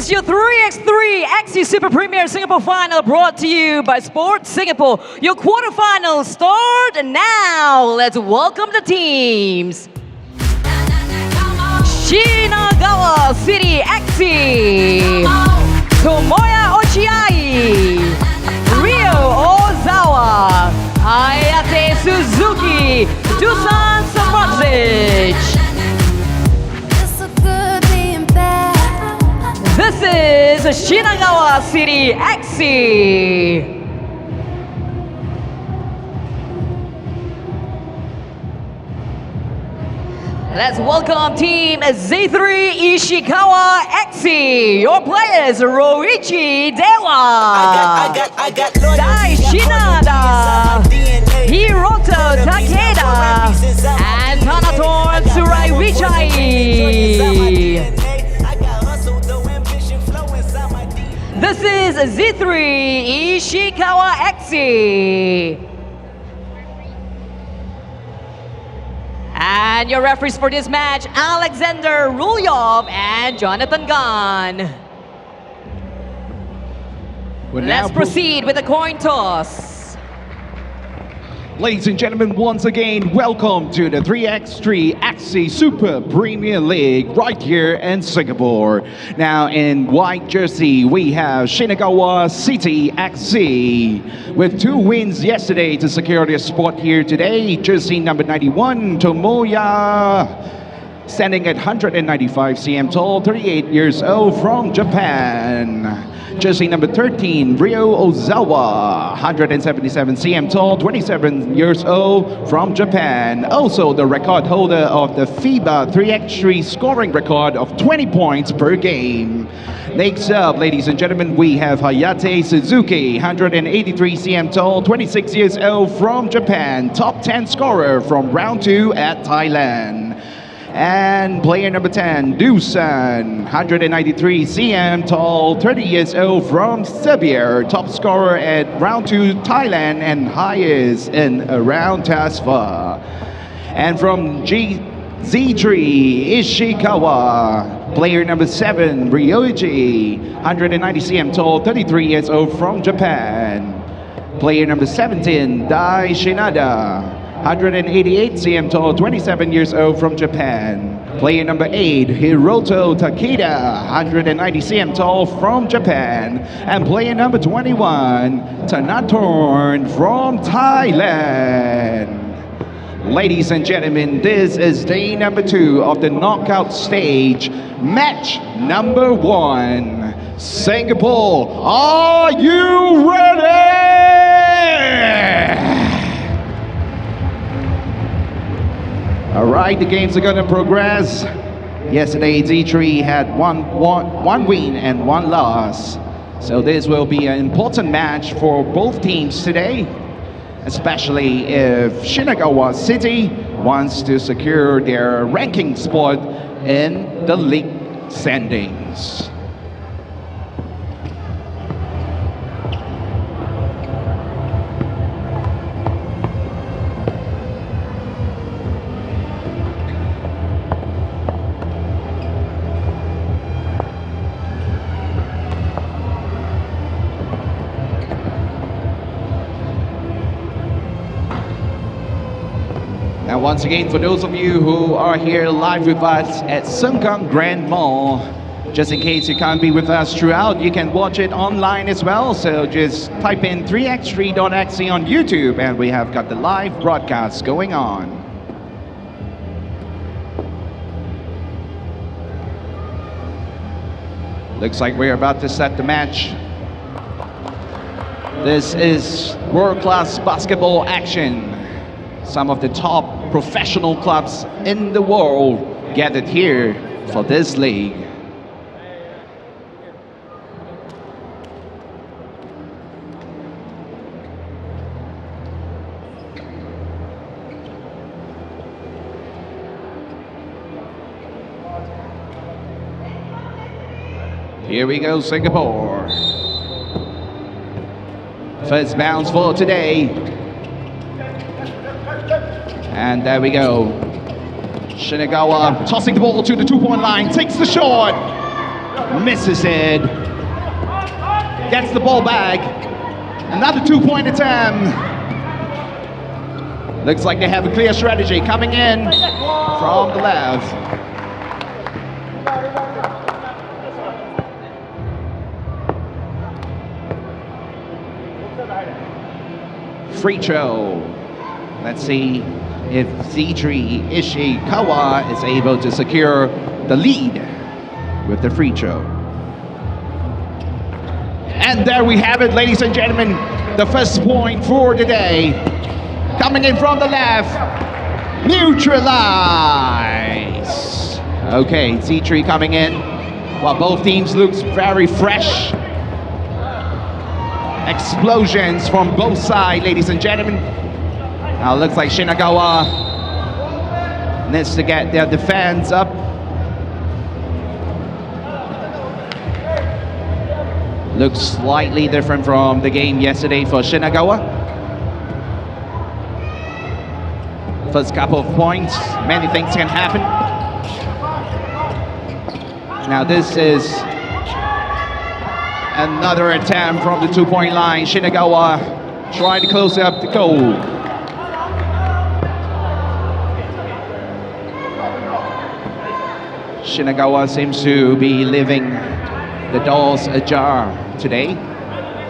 is your 3x3.EXE Super Premier Singapore Final brought to you by Sport Singapore. Your quarterfinals start now. Let's welcome the teams. Shinagawa CITY.EXE, Tomoya Ochiai, Ryo Ozawa, Ayate Suzuki, Dusan Samardzic. This is Shinagawa CITY.EXE. Let's welcome team ZETHREE ISHIKAWA.EXE. Your players Roichi Dewa, Dai Shinada, Hiroto Takeda, and Tanator Suraiwichai. This is ZETHREE ISHIKAWA.EXE. And your referees for this match, Alexander Rulyov and Jonathan Gan. Let's proceed with the coin toss. Ladies and gentlemen, once again, welcome to the 3x3.EXE Super Premier League right here in Singapore. Now in white jersey, we have Shinagawa CITY.EXE with 2 wins yesterday to secure their spot here today. Jersey number 91, Tomoya, standing at 195 cm tall, 38 years old from Japan. Jersey number 13, Ryo Ozawa, 177 cm tall, 27 years old from Japan. Also the record holder of the FIBA 3x3 scoring record of 20 points per game. Next up, ladies and gentlemen, we have Hayate Suzuki, 183 cm tall, 26 years old from Japan. Top 10 scorer from round 2 at Thailand. And player number 10, Dusan, 193 cm tall, 30 years old from Serbia. Top scorer at round 2 Thailand and highest in around Tasva. And from ZETHREE ISHIKAWA, player number 7, Ryoji, 190 cm tall, 33 years old from Japan. Player number 17, Dai Shinada, 188 cm tall, 27 years old from Japan. Player number 8, Hiroto Takeda, 190 cm tall from Japan. And player number 21, Tanatorn from Thailand. Ladies and gentlemen, this is day number 2 of the knockout stage. Match number 1. Singapore, are you ready? All right, the games are going to progress. Yesterday, ZETHREE had one win and 1 loss. So this will be an important match for both teams today, especially if Shinagawa City wants to secure their ranking spot in the league standings. Now once again, for those of you who are here live with us at Sengkang Grand Mall, just in case you can't be with us throughout, you can watch it online as well. So just type in 3x3.EXE on YouTube and we have got the live broadcast going on. Looks like we're about to set the match. This is world-class basketball action. Some of the top professional clubs in the world gathered here for this league. Here we go, Singapore. First bounce for today. And there we go. Shinagawa tossing the ball to the 2-point line, takes the shot. misses it. Gets the ball back. Another 2-point attempt. Looks like they have a clear strategy coming in from the left. Free throw. Let's see if ZETHREE ISHIKAWA is able to secure the lead with the free throw. And there we have it, ladies and gentlemen. The first point for the day. Coming in from the left. Neutralize. Okay, ZETHREE coming in. While both teams looks very fresh. Explosions from both sides, ladies and gentlemen. Now it looks like Shinagawa needs to get their defense up. Looks slightly different from the game yesterday for Shinagawa. First couple of points, many things can happen. Now this is another attempt from the 2-point line. Shinagawa trying to close up the goal. Shinagawa seems to be leaving the doors ajar today.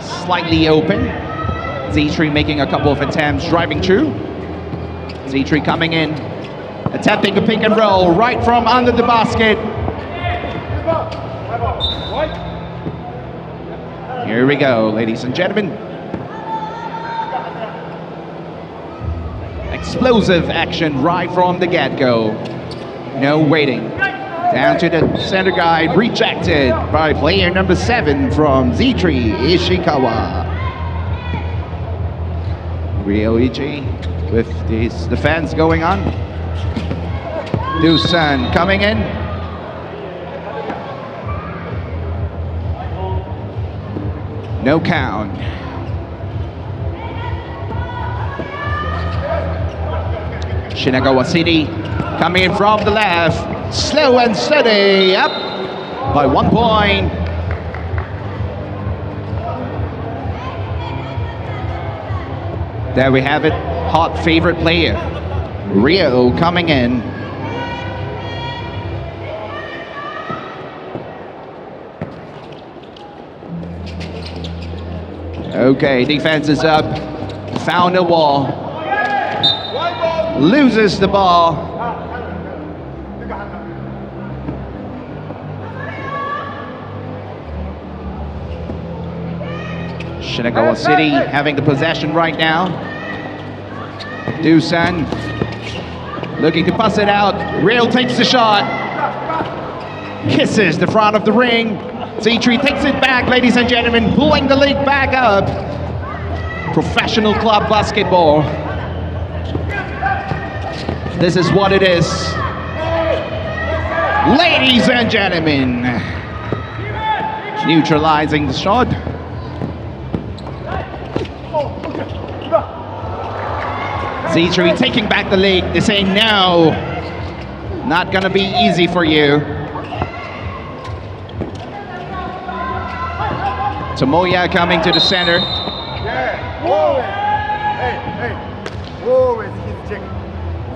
Slightly open. ZETHREE making a couple of attempts, driving through. ZETHREE coming in, attempting a pick and roll right from under the basket. Here we go, ladies and gentlemen. Explosive action right from the get-go. No waiting. Down to the center guide, rejected by player number 7 from ZETHREE ISHIKAWA. Ryoichi with this defense going on. Dusan coming in. No count. Shinagawa City coming in from the left. Slow and steady, up by 1 point. There we have it, hot favorite player, Ryo coming in. Okay, defense is up, found a wall, loses the ball. Shinagawa City having the possession right now. Dusan looking to pass it out. Real takes the shot. Kisses the front of the ring. ZETHREE takes it back, ladies and gentlemen, pulling the league back up. Professional club basketball. This is what it is. Ladies and gentlemen, neutralizing the shot. ZETHREE taking back the lead. They're saying no, not gonna be easy for you. Tomoya coming to the center.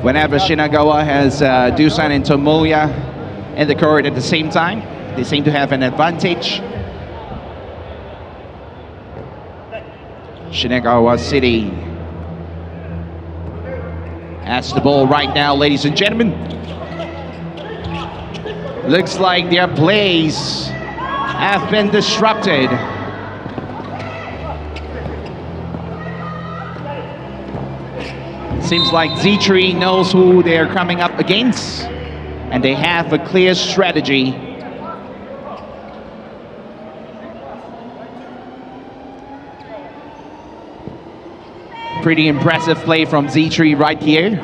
Whenever Shinagawa has Dusan and Tomoya in the court at the same time, they seem to have an advantage. Shinagawa City has the ball right now, ladies and gentlemen. Looks like their plays have been disrupted. Seems like ZETHREE knows who they're coming up against, and they have a clear strategy. Pretty impressive play from ZETHREE right here.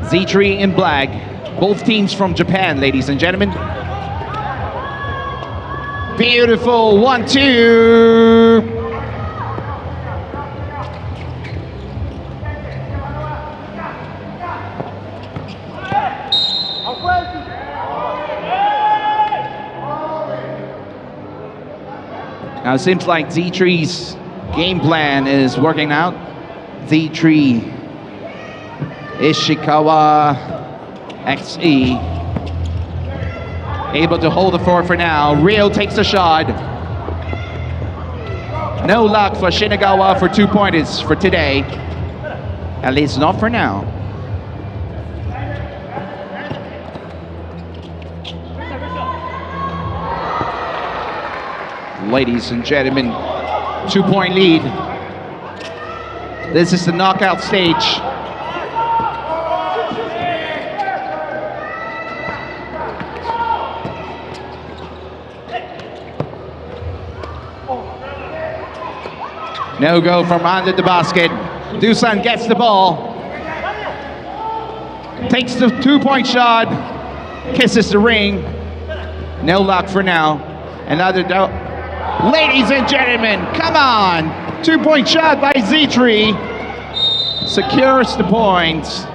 ZETHREE in black, both teams from Japan, ladies and gentlemen. Beautiful 1-2. Now it seems like ZETHREE's game plan is working out. ZETHREE, ISHIKAWA.EXE, able to hold the fort for now. Rio takes a shot. No luck for Shinagawa for 2 pointers for today. At least not for now. Ladies and gentlemen, 2-point lead. This is the knockout stage. No go from under the basket. Dusan gets the ball. Takes the 2-point shot. Kisses the ring. No luck for now. Another ladies and gentlemen, come on! 2-point shot by ZETHREE. Secures the points.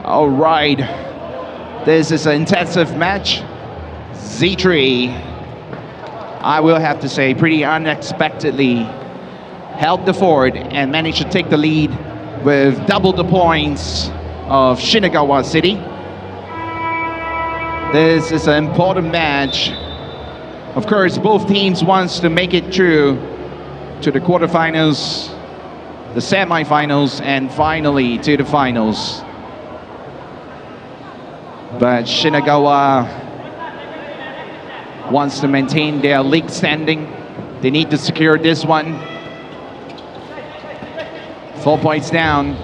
All right. This is an intensive match. ZETHREE, I will have to say, pretty unexpectedly held the fort and managed to take the lead with double the points of Shinagawa City. This is an important match. Of course, both teams wants to make it through to the quarterfinals, the semifinals, and finally to the finals. But Shinagawa wants to maintain their league standing. They need to secure this one. 4 points down.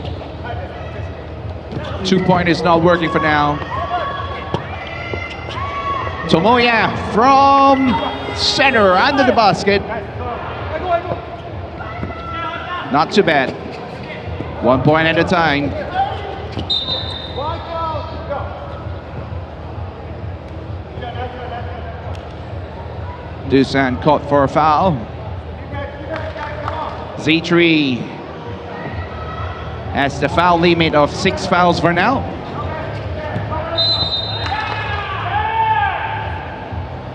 2-point is not working for now. Tomoya from center under the basket. Not too bad. 1 point at a time. Dusan caught for a foul. ZETHREE has the foul limit of 6 fouls for now.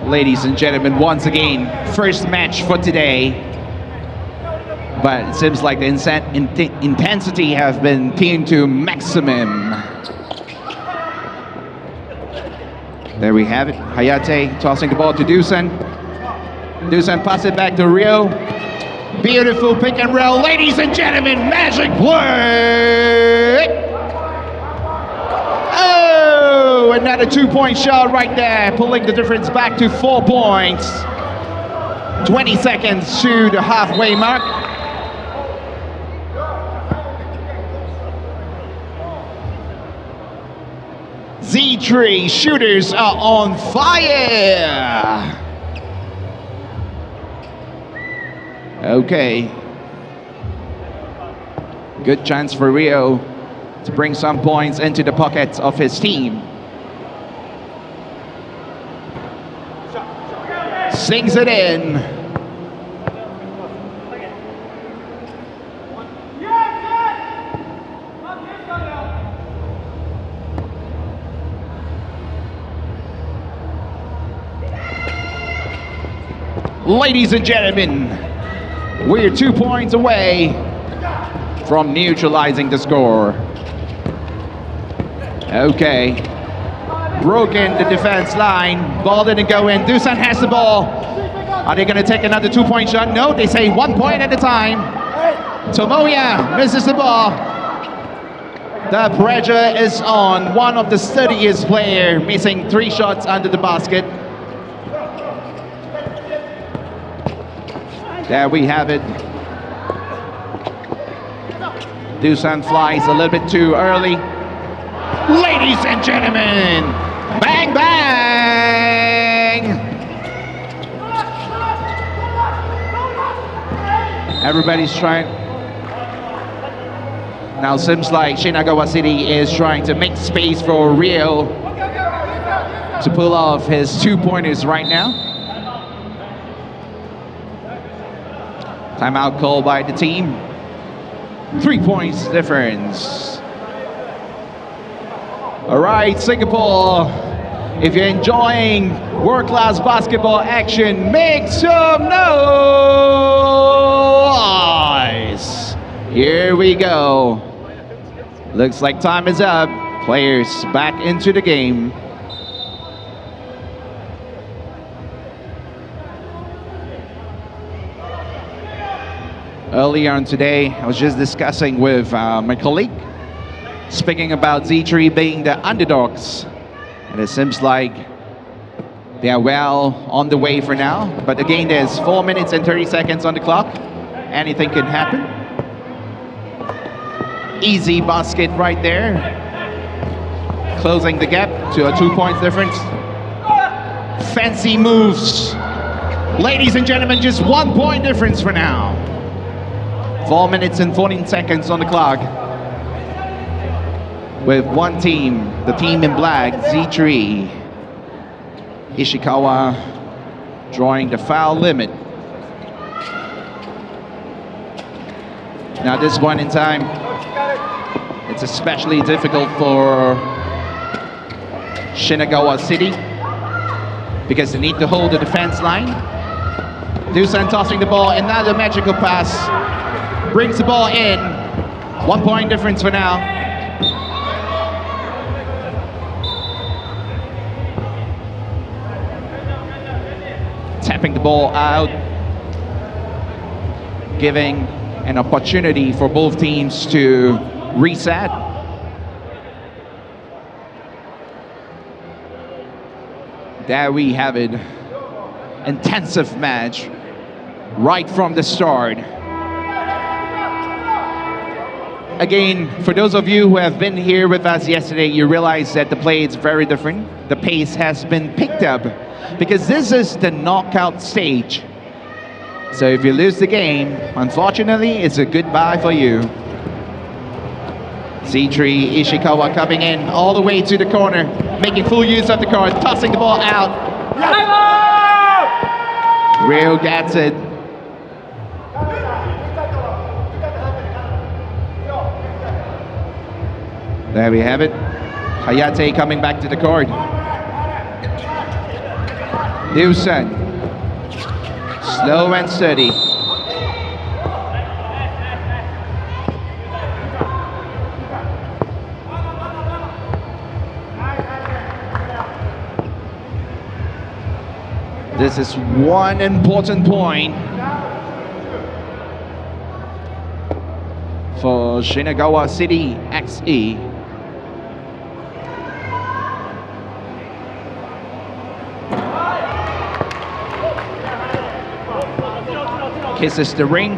Ladies and gentlemen, once again, first match for today. But it seems like the intensity has been tuned to maximum. There we have it. Hayate tossing the ball to Dusan. Dusan pass it back to Rio. Beautiful pick and roll, ladies and gentlemen, magic play! Oh, another 2-point shot right there, pulling the difference back to 4 points. 20 seconds to the halfway mark. ZETHREE shooters are on fire! Okay. Good chance for Rio to bring some points into the pockets of his team. Sings it in. Ladies and gentlemen, we're 2 points away from neutralizing the score. Okay. Broken the defense line. Ball didn't go in. Dusan has the ball. Are they going to take another 2-point shot? No, they say 1 point at a time. Tomoya misses the ball. The pressure is on. One of the sturdiest players missing 3 shots under the basket. There we have it. Dusan flies a little bit too early. Ladies and gentlemen, bang, bang! Everybody's trying. Now seems like Shinagawa City is trying to make space for Rio to pull off his 2-pointers right now. Timeout call by the team. 3 points difference. All right, Singapore, if you're enjoying world-class basketball action, make some noise. Here we go. Looks like time is up. Players back into the game. Earlier on today, I was just discussing with my colleague, speaking about ZETHREE being the underdogs. And it seems like they are well on the way for now. But again, there's 4 minutes and 30 seconds on the clock. Anything can happen. Easy basket right there. Closing the gap to a 2 points difference. Fancy moves. Ladies and gentlemen, just 1 point difference for now. 4 minutes and 14 seconds on the clock. With one team, the team in black, ZETHREE. Ishikawa drawing the foul limit. Now this point in time, it's especially difficult for Shinagawa City because they need to hold the defense line. Dusan tossing the ball, another magical pass. Brings the ball in. 1 point difference for now. Tapping the ball out. Giving an opportunity for both teams to reset. There we have it. Intensive match right from the start. Again, for those of you who have been here with us yesterday, you realize that the play is very different. The pace has been picked up because this is the knockout stage. So if you lose the game, unfortunately, it's a goodbye for you. ZETHREE, Ishikawa coming in all the way to the corner, making full use of the card, tossing the ball out. Rio gets it. There we have it. Hayate coming back to the court. Dusan. Slow and steady. This is one important point for Shinagawa CITY.EXE. Kisses the ring.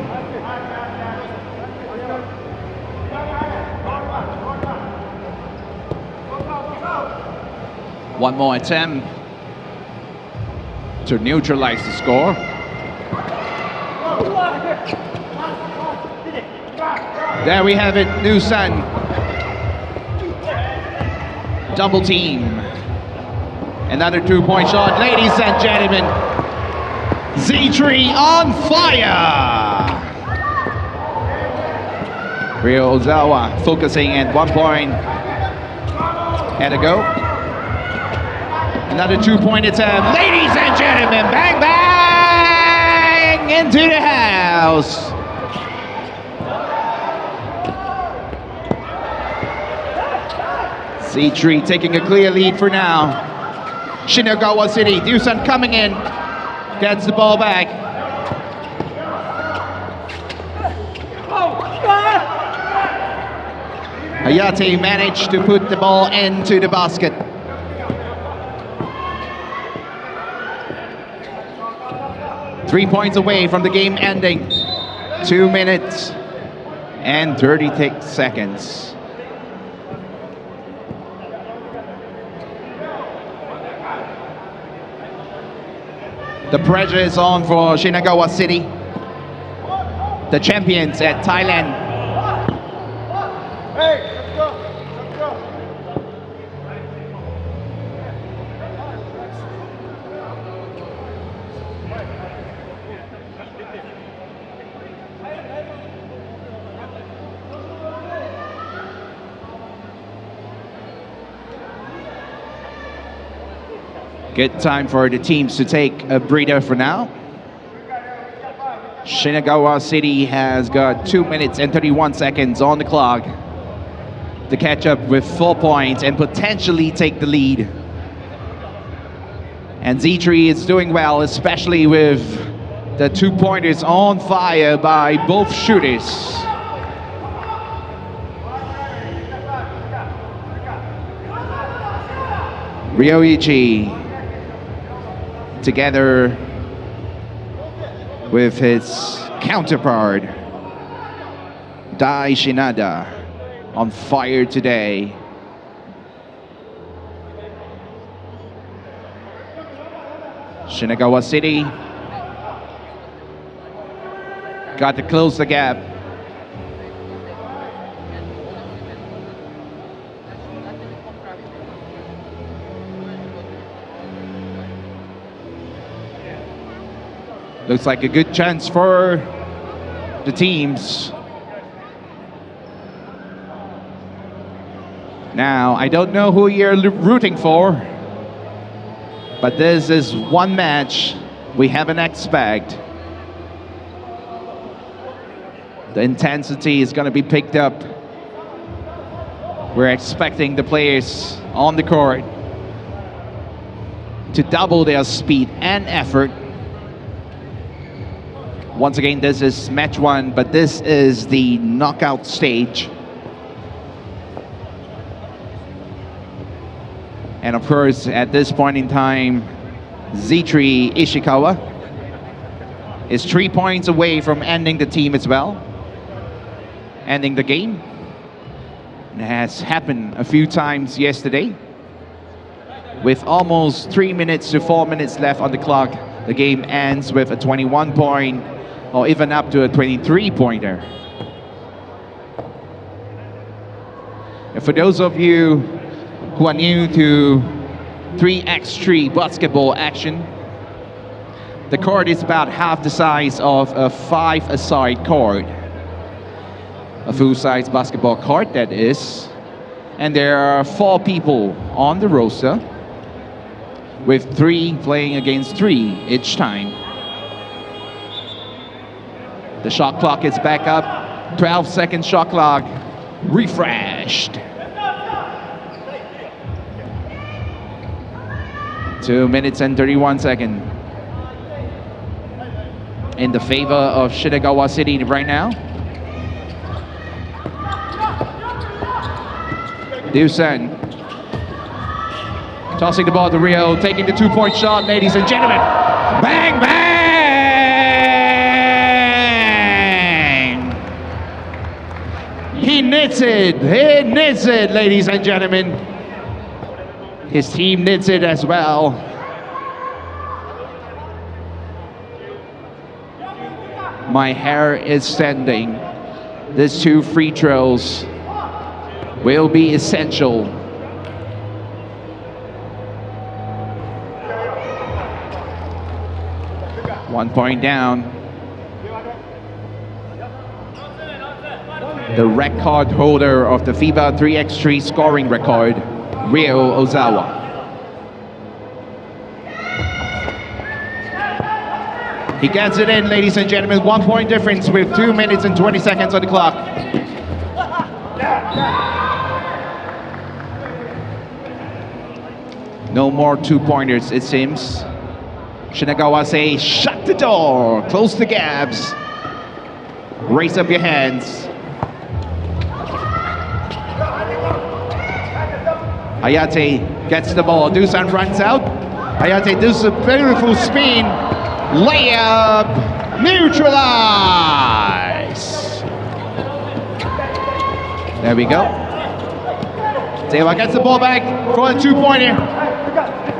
One more attempt to neutralize the score. There we have it, Dusan. Double team. Another 2-point shot, ladies and gentlemen. ZETHREE on fire! Rio Ozawa focusing at 1 point. Had to go. Another 2-point attempt. Ladies and gentlemen, bang, bang! Into the house. ZETHREE taking a clear lead for now. Shinagawa City, Dusan coming in. Gets the ball back. Hayate managed to put the ball into the basket. Three points away from the game ending. 2 minutes and 36 seconds. The pressure is on for Shinagawa City, the champions at Thailand. Good time for the teams to take a breather for now. Shinagawa City has got 2 minutes and 31 seconds on the clock to catch up with 4 points and potentially take the lead. And ZETHREE is doing well, especially with the 2-pointers on fire by both shooters. Ryoichi together with his counterpart Dai Shinada on fire today. Shinagawa City got to close the gap. Looks like a good chance for the teams. Now, I don't know who you're rooting for, but this is one match we haven't expected. The intensity is going to be picked up. We're expecting the players on the court to double their speed and effort. Once again, this is match 1, but this is the knockout stage. And of course, at this point in time, ZETHREE Ishikawa is 3 points away from ending the team as well. Ending the game. It has happened a few times yesterday. With almost 3 minutes to 4 minutes left on the clock, the game ends with a 21-point or even up to a 23-pointer. And for those of you who are new to 3x3 basketball action, the court is about half the size of a 5-a-side court. A full-size basketball court, that is. And there are 4 people on the roster, with 3 playing against 3 each time. The shot clock is back up. 12-second shot clock. Refreshed. 2 minutes and 31 seconds. In the favor of Shinagawa City right now. Dusan tossing the ball to Rio, taking the 2-point shot, ladies and gentlemen. Bang, bang! He knits it, ladies and gentlemen. His team knits it as well. My hair is standing. These 2 free throws will be essential. One point down. The record holder of the FIBA 3x3 scoring record, Ryo Ozawa. He gets it in, ladies and gentlemen. 1 point difference with 2 minutes and 20 seconds on the clock. No more 2-pointers, it seems. Shinagawa say, shut the door, close the gaps. Raise up your hands. Hayate gets the ball. Dusan runs out. Hayate does a beautiful spin. Layup. Neutralize. There we go. Dewa gets the ball back for a 2-pointer.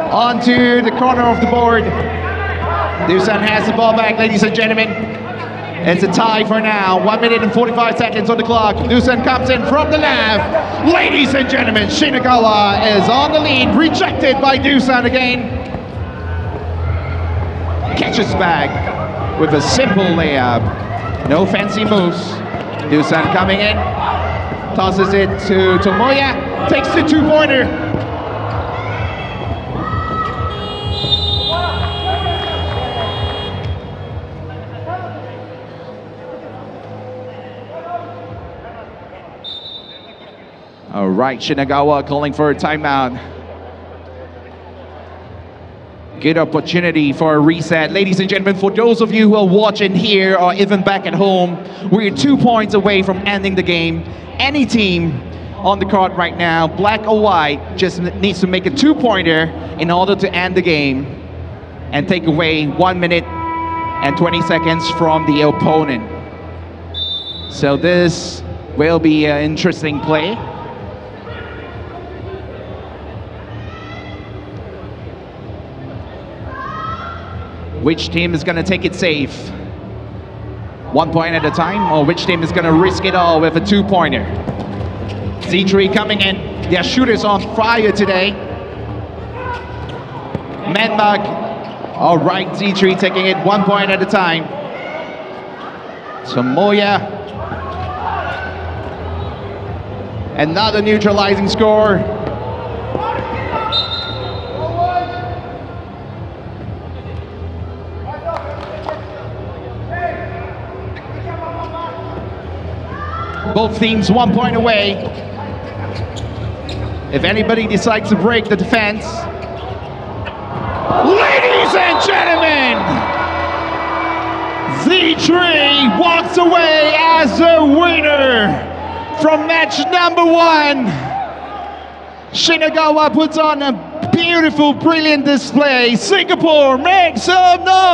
Onto the corner of the board. Dusan has the ball back, ladies and gentlemen. It's a tie for now. 1 minute and 45 seconds on the clock. Dusan comes in from the left. Ladies and gentlemen, Shinagawa is on the lead. Rejected by Dusan again. Catches back with a simple layup. No fancy moves. Dusan coming in. Tosses it to Tomoya. Takes the 2-pointer. right, Shinagawa calling for a timeout. Good opportunity for a reset. Ladies and gentlemen, for those of you who are watching here or even back at home, we're 2 points away from ending the game. Any team on the court right now, black or white, just needs to make a 2-pointer in order to end the game and take away 1 minute and 20 seconds from the opponent. So this will be an interesting play. Which team is going to take it safe? 1 point at a time, or which team is going to risk it all with a 2-pointer? ZETHREE coming in. Their shooters on fire today. Man-mark. All right, ZETHREE taking it 1 point at a time. Utsunomiya. Another neutralizing score. Both teams 1 point away. If anybody decides to break the defense. Ladies and gentlemen, ZETHREE walks away as the winner from match number 1. Shinagawa puts on a beautiful, brilliant display. Singapore makes some noise!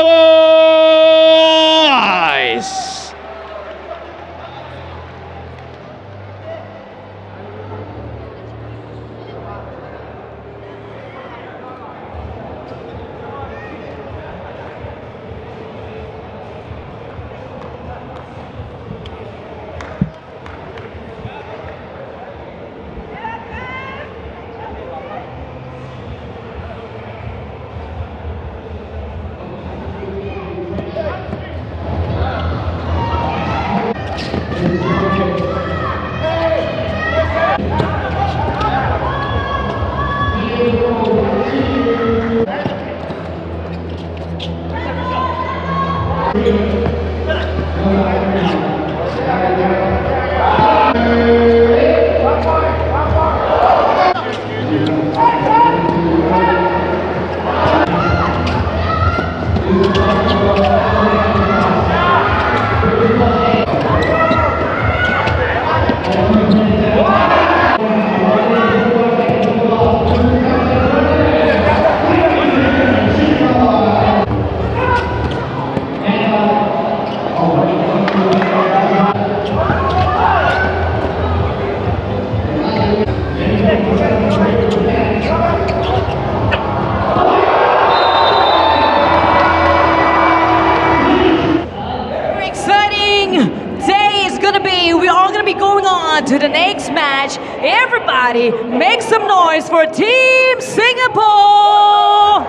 To the next match. Everybody make some noise for Team Singapore.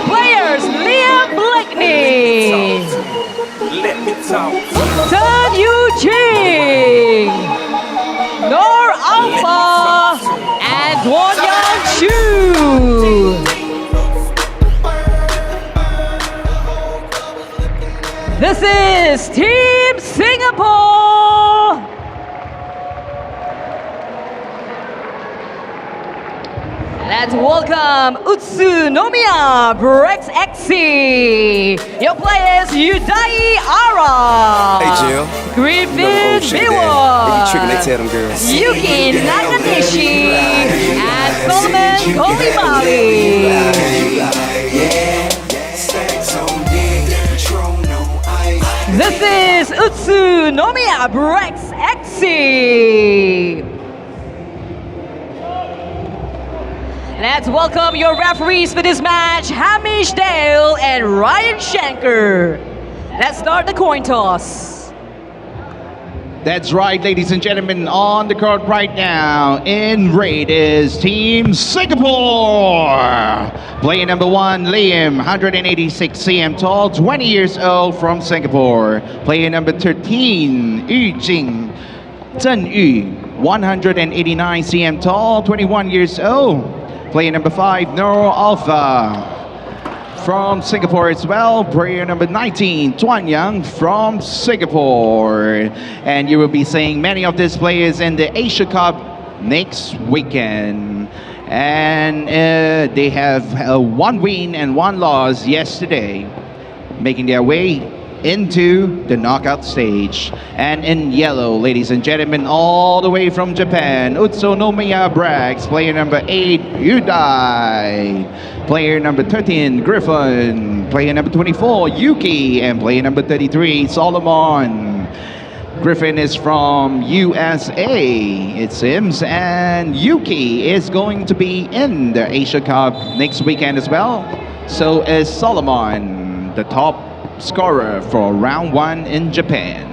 Players Liam Blakeney, TOWN.EXE, Nor Alpha, and Won Yang Chu. This is Team Singapore. Let's welcome UTSUNOMIYA BREX.EXE. Your players Ara, hey Jill, Griffin Biwa, Yuki Nakanishi, and Solomon Kolimali. This is UTSUNOMIYA BREX.EXE. Let's welcome your referees for this match, Hamish Dale and Ryan Shanker. Let's start the coin toss. That's right, ladies and gentlemen, on the court right now, in red is Team Singapore. Player number 1, Liam, 186 cm tall, 20 years old, from Singapore. Player number 13, Yu Jing, Zhen Yu, 189 cm tall, 21 years old. Player number 5, Nor Alpha, from Singapore as well. Player number 19, Tuan Yang from Singapore. And you will be seeing many of these players in the Asia Cup next weekend. And they have 1 win and 1 loss yesterday, making their way into the knockout stage. And in yellow, ladies and gentlemen, all the way from Japan, UTSUNOMIYA BREX, player number 8, Yudai, player number 13, Griffin, player number 24, Yuki, and player number 33, Solomon. Griffin is from USA, it seems, and Yuki is going to be in the Asia Cup next weekend as well. So is Solomon, the top scorer for round 1 in Japan.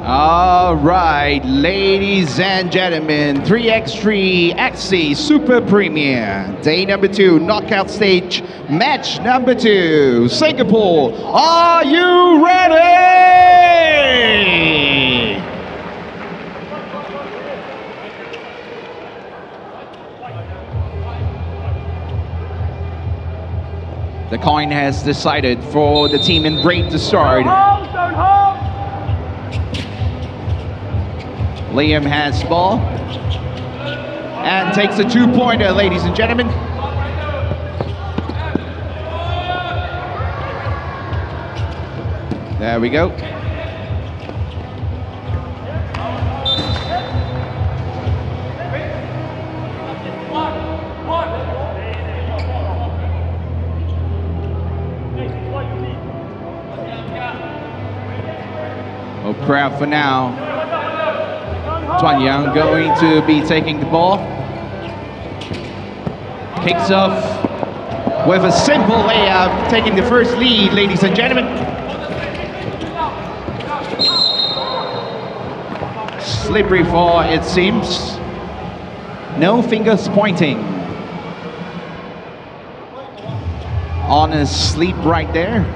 All right, ladies and gentlemen, 3x3.EXE Super Premier, day number 2, knockout stage, match number 2, Singapore. Are you ready? The coin has decided for the team in red to start. Liam has ball and takes a 2-pointer, ladies and gentlemen. There we go. Oh, crap for now. Tuan Yang going to be taking the ball. Kicks off with a simple layup, taking the first lead, ladies and gentlemen. Slippery fall, it seems. No fingers pointing. On a sleep right there.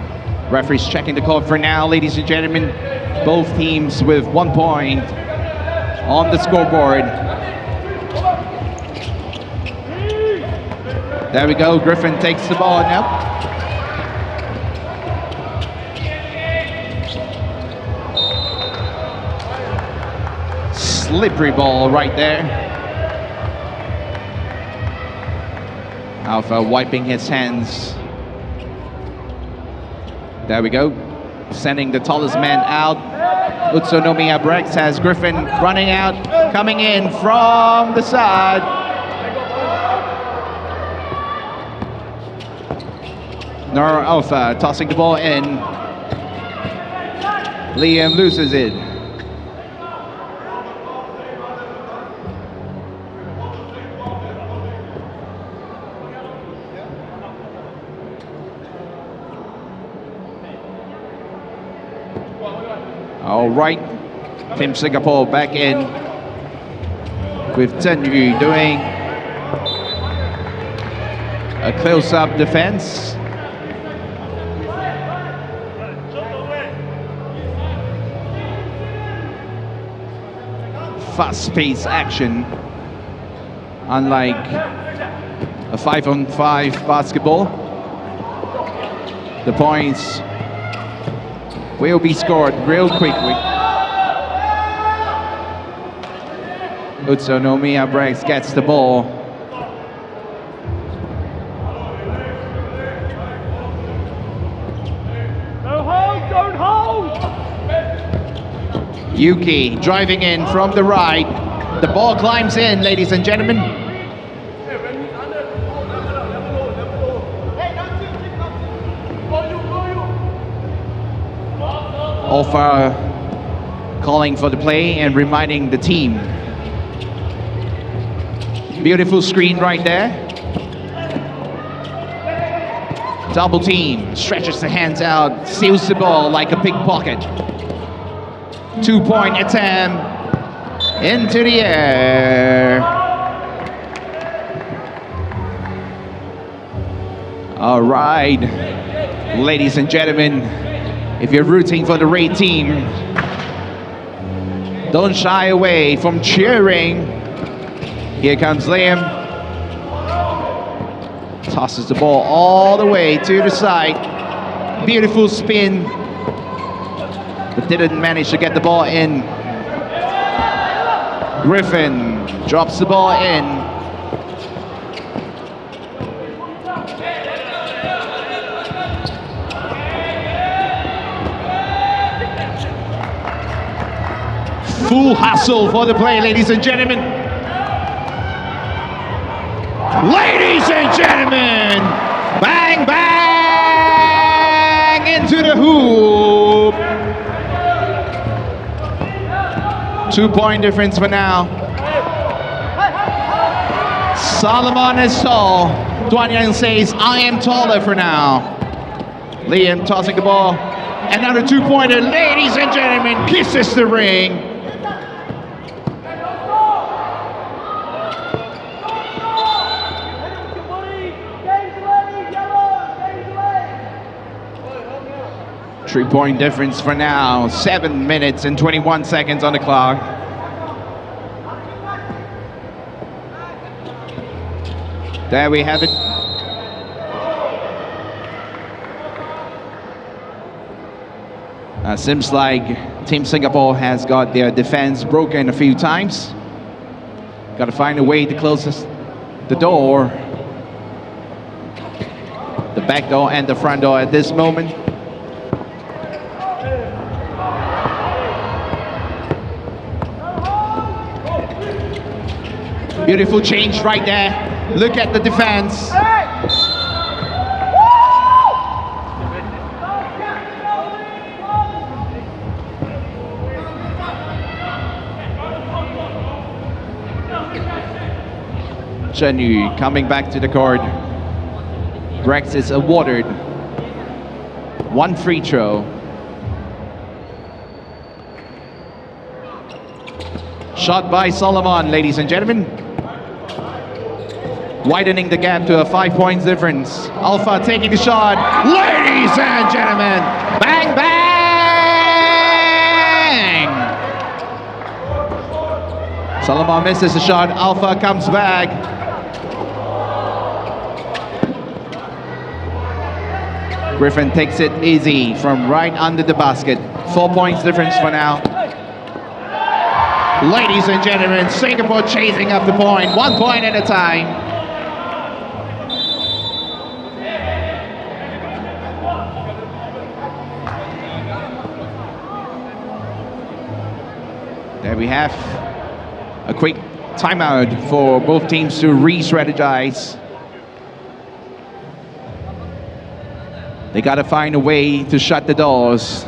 Referee's checking the call for now, ladies and gentlemen. Both teams with 1 point on the scoreboard. There we go, Griffin takes the ball now. Slippery ball right there. Alpha wiping his hands. There we go, sending the tallest man out. UTSUNOMIYA BREX has Griffin running out, coming in from the side. Nora Alpha tossing the ball in. Liam loses it. All right, Team Singapore back in with ZETHREE doing a close-up defense. Fast-paced action, unlike a 5-on-5 basketball. The points will be scored real quickly. UTSUNOMIYA BREX gets the ball. Don't hold! Yuki driving in from the right. The ball climbs in, ladies and gentlemen. Alpha calling for the play and reminding the team. Beautiful screen right there. Double team, stretches the hands out, steals the ball like a pickpocket. 2-point attempt into the air. All right, ladies and gentlemen, if you're rooting for the red team, don't shy away from cheering. Here comes Liam. Tosses the ball all the way to the side. Beautiful spin, but didn't manage to get the ball in. Griffin drops the ball in. Full hustle for the play, ladies and gentlemen. Ladies and gentlemen, bang, bang, into the hoop. 2-point difference for now. Solomon is tall. Duanyan says, I am taller for now. Liam tossing the ball. Another 2-pointer, ladies and gentlemen, kisses the ring. Three-point difference for now. 7 minutes and 21 seconds on the clock. There we have it. Seems like Team Singapore has got their defense broken a few times. Got to find a way to close the door. The back door and the front door at this moment. Beautiful change right there. Look at the defense. Chen Yu coming back to the court. BREX is awarded 1 free throw. Shot by Solomon, ladies and gentlemen. Widening the gap to a 5 points difference. Alpha taking the shot. Ladies and gentlemen, bang, bang! Solomon misses the shot. Alpha comes back. Griffin takes it easy from right under the basket. 4 points difference for now. Ladies and gentlemen, Singapore chasing up the point. 1 point at a time. There we have a quick timeout for both teams to re-strategize. They got to find a way to shut the doors,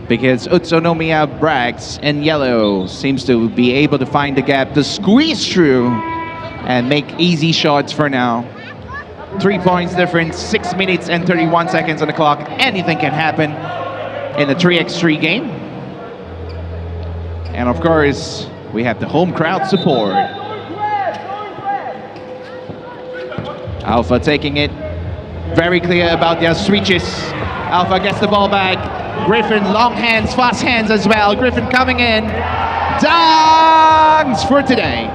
because UTSUNOMIYA, BREX, and yellow seems to be able to find the gap to squeeze through and make easy shots for now. 3 points difference, 6 minutes and 31 seconds on the clock. Anything can happen in a 3x3 game. And of course, we have the home crowd support. Alpha taking it. Very clear about their switches. Alpha gets the ball back. Griffin, long hands, fast hands as well. Griffin coming in. Dunks for today.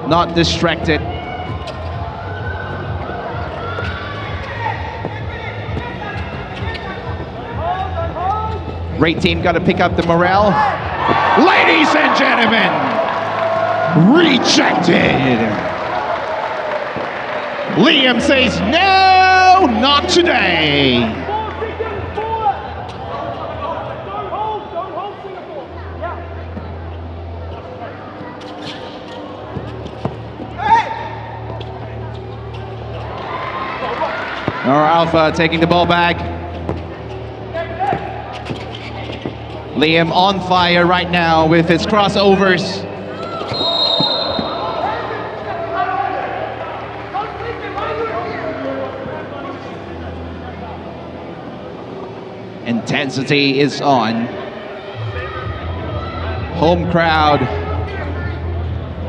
Not distracted. Great team, got to pick up the morale. Ladies and gentlemen, rejected. Liam says, no, not today. Our Alpha taking the ball back. Liam on fire right now with his crossovers. Intensity is on. Home crowd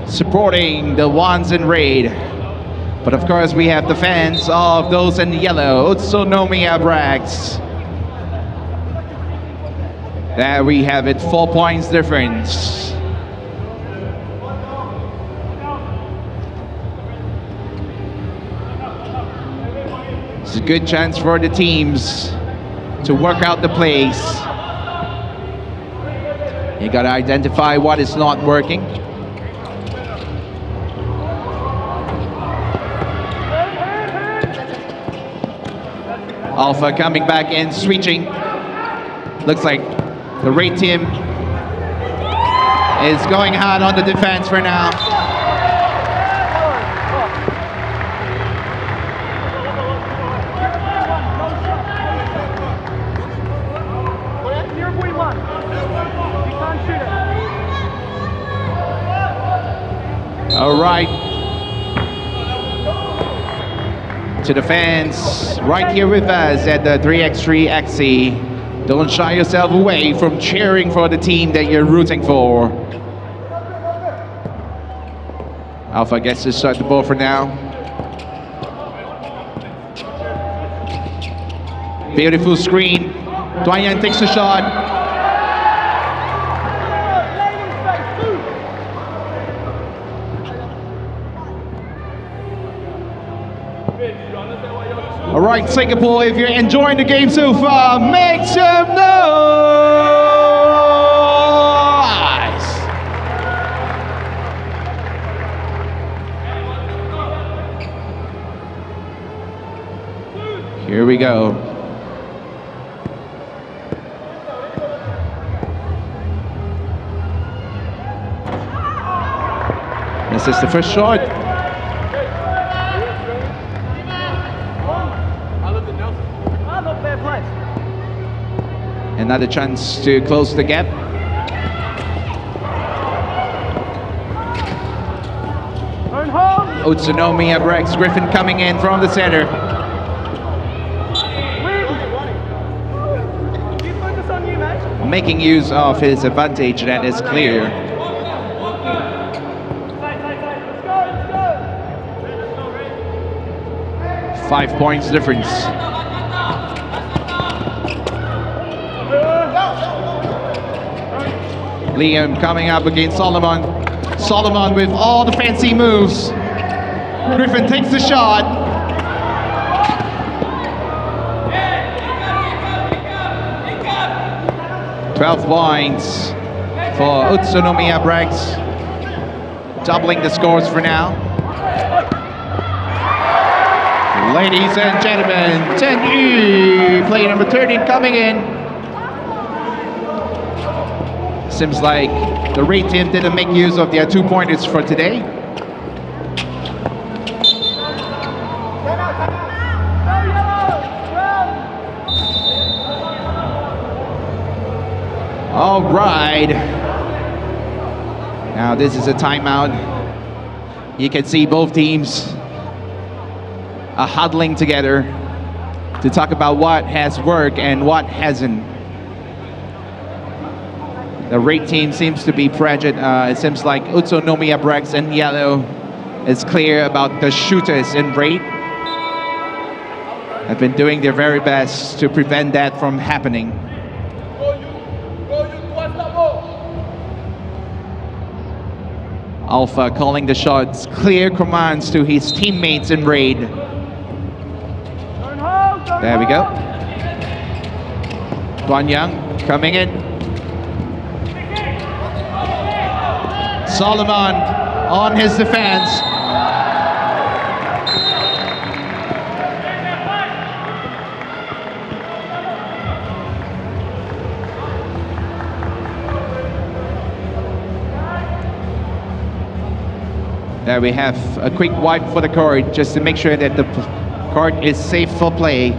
supporting the ones in red. But of course, we have the fans of those in yellow, UTSUNOMIYA BREX. There we have it, 4 points difference. It's a good chance for the teams to work out the plays. You gotta identify what is not working. Alpha coming back in, switching. Looks like the red team is going hard on the defense for now. All right. To the fans right here with us at the 3x3.EXE. Don't shy yourself away from cheering for the team that you're rooting for. Alpha gets to start the ball for now. Beautiful screen. TOWN.EXE takes the shot. All right, Singapore, if you're enjoying the game so far, make some noise! Here we go. This is the first shot. Another chance to close the gap. UTSUNOMIYA BREX, Griffin coming in from the center. Making use of his advantage, that is clear. Five points difference. Liam coming up against Solomon. Solomon with all the fancy moves. Griffin takes the shot. "12 points for UTSUNOMIYA BREX. Doubling the scores for now. Ladies and gentlemen, 10E, player number 13 coming in. Seems like the red team didn't make use of their 2-pointers for today. All right. Now this is a timeout. You can see both teams are huddling together to talk about what has worked and what hasn't. The red team seems to be pressured. It seems like UTSUNOMIYA BREX in yellow is clear about the shooters in red. Have been doing their very best to prevent that from happening. Alpha calling the shots, clear commands to his teammates in red. There we go. TOWN.EXE coming in. Solomon on his defense. There we have a quick wipe for the court just to make sure that the court is safe for play.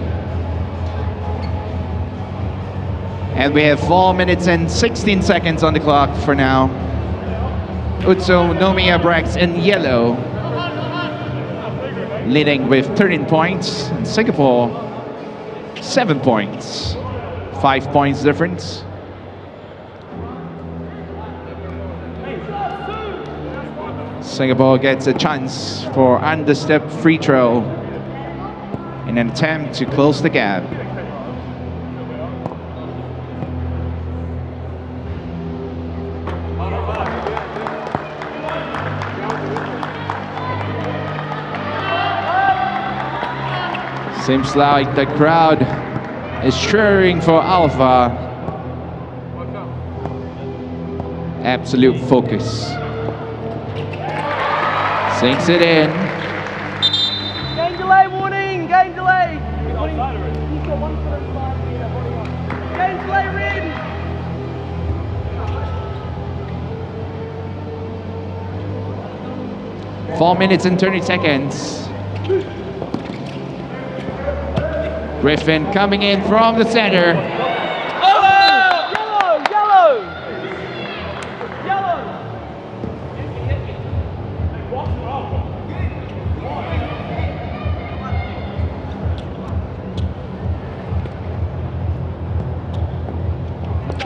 And we have 4 minutes and 16 seconds on the clock for now. UTSUNOMIYA BREX in yellow, leading with 13 points. And Singapore, 7 points. 5 points difference. Singapore gets a chance for understep free throw in an attempt to close the gap. Seems like the crowd is cheering for Alpha. Absolute focus. Sinks it in. Game delay warning! Game delay! Game delay red! 4 minutes and 30 seconds. Griffin coming in from the center. Yellow! Yellow! Yellow!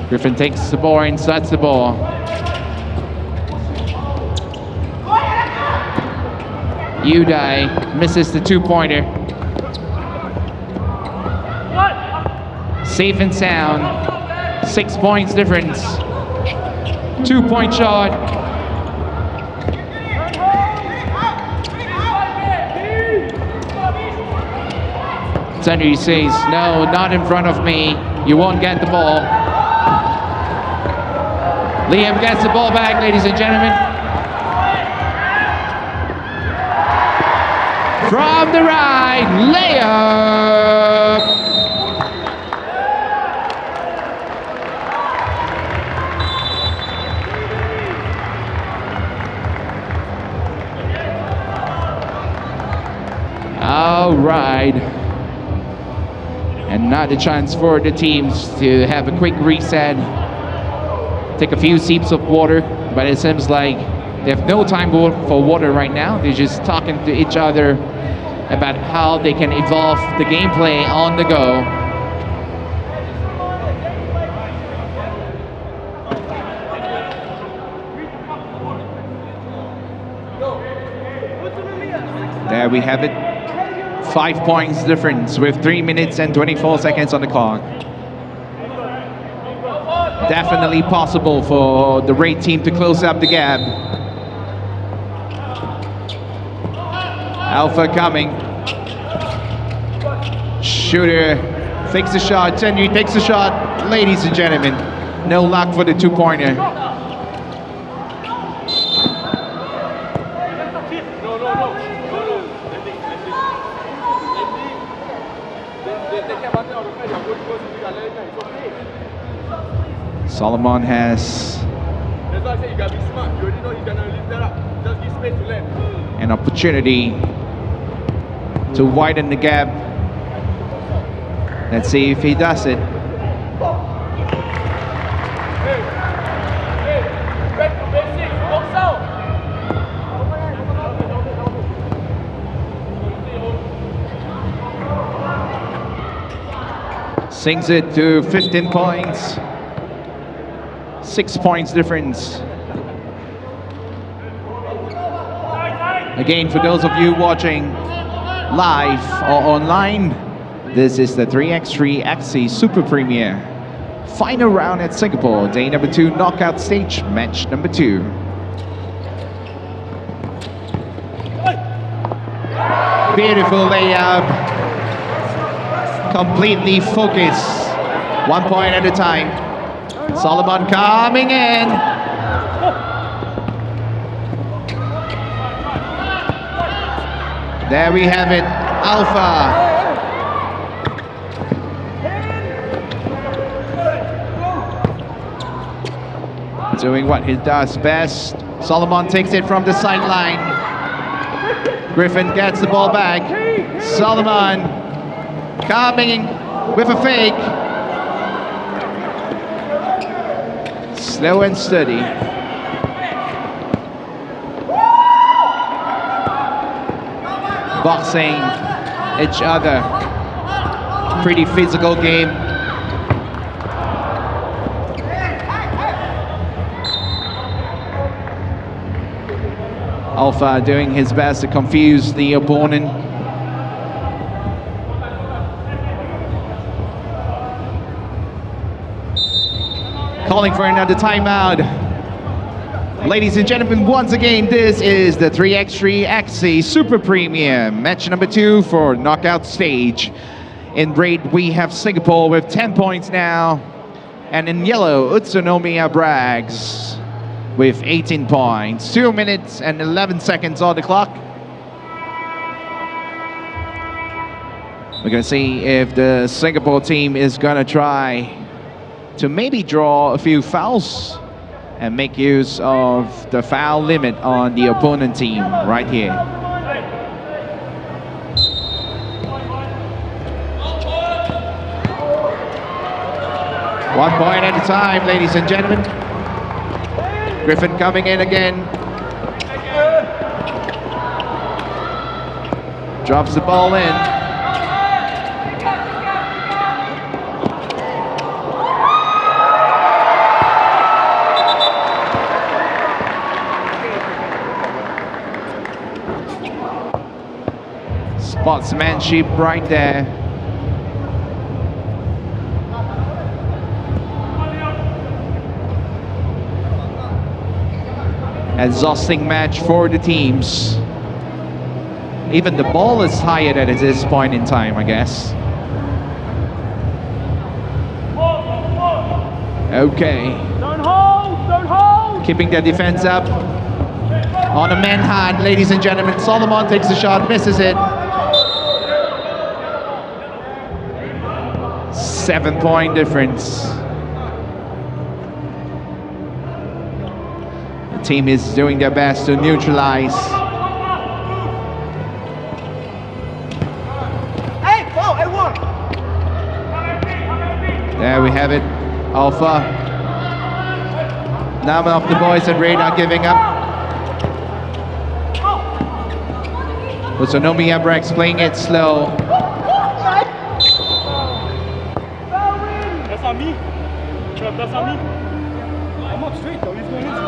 Griffin takes the ball, inserts the ball. Udai misses the two-pointer. Safe and sound. 6 points difference. 2-point shot. Zedhree says, no, not in front of me. You won't get the ball. Liam gets the ball back, ladies and gentlemen. From the right, layup. All right. Another chance for the teams to have a quick reset. Take a few sips of water, but it seems like they have no time for water right now. They're just talking to each other about how they can evolve the gameplay on the go. There we have it. 5 points difference with 3 minutes and 24 seconds on the clock. Definitely possible for the Red team to close up the gap. Alpha coming. Shooter takes the shot. Zedhree takes the shot. Ladies and gentlemen, no luck for the two-pointer. Solomon has an opportunity to widen the gap. Let's see if he does it. Sinks it to 15 points. 6 points difference. Again, for those of you watching live or online, this is the 3x3.EXE Super Premier final round at Singapore, day number 2, knockout stage, match number 2. Beautiful layup, completely focused, 1 point at a time. Solomon coming in. There we have it, Alpha. Doing what he does best. Solomon takes it from the sideline. Griffin gets the ball back. Solomon coming with a fake. Slow and steady. Boxing each other. Pretty physical game. Alpha doing his best to confuse the opponent. Calling for another timeout. Ladies and gentlemen, once again, this is the 3x3.EXE Super Premium, match number 2 for knockout stage. In red, we have Singapore with 10 points now, and in yellow, UTSUNOMIYA BREX with 18 points. 2 minutes and 11 seconds on the clock. We're gonna see if the Singapore team is gonna try to maybe draw a few fouls and make use of the foul limit on the opponent team right here. One point at a time, ladies and gentlemen. Griffin coming in again. Drops the ball in. Sportsmanship right there. Exhausting match for the teams. Even the ball is tired at this point in time, I guess. Okay. Don't hold! Keeping their defense up. On a manhunt, ladies and gentlemen. Solomon takes the shot, misses it. 7-point difference. The team is doing their best to neutralize. There we have it. Alpha. None of the boys at red are giving up. UTSUNOMIYA BREX playing it slow. That's on me. That's on me. I'm up straight though. He's going into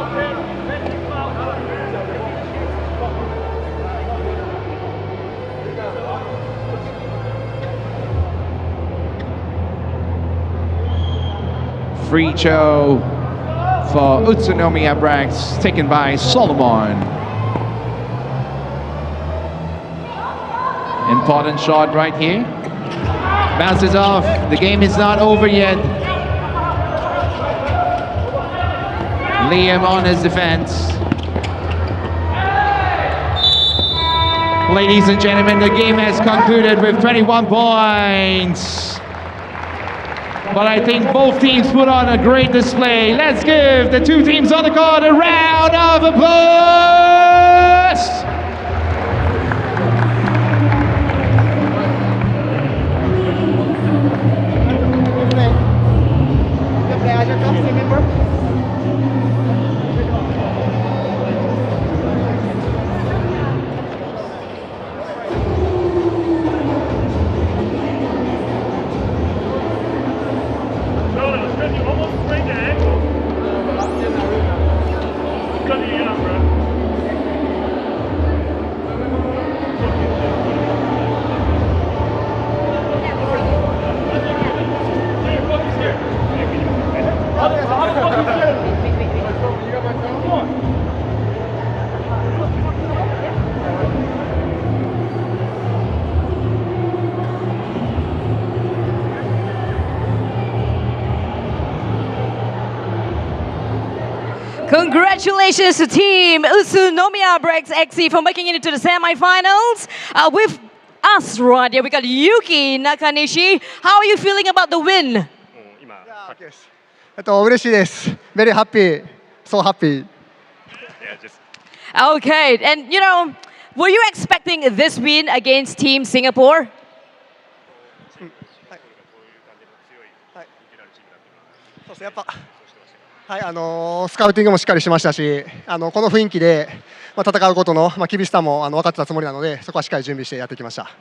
Free throw for UTSUNOMIYA BREX, taken by Solomon. Important shot right here. Bounces off. The game is not over yet. Liam on his defense. Ladies and gentlemen, the game has concluded with 21 points. But I think both teams put on a great display. Let's give the two teams on the court a round of applause! Congratulations to team UTSUNOMIYA BREX.EXE for making it into the semifinals. With us right here, we got Yuki Nakanishi. How are you feeling about the win? Very happy, so happy. Okay, and you know, were you expecting this win against Team Singapore? はい、スカウティングもしっかりしましたし、この雰囲気で、戦うことの、厳しさも分かってたつもりなので、そこはしっかり準備してやってきました。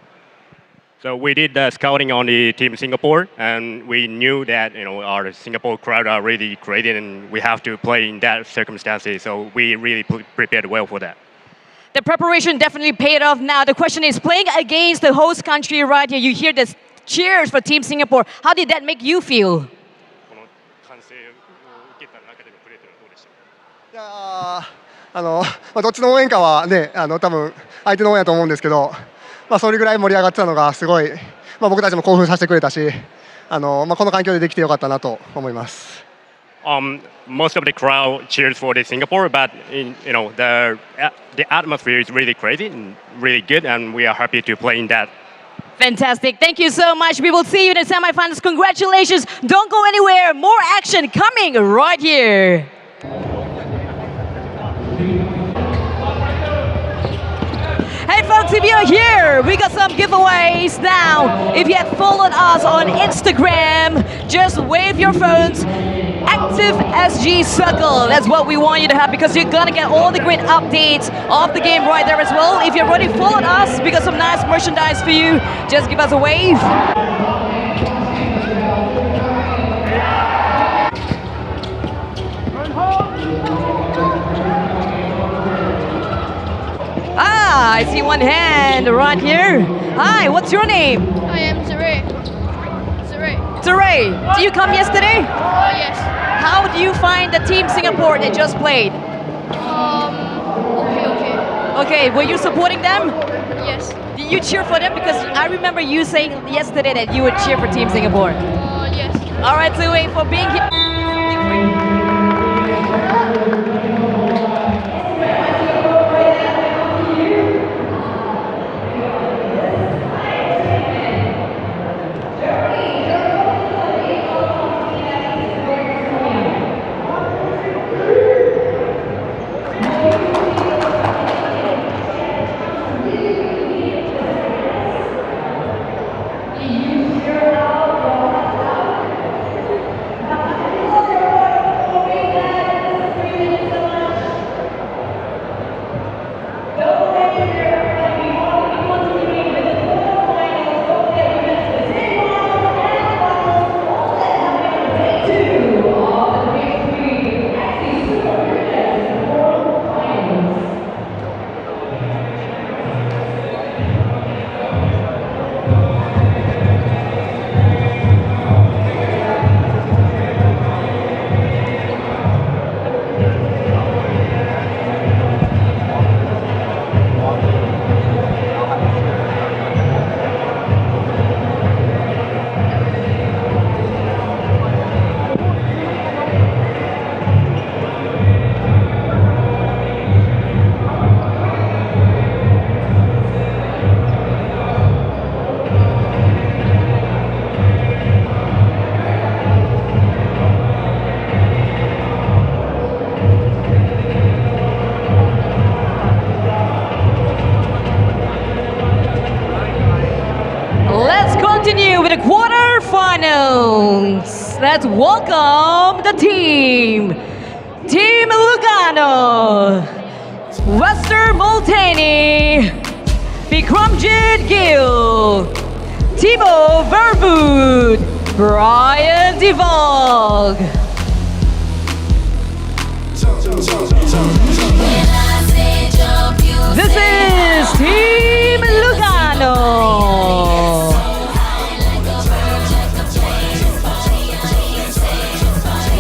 So we did the scouting on the team Singapore, and we knew that our Singapore crowd are really great, and we have to play in that circumstances. So we really prepared well for that. The preparation definitely paid off now. The question is, playing against the host country right here, you hear the cheers for Team Singapore. How did that make you feel? この歓声を受けた中でのプレーというのはどうでしたか？いやどっちの応援歌はね、多分相手の応援だと思うんですけど、それぐらい盛り上がってたのがすごい、僕たちも興奮させてくれたし、この環境でできてよかったなと思います。Most of the crowd cheers for the Singapore, but the atmosphere is really crazy and really good, and we are happy to play in that. Fantastic. Thank you so much. We will see you in the semifinals. Congratulations. Don't go anywhere. More action coming right here. Hey folks, if you're here, we got some giveaways now. If you have followed us on Instagram, just wave your phones. Active SG Circle. That's what we want you to have because you're gonna get all the great updates of the game right there as well. If you've already followed us, we got some nice merchandise for you. Just give us a wave. I see one hand right here. Hi, what's your name? I am ZETHREE. ZETHREE, did you come yesterday? Yes. How do you find the Team Singapore that just played? Okay. Okay, were you supporting them? Yes. Did you cheer for them? Because I remember you saying yesterday that you would cheer for Team Singapore. Yes. All right, ZETHREE, for being here. Continue with the quarterfinals. Let's welcome the team. Team Lugano, Western Multani, Bikramjit Gill, Timo Vervood, Brian DeVog. This is Team Lugano.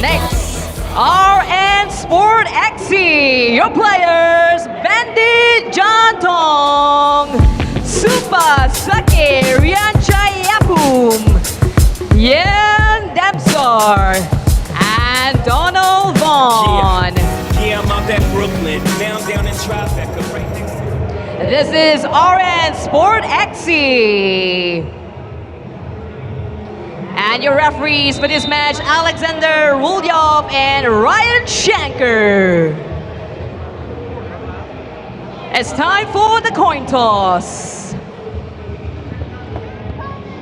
Next, RN SPORT.EXE. Your players, Bandit Jantong, Supa Sake Rianchayapum, Yan Damsar, and Donald Vaughn. Yeah, I'm out at Brooklyn, down in Tribeca, right next to. This is RN SPORT.EXE. And your referees for this match, Alexander Rulyov and Ryan Shanker. It's time for the coin toss.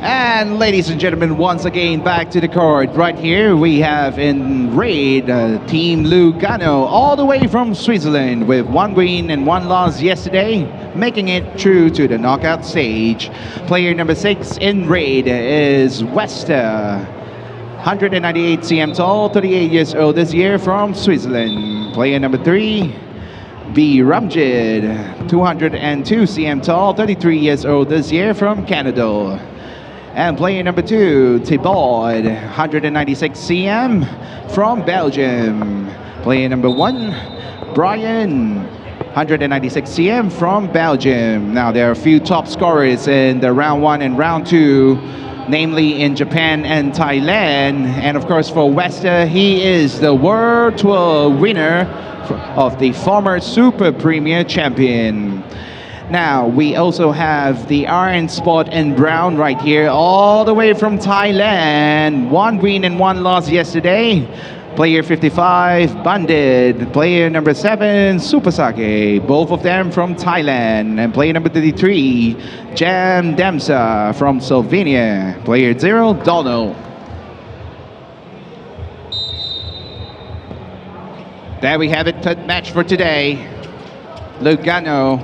And ladies and gentlemen, once again back to the court. Right here we have in raid Team Lugano, all the way from Switzerland, with 1 win and 1 loss yesterday, making it through to the knockout stage. Player number 6 in raid is Wester, 198 cm tall, 38 years old this year, from Switzerland. Player number 3, Ramjid, 202 cm tall, 33 years old this year from Canada. And player number 2, Thibaud, 196 cm from Belgium. Player number 1, Brian, 196 cm from Belgium. Now there are a few top scorers in the round 1 and round 2, namely in Japan and Thailand. And of course for Wester, he is the World Tour winner of the former Super Premier champion. Now we also have the Iron Sport and Brown right here, all the way from Thailand. 1 win and 1 loss yesterday. Player 55, Bandit. Player number 7, Supasake. Both of them from Thailand. And player number 33, Jam Damsa from Slovenia. Player 0, Donald. There we have it, third match for today. Lugano,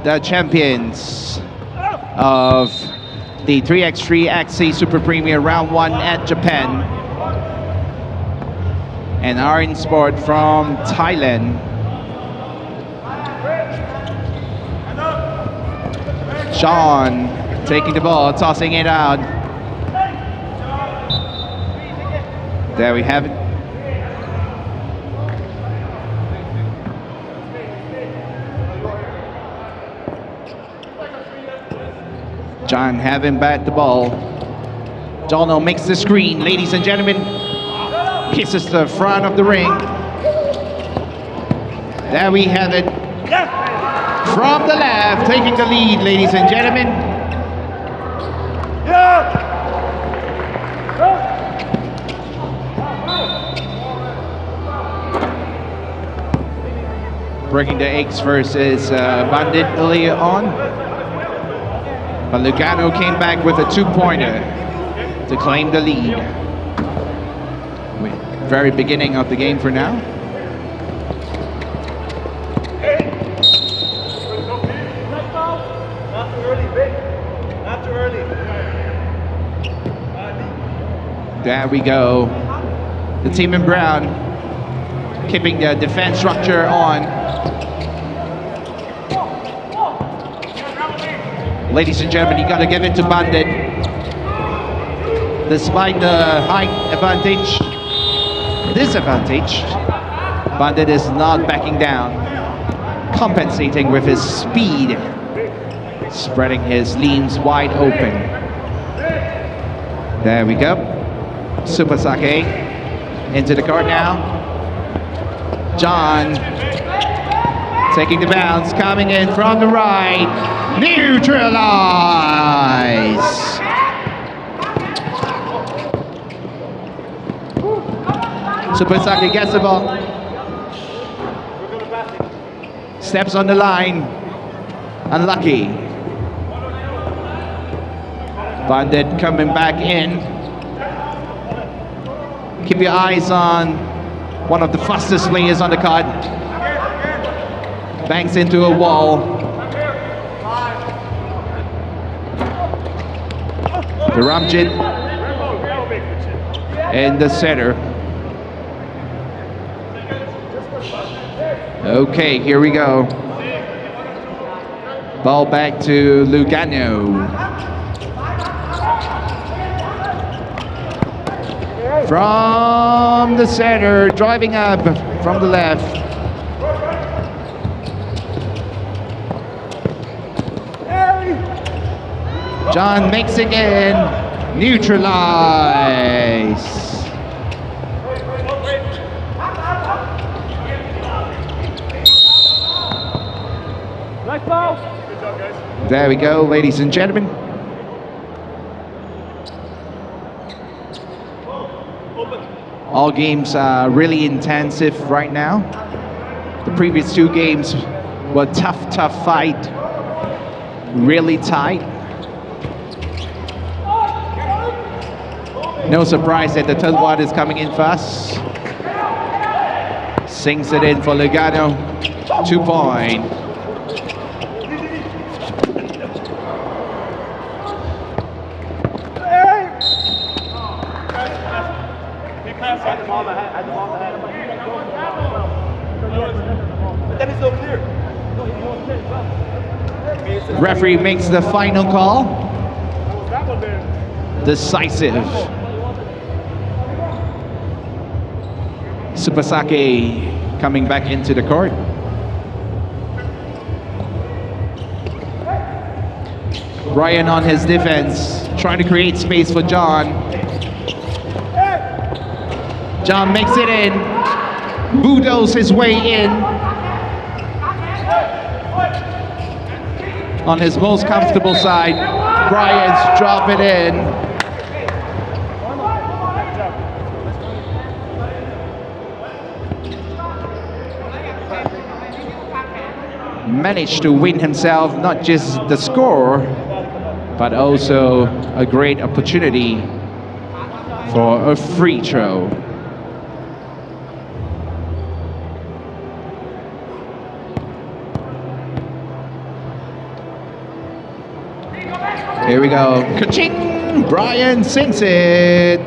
the champions of the 3x3.EXE Super Premier Round 1 at Japan. And Iron Sport from Thailand. Sean taking the ball, tossing it out. There we have it. John having back the ball. Donald makes the screen, ladies and gentlemen. Kisses the front of the ring. There we have it. From the left, taking the lead, ladies and gentlemen. Breaking the eggs versus Bandit earlier on. But Lugano came back with a 2-pointer to claim the lead. Very beginning of the game for now. Not too early, Vic. Not too early. There we go. The team in brown keeping the defense structure on. Ladies and gentlemen, you got to give it to Bandit. Despite the height disadvantage, Bandit is not backing down, compensating with his speed, spreading his limbs wide open. There we go. Supasake into the court now. John taking the bounce, coming in from the right. Neutralize! Supasake gets the ball. Steps on the line. Unlucky. Bandit coming back in. Keep your eyes on one of the fastest players on the card. Bangs into a wall. Ramjit in the center. Okay, here we go. Ball back to Lugano. From the center, driving up from the left. John makes it in, neutralize. Nice ball. Good job, guys. There we go, ladies and gentlemen. All games are really intensive right now. The previous 2 games were tough fight, really tight. No surprise that the third one is coming in fast. Sinks it in for Lugano. 2-point. Had the ball in the head. Referee makes the final call. Decisive. Tsubasake coming back into the court. Brian on his defense, trying to create space for John. John makes it in, bulldozes his way in. On his most comfortable side, Brian's drop it in. Managed to win himself not just the score, but also a great opportunity for a free throw. Here we go. Ka-ching! Brian sinks it.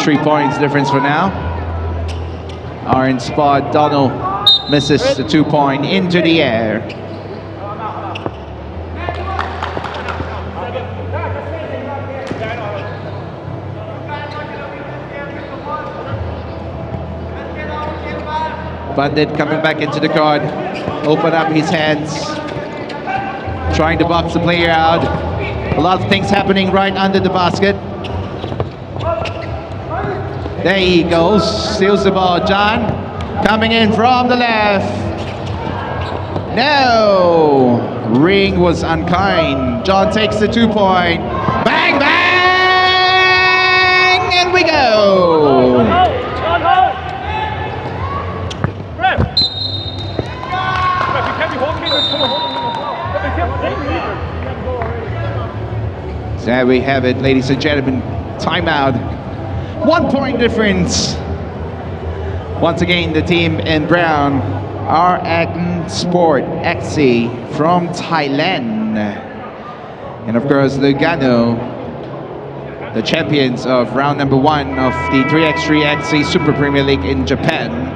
3 points difference for now. Orange spot, Donald misses the 2-point into the air. Bandit coming back into the court. Open up his hands. Trying to box the player out. A lot of things happening right under the basket. There he goes. Steals the ball. John coming in from the left. No! Ring was unkind. John takes the 2-point. Bang, bang! And we go! There we have it, ladies and gentlemen. Timeout. 1 point difference. Once again, the team in brown are SPORT.EXE from Thailand. And of course, Lugano, the champions of round number 1 of the 3x3.EXE Super Premier League in Japan.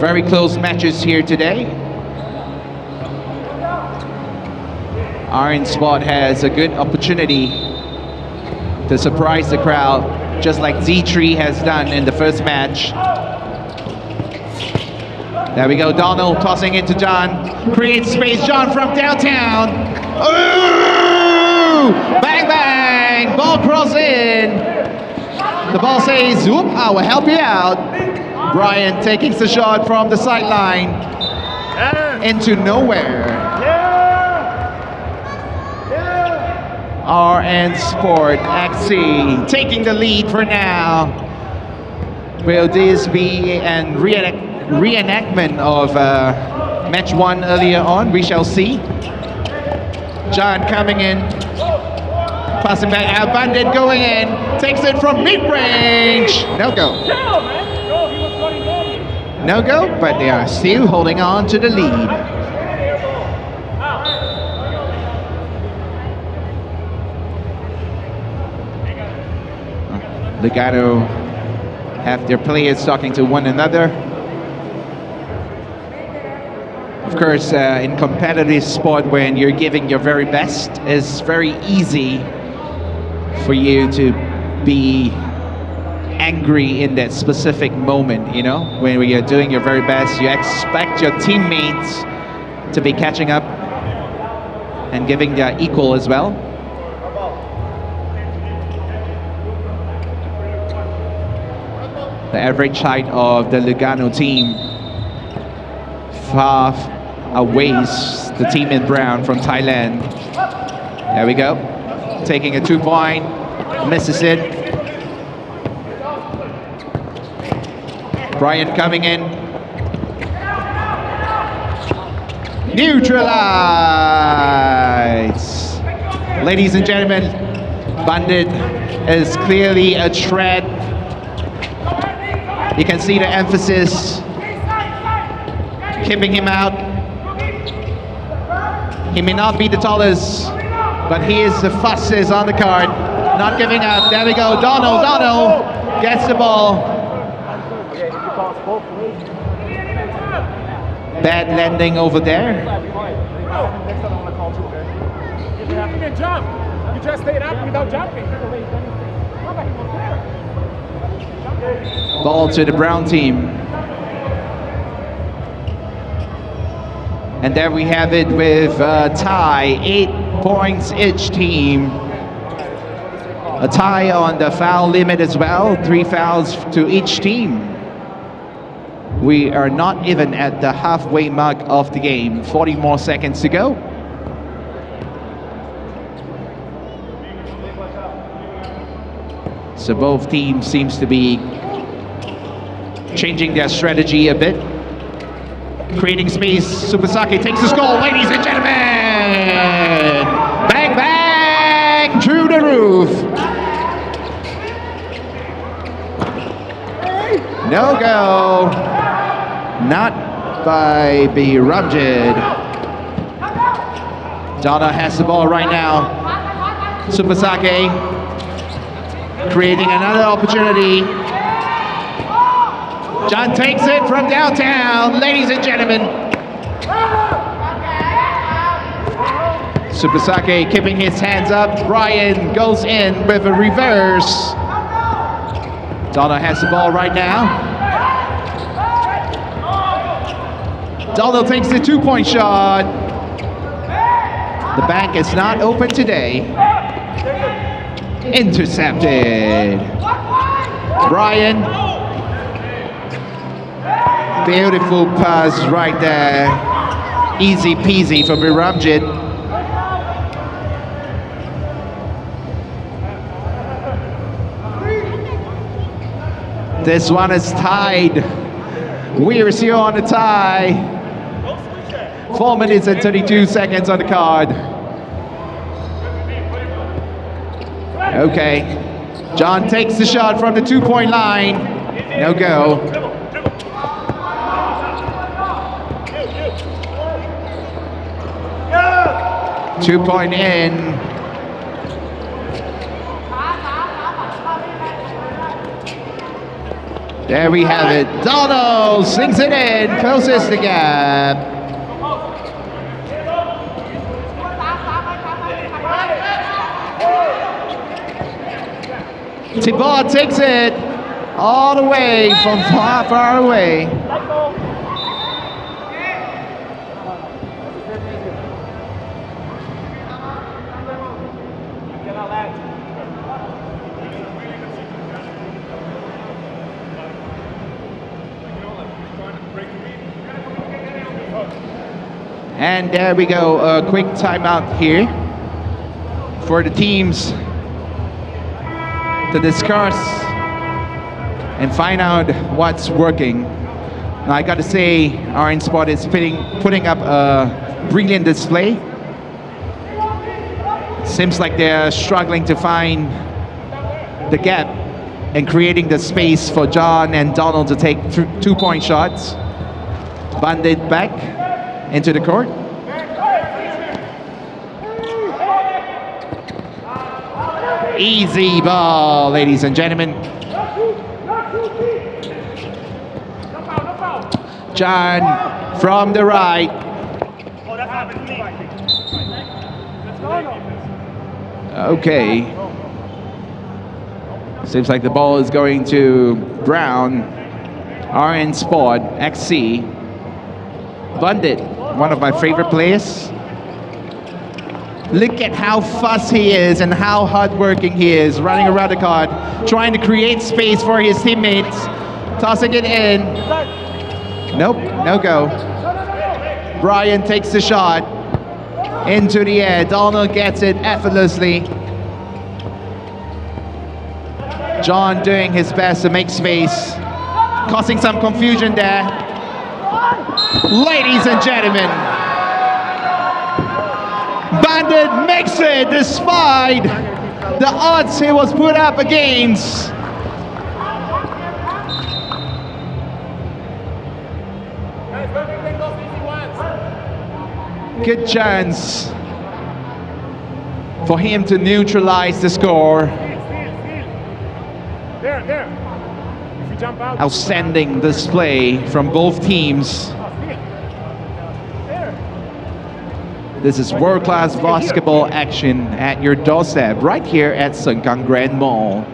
Very close matches here today. Orange Spot has a good opportunity to surprise the crowd, just like ZETHREE has done in the first match. There we go, Donald tossing into John. Creates space, John from downtown. Ooh! Bang, bang! Ball cross in. The ball says, whoop, I will help you out. Brian taking the shot from the sideline into nowhere. SPORT.EXE taking the lead for now. Will this be a reenactment of match 1 earlier on? We shall see. John coming in, passing back out. Bandit going in, takes it from mid-range. No go. No go, but they are still holding on to the lead. Lugano have their players talking to one another. Of course, in competitive sport, when you're giving your very best, it's very easy for you to be angry in that specific moment, you know? When you're doing your very best, you expect your teammates to be catching up and giving their equal as well. The average height of the Lugano team far outweighs the team in brown from Thailand. There we go. Taking a 2-point, misses it. Brian coming in. Neutralize. Ladies and gentlemen, Bandit is clearly a threat. You can see the emphasis, keeping him out. He may not be the tallest, but he is the fastest on the card. Not giving up. There we go. Donald gets the ball. Bad landing over there. If you have to get jump, you just stay up without jumping. Ball to the brown team. And there we have it with a tie, 8 points each team. A tie on the foul limit as well, 3 fouls to each team. We are not even at the halfway mark of the game, 40 more seconds to go. So both teams seems to be changing their strategy a bit. Creating space, Tsubasake takes the goal, ladies and gentlemen! Bang, bang, through the roof. No go. Not by Birabjid. Donna has the ball right now. Tsubasake creating another opportunity. John takes it from downtown, ladies and gentlemen. Tsubasake keeping his hands up. Brian goes in with a reverse. Donna has the ball right now. Donald takes the 2-point shot. The bank is not open today. Intercepted. Brian. Beautiful pass right there. Easy peasy for Birabjid. This one is tied. We're here on the tie. 4 minutes and 32 seconds on the card. Okay. John takes the shot from the 2-point line. No go. Two-point in. There we have it. Donald slings it in, closes the gap. Thibault takes it all the way from far, far away. And there we go, a quick timeout here for the teams to discuss and find out what's working. Now I gotta say, Orange Sport is putting up a brilliant display. Seems like they're struggling to find the gap and creating the space for John and Donald to take 2-point shots. Bandit back into the court. Easy ball, ladies and gentlemen. John from the right. Okay. Seems like the ball is going to Brown. RN Sport.EXE. Bandit, one of my favorite players. Look at how fast he is and how hardworking he is, running around the court, trying to create space for his teammates, tossing it in. Nope, no go. Brian takes the shot into the air. Donald gets it effortlessly. John doing his best to make space, causing some confusion there. Ladies and gentlemen, Bandit makes it despite the odds he was put up against. Good chance for him to neutralize the score. If you jump out, Outstanding display from both teams. This is world-class basketball action at your doorstep right here at Sengkang Grand Mall.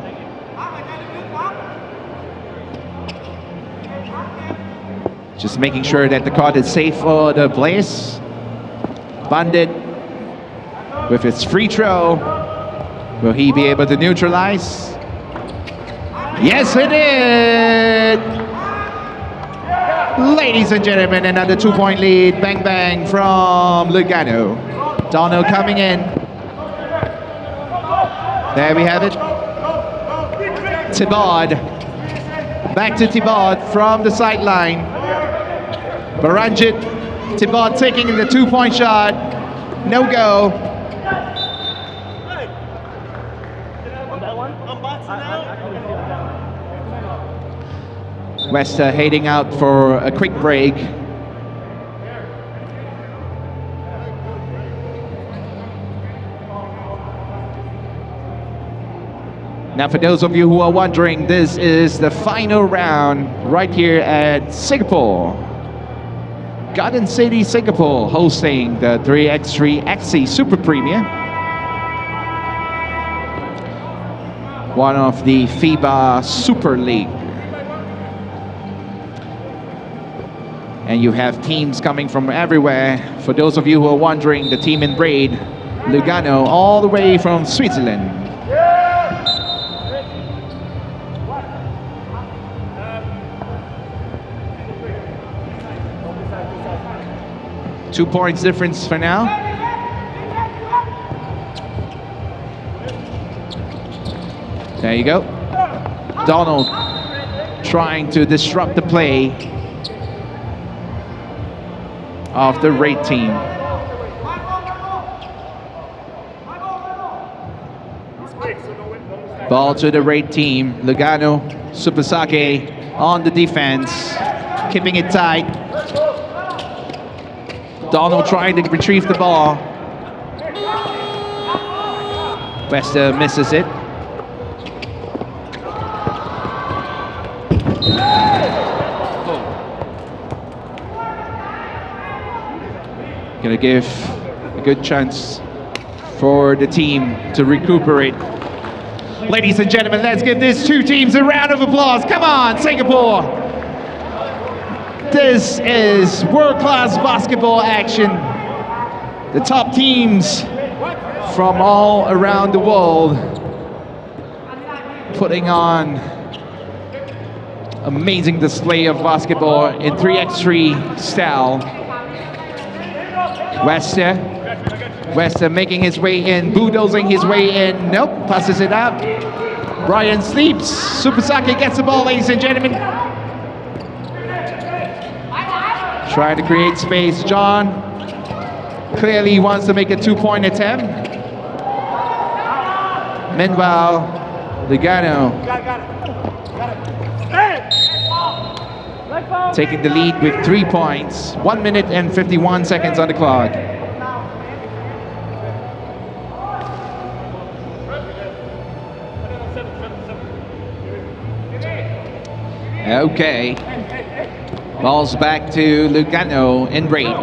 Just making sure that the court is safe for the players. Bandit with his free throw. Will he be able to neutralize? Yes, he did! Ladies and gentlemen, another 2-point lead. Bang, bang from Lugano. Donald coming in. There we have it. Thibaud. Back to Thibaud from the sideline. Baranjit. Thibaud taking the 2-point shot. No go. Wester heading out for a quick break. Now, for those of you who are wondering, this is the final round right here at Singapore. Garden City, Singapore, hosting the 3x3.EXE Super Premier. One of the FIBA Super League. And you have teams coming from everywhere. For those of you who are wondering, the team in red, Lugano, all the way from Switzerland. Two points difference for now. There you go. Donald trying to disrupt the play of the red team. Ball to the red team. Lugano, Supasake on the defense, keeping it tight. Donald trying to retrieve the ball. Wester misses it. Gonna give a good chance for the team to recuperate. Ladies and gentlemen, let's give these two teams a round of applause. Come on, Singapore. This is world-class basketball action. The top teams from all around the world putting on amazing display of basketball in 3x3 style. Wester making his way in, bulldozing his way in. Nope, passes it out. Brian sleeps. Supasake gets the ball, ladies and gentlemen. Trying to create space. John clearly wants to make a 2-point attempt. Meanwhile, Lugano taking the lead with 3 points. 1 minute and 51 seconds on the clock. Okay. Ball's back to Lugano in red.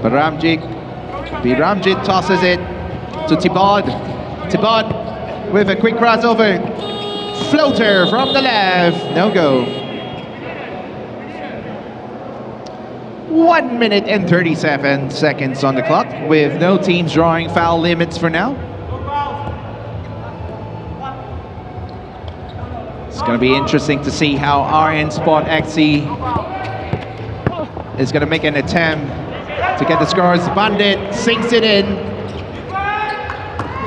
Biramjit tosses it to Thibaud. Thibaud with a quick crossover. Floater from the left. No go. 1 minute and 37 seconds on the clock with no teams drawing foul limits for now. It's going to be interesting to see how RN SPORT.EXE is going to make an attempt to get the scores. Bandit sinks it in,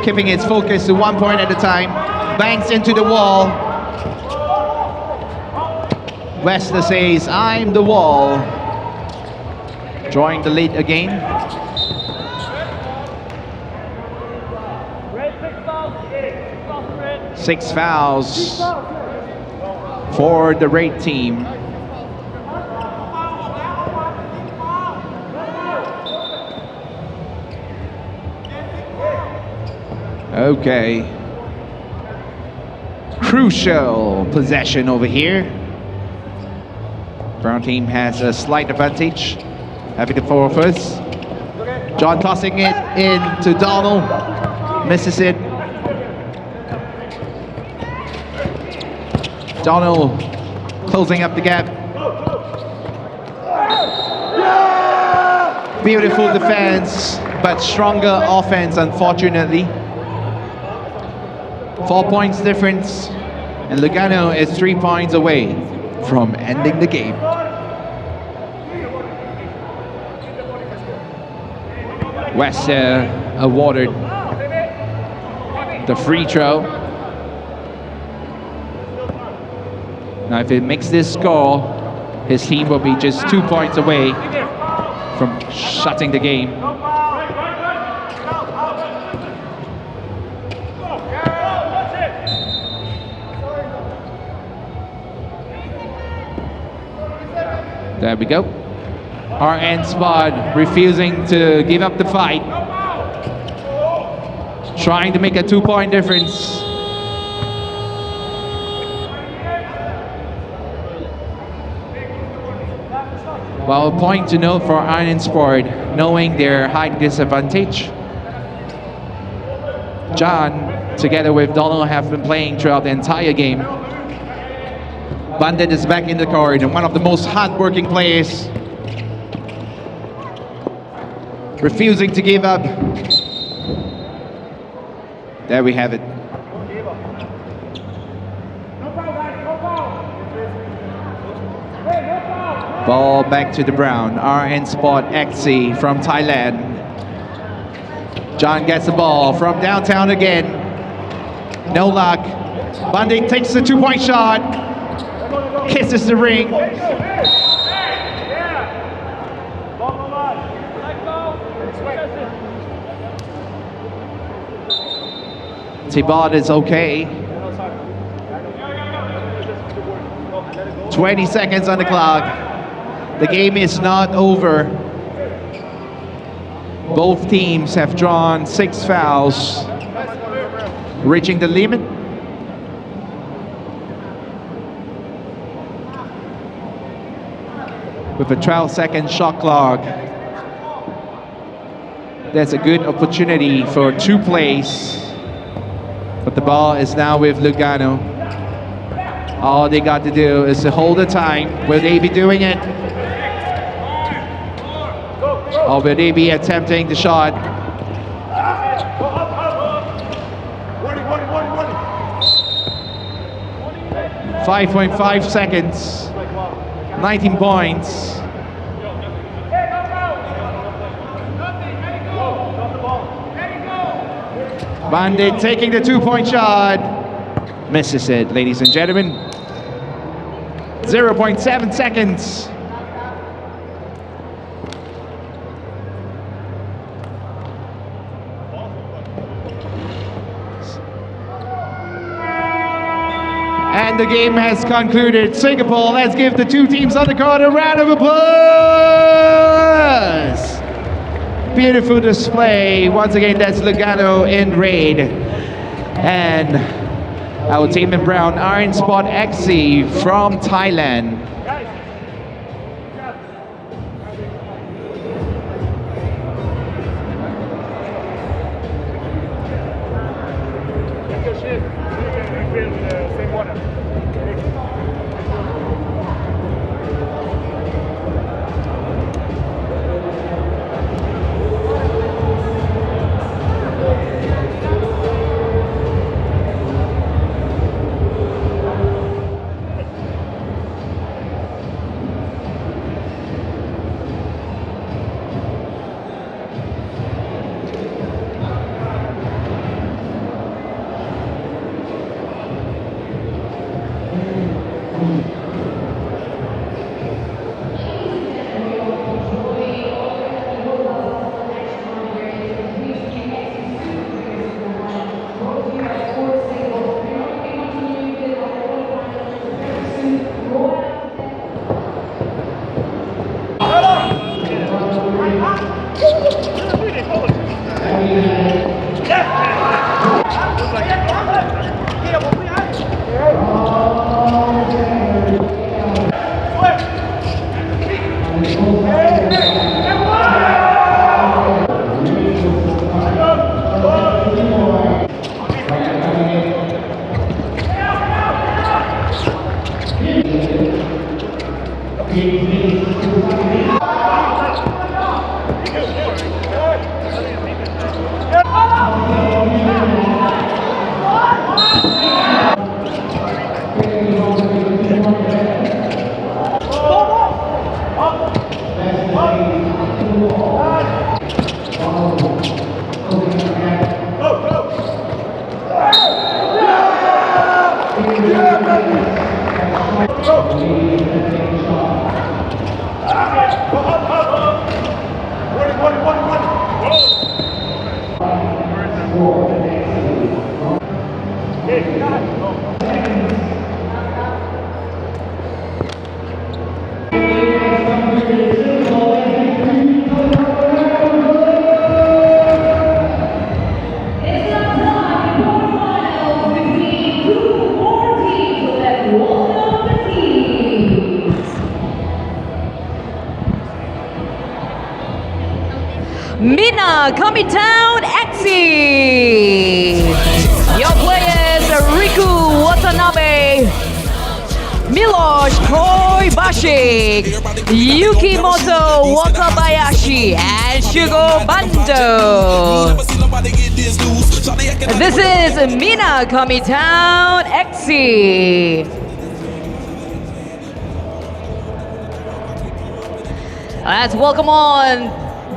keeping its focus to 1 point at a time. Banks into the wall. Wester says, I'm the wall. Drawing the lead again. Six fouls for the red team. Okay. Crucial possession over here. Brown team has a slight advantage. Having the forward first. John tossing it in to Donald. Misses it. Donald closing up the gap. Beautiful defense, but stronger offense, unfortunately. 4 points difference, and Lugano is 3 points away from ending the game. Wester awarded the free throw. Now if it makes this score, his team will be just 2 points away from shutting the game. There we go. RN Spot refusing to give up the fight. Trying to make a 2 point difference. Well, a point to note for Iron Sport, knowing their height disadvantage. John, together with Donald, have been playing throughout the entire game. Bandit is back in the court, and one of the most hard-working players. Refusing to give up. There we have it. Ball back to the Brown. RN SPORT.EXE from Thailand. John gets the ball from downtown again. No luck. Bandit takes the 2 point shot. Kisses the ring. Tibot is okay. 20 seconds on the clock. The game is not over. Both teams have drawn 6 fouls, reaching the limit. With a 12-second shot clock, there's a good opportunity for 2 plays. But the ball is now with Lugano. All they got to do is to hold the time. Will they be doing it? Or will they be attempting the shot? 5.5 seconds. 19 points. Bandit taking the 2 point shot. Misses it, ladies and gentlemen. 0.7 seconds. And the game has concluded. Singapore, let's give the 2 teams on the court a round of applause. Beautiful display. Once again, that's Lugano in red. And our team in brown, Iron SPORT.EXE from Thailand. TOWN.EXE. Your players are Riku Watanabe, Miloš Koibashi, Yukimoto Wakabayashi, and Shugo Bando. This is MINAKAMI TOWN.EXE. Let's welcome on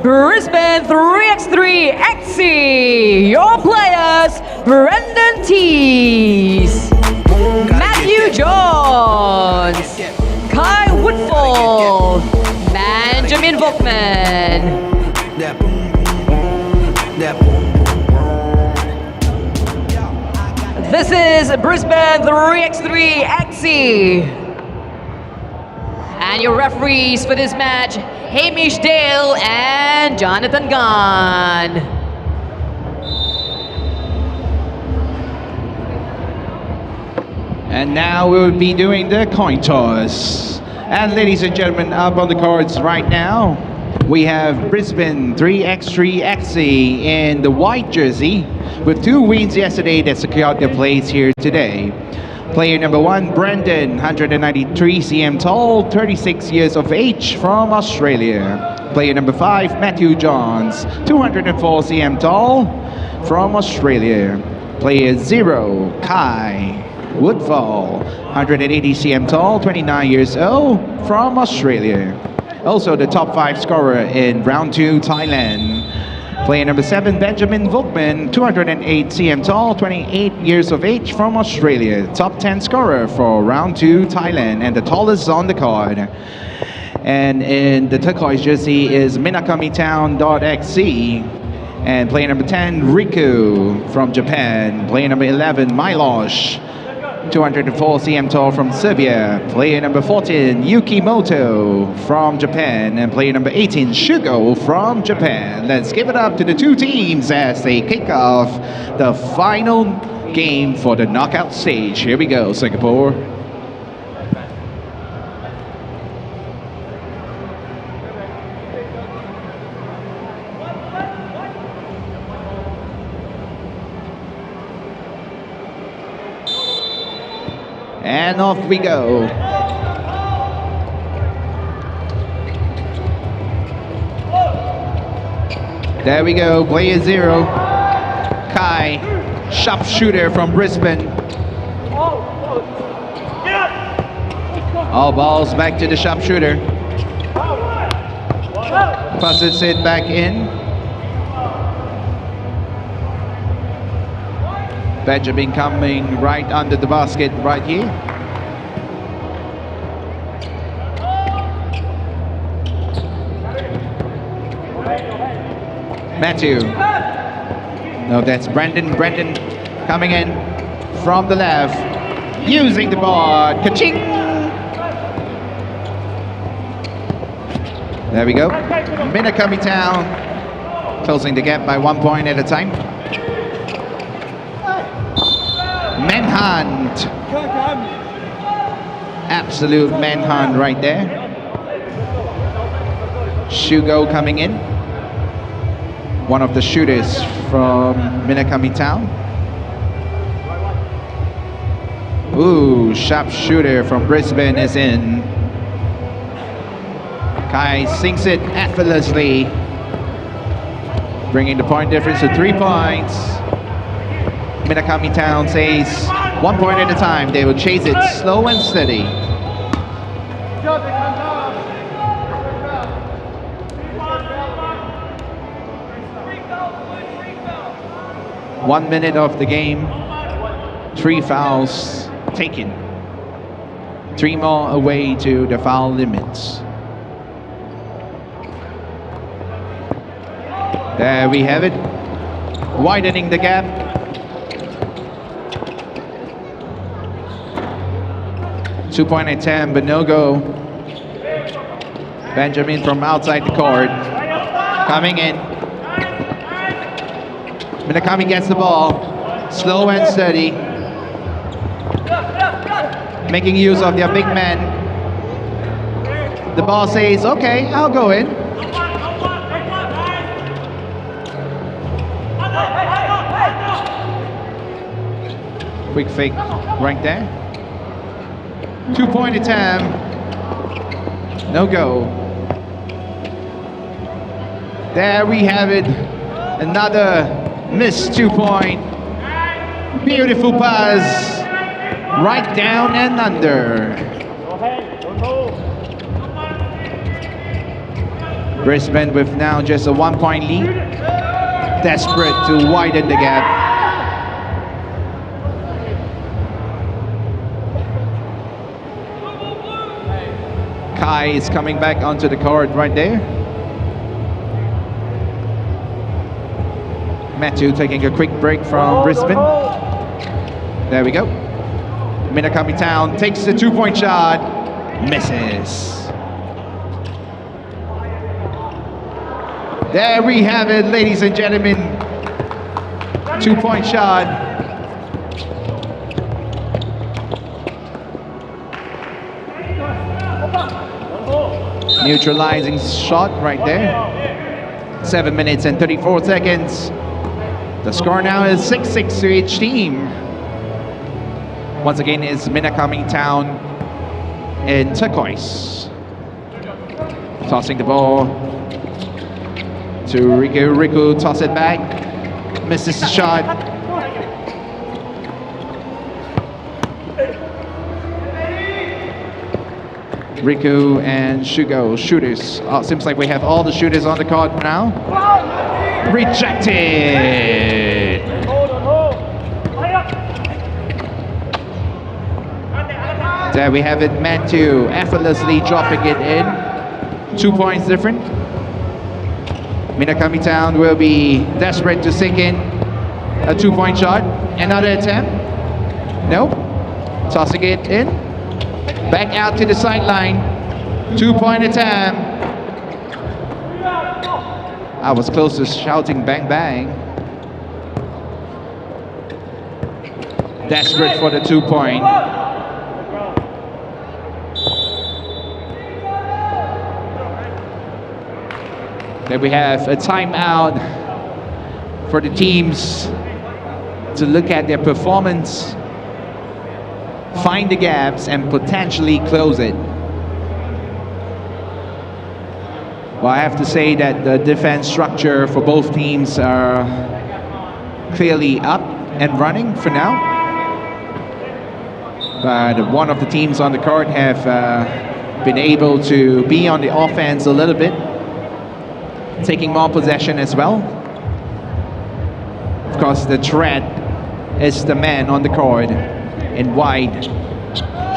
Brisbane 3x3.EXE. Your players, Brendan Tees, Matthew Jones, Kai Woodfall, Benjamin Vogtman. This is Brisbane 3x3.EXE. And your referees for this match, Hamish Dale and Jonathan Gunn. And now we'll be doing the coin toss. And ladies and gentlemen, up on the cards right now, we have Brisbane 3x3.EXE in the white jersey with 2 wins yesterday that secured their place here today. Player number 1, Brendan, 193 cm tall, 36 years of age, from Australia. Player number 5, Matthew Jones, 204 cm tall, from Australia. Player 0, Kai Woodfall, 180 cm tall, 29 years old, from Australia. Also the top 5 scorer in round 2, Thailand. Player number 7, Benjamin Vogtman, 208 cm tall, 28 years of age, from Australia. Top 10 scorer for round 2, Thailand, and the tallest on the card. And in the turquoise jersey is MINAKAMI TOWN.EXE. And player number 10, Riku from Japan. Player number 11, Miloš, 204 cm tall, from Serbia. Player number 14, Yukimoto from Japan. And player number 18, Shugo from Japan. Let's give it up to the 2 teams as they kick off the final game for the knockout stage. Here we go, Singapore. And off we go. There we go, player 0, Kai, sharpshooter from Brisbane. All balls back to the sharpshooter. Passes it back in. Benjamin coming right under the basket right here. Matthew. No, that's Brendan. Brendan coming in from the left, using the board. Ka-ching! There we go. MINAKAMI Town closing the gap by 1 point at a time. Manhunt. Absolute manhunt right there. Shugo coming in. One of the shooters from MINAKAMI Town. Ooh, sharpshooter from Brisbane is in. Kai sinks it effortlessly, bringing the point difference to 3 points. MINAKAMI Town says 1 point at a time. They will chase it slow and steady. One minute of the game, 3 fouls taken. 3 more away to the foul limits. There we have it, widening the gap. Two-point attempt, but no go. Benjamin from outside the court, coming in. MINAKAMI gets the ball, slow and steady, making use of their big man. The ball says, okay, I'll go in. quick fake right there. 2-point attempt. No go. There we have it. Another missed 2-point. Beautiful pass. Right down and under. Brisbane with now just a 1-point lead. Desperate to widen the gap. Kai is coming back onto the court right there. Matthew taking a quick break from Brisbane. There we go. Minakami Town takes the 2-point shot. Misses. There we have it, ladies and gentlemen. 2-point shot. Neutralizing shot right there. 7 minutes and 34 seconds. The score now is 6-6 to each team. Once again, it's Minakami Town in turquoise. Tossing the ball to Riku. Riku toss it back. Misses the shot. Riku and Shugo, shooters. Oh, seems like we have all the shooters on the court now. Rejected. There we have it, Matthew effortlessly dropping it in. 2 points different. Minakami Town will be desperate to sink in a 2-point shot. Another attempt. Nope. Tossing it in. Back out to the sideline. 2-point attempt. I was close to shouting bang bang. Desperate for the 2-point. Then we have a timeout for the teams to look at their performance, find the gaps, and potentially close it. Well, I have to say that the defense structure for both teams are clearly up and running for now. But one of the teams on the court have been able to be on the offense a little bit, taking more possession as well. Of course, the threat is the man on the court in white.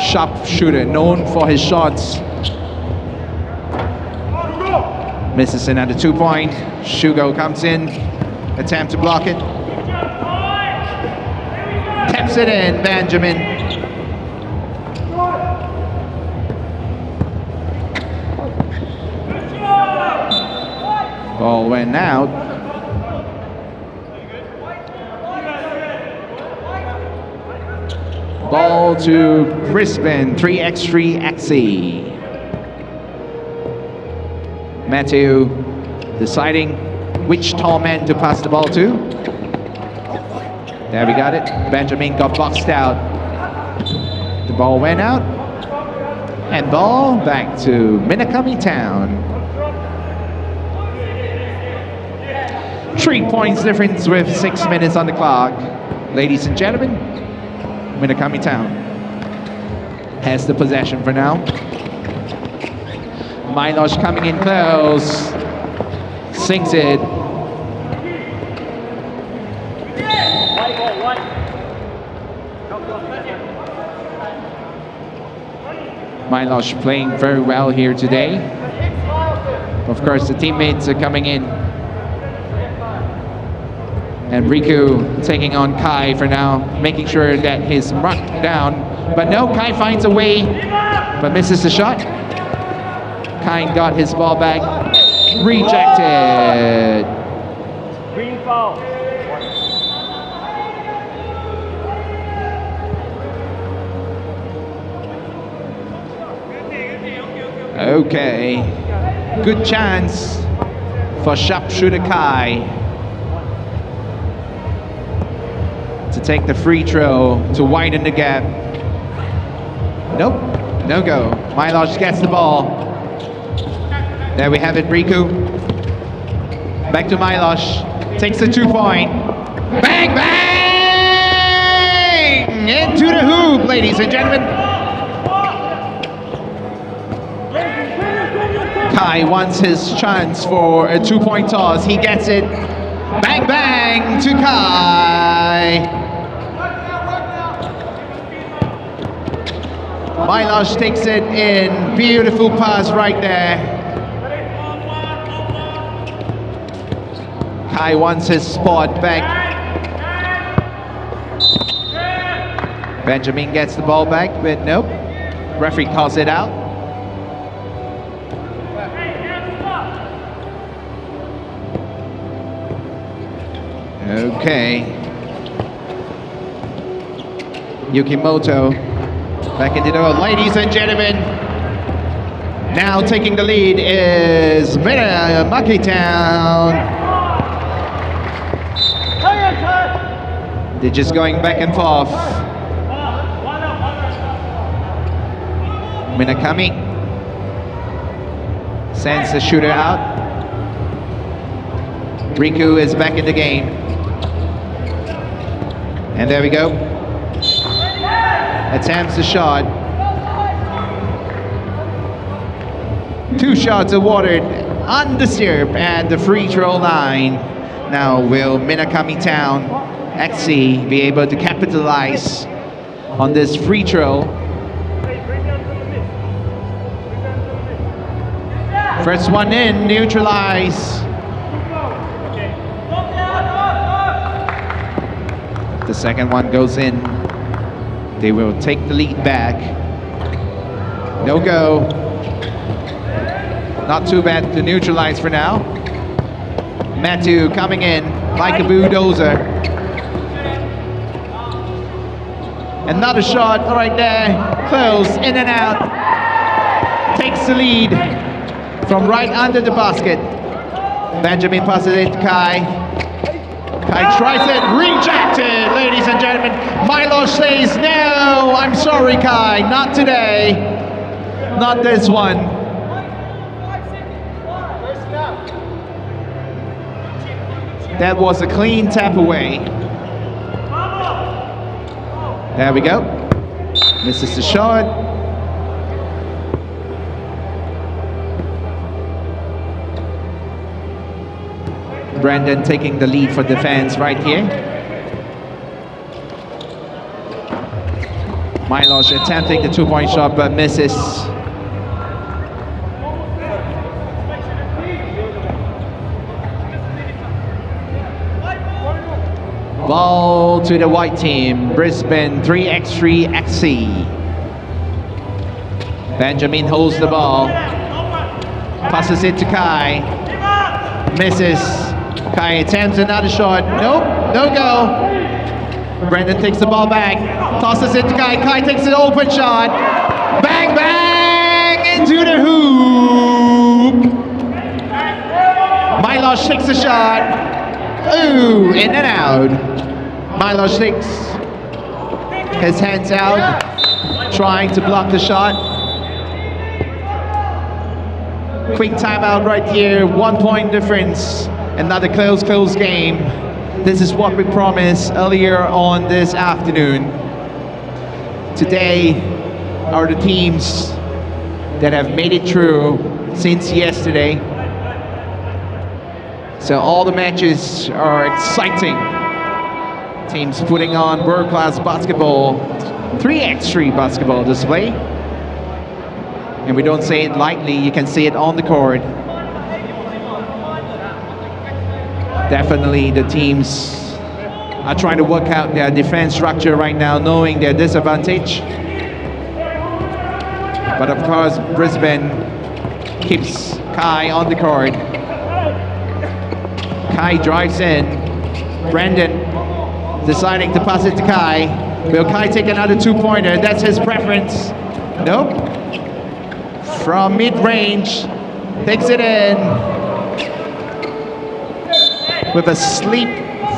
Sharp shooter, known for his shots. Misses another 2-point. Shugo comes in. Attempt to block it. Taps it in, Benjamin. Ball went out. Ball to Brisbane, 3x3.EXE. Matthew deciding which tall man to pass the ball to. There we got it. Benjamin got boxed out. The ball went out. And ball back to Minakami Town. 3 points difference with 6 minutes on the clock. Ladies and gentlemen, Minakami Town has the possession for now. Milosh coming in close. Sinks it. Milosh playing very well here today. Of course, the teammates are coming in. And Riku taking on Kai for now, making sure that he's marked down. But no, Kai finds a way, but misses the shot. Kai got his ball back. Rejected. Green foul. Okay. Good chance for sharpshooter Kai. to take the free throw to widen the gap. Nope, no go. Milosh gets the ball. There we have it, Riku. Back to Milosh. Takes the 2-point. Bang, bang! Into the hoop, ladies and gentlemen. Kai wants his chance for a 2-point toss. He gets it. Bang, bang to Kai. Milosh takes it in. Beautiful pass right there. Kai wants his spot back. Benjamin gets the ball back, but nope. Referee calls it out. Okay. Yukimoto back into the ladies and gentlemen. Now taking the lead is Minakami Town. They're just going back and forth. Minakami sends the shooter out. Riku is back in the game. And there we go. Attempts the shot. 2 shots awarded undisturbed at the free throw line. Now will Minakami Town.EXE be able to capitalize on this free throw? First one in, neutralize. The second one goes in. They will take the lead back. No go. Not too bad to neutralize for now. Matthew coming in like a bulldozer. Another shot right there. Close, in and out. Takes the lead from right under the basket. Benjamin passes it to Kai. Kai tries it, rejected, ladies and gentlemen. Milosh says, no, I'm sorry, Kai, not today. Not this one. That was a clean tap away. There we go. Misses the shot. Brandon taking the lead for defense right here. Milosh attempting the 2-point shot but misses. Ball to the white team, Brisbane 3x3.EXE. Benjamin holds the ball, passes it to Kai, misses. Kai attempts another shot. Nope, no go. Brandon takes the ball back, tosses it to Kai. Kai takes an open shot. Bang, bang, into the hoop. Milosh takes a shot. Ooh, in and out. Milosh takes his hands out, trying to block the shot. Quick timeout right here, 1-point difference. Another close game. This is what we promised earlier on this afternoon. Today are the teams that have made it through since yesterday. So all the matches are exciting. Teams putting on world-class basketball, 3x3 basketball display. And we don't say it lightly, you can see it on the court. Definitely the teams are trying to work out their defense structure right now, knowing their disadvantage. But of course, Brisbane keeps Kai on the court. Kai drives in. Brandon deciding to pass it to Kai. Will Kai take another 2-pointer? That's his preference. Nope. From mid-range, takes it in with a sleep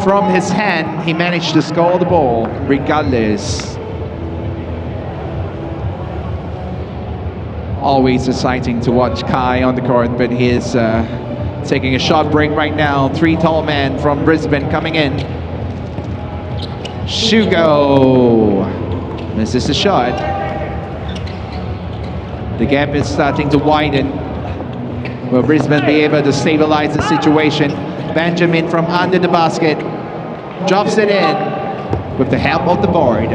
from his hand, he managed to score the ball regardless. Always exciting to watch Kai on the court, but he is taking a short break right now. 3 tall men from Brisbane coming in. Shugo misses the shot. The gap is starting to widen. Will Brisbane be able to stabilize the situation? Benjamin from under the basket drops it in with the help of the board.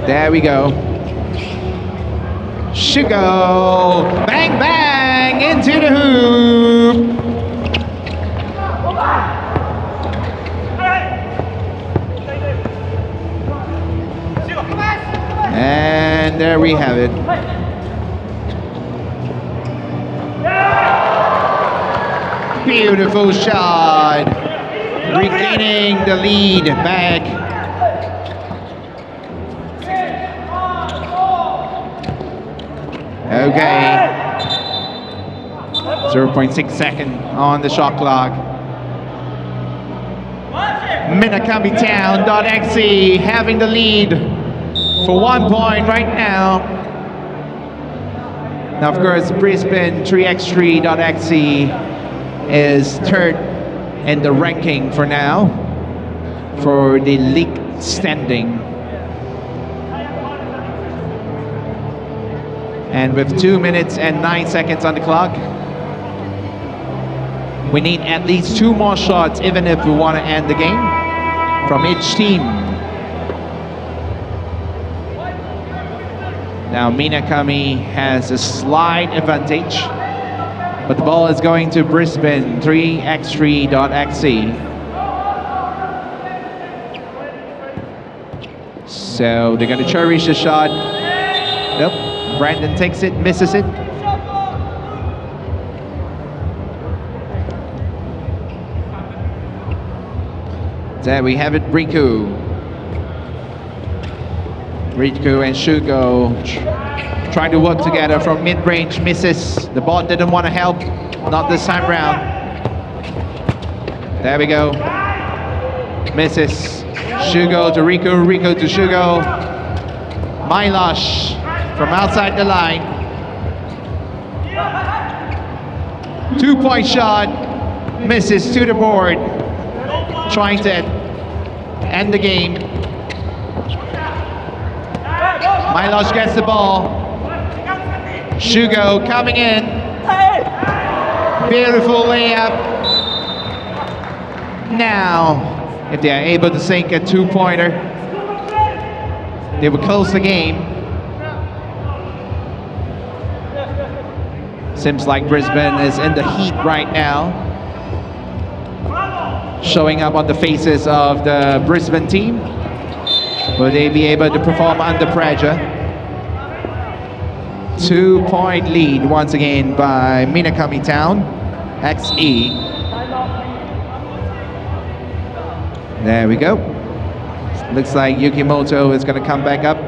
There we go. Shugo, bang bang into the hoop. And there we have it. Beautiful shot. Regaining the lead back. Okay. 0.6 second on the shot clock. Minakami Town.EXE having the lead for 1 point right now. Now, of course, Brisbane 3x3.EXE is third in the ranking for now for the league standing. And with 2 minutes and 9 seconds on the clock, we need at least 2 more shots even if we want to end the game from each team. Now Minakami has a slight advantage, but the ball is going to Brisbane 3x3.EXE. So they're going to cherish the shot. Nope. Brandon takes it, misses it. There we have it, Riku. Riku and Shugo trying to work together from mid-range, misses. The ball didn't want to help, not this time round. There we go. Misses. Shugo to Riku, Riku to Shugo. Mylosh from outside the line. 2-point shot, misses to the board. Trying to end the game. Mylosh gets the ball. Shugo coming in. Beautiful layup. Now, if they are able to sink a 2-pointer, they will close the game. Seems like Brisbane is in the heat right now, showing up on the faces of the Brisbane team. Will they be able to perform under pressure? 2-point lead once again by Minakami Town.EXE. There we go. Looks like Yukimoto is going to come back up.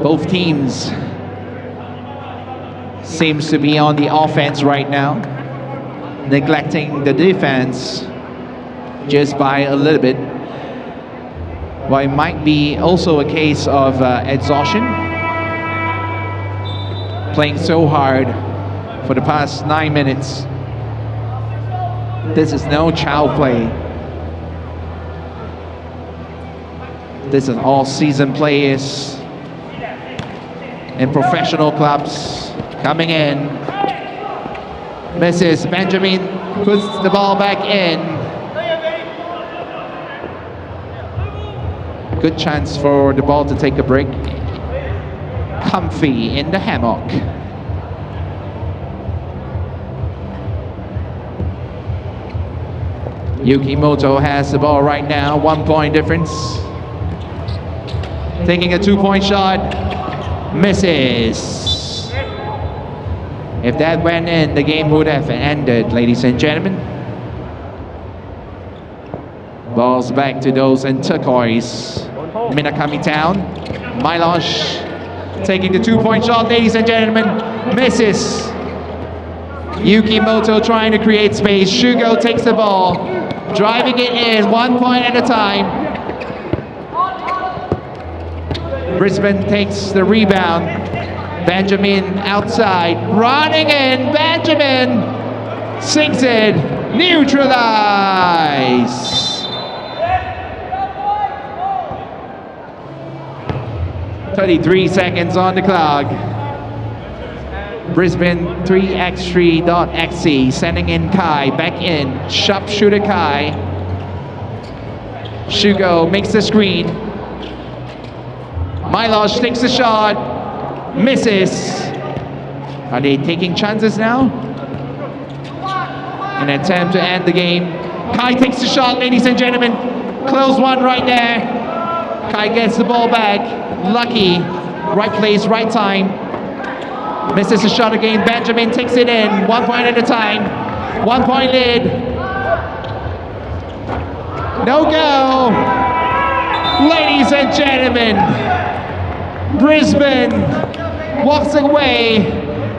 Both teams seems to be on the offense right now, neglecting the defense just by a little bit. Well, it might be also a case of exhaustion. Playing so hard for the past 9 minutes. This is no child play. This is all season players in professional clubs coming in. Misses. Benjamin puts the ball back in. Good chance for the ball to take a break. Comfy in the hammock. Yukimoto has the ball right now. 1-point difference. Taking a 2-point shot. Misses. If that went in, the game would have ended, ladies and gentlemen. Balls back to those in turquoise. Minakami Town. Mylosh taking the 2-point shot, ladies and gentlemen. Misses. Yukimoto trying to create space. Shugo takes the ball, driving it in 1 point at a time. Brisbane takes the rebound. Benjamin outside, running in. Benjamin sinks it, neutralize. 33 seconds on the clock. Brisbane 3x3.EXE sending in Kai, back in, sharpshooter Kai. Shugo makes the screen. Milosh takes the shot, misses. Are they taking chances now? An attempt to end the game. Kai takes the shot, ladies and gentlemen. Close one right there. Kai gets the ball back. Lucky, right place, right time. Misses the shot again. Benjamin takes it in, 1 point at a time. 1 point lead. No go. Ladies and gentlemen, Brisbane walks away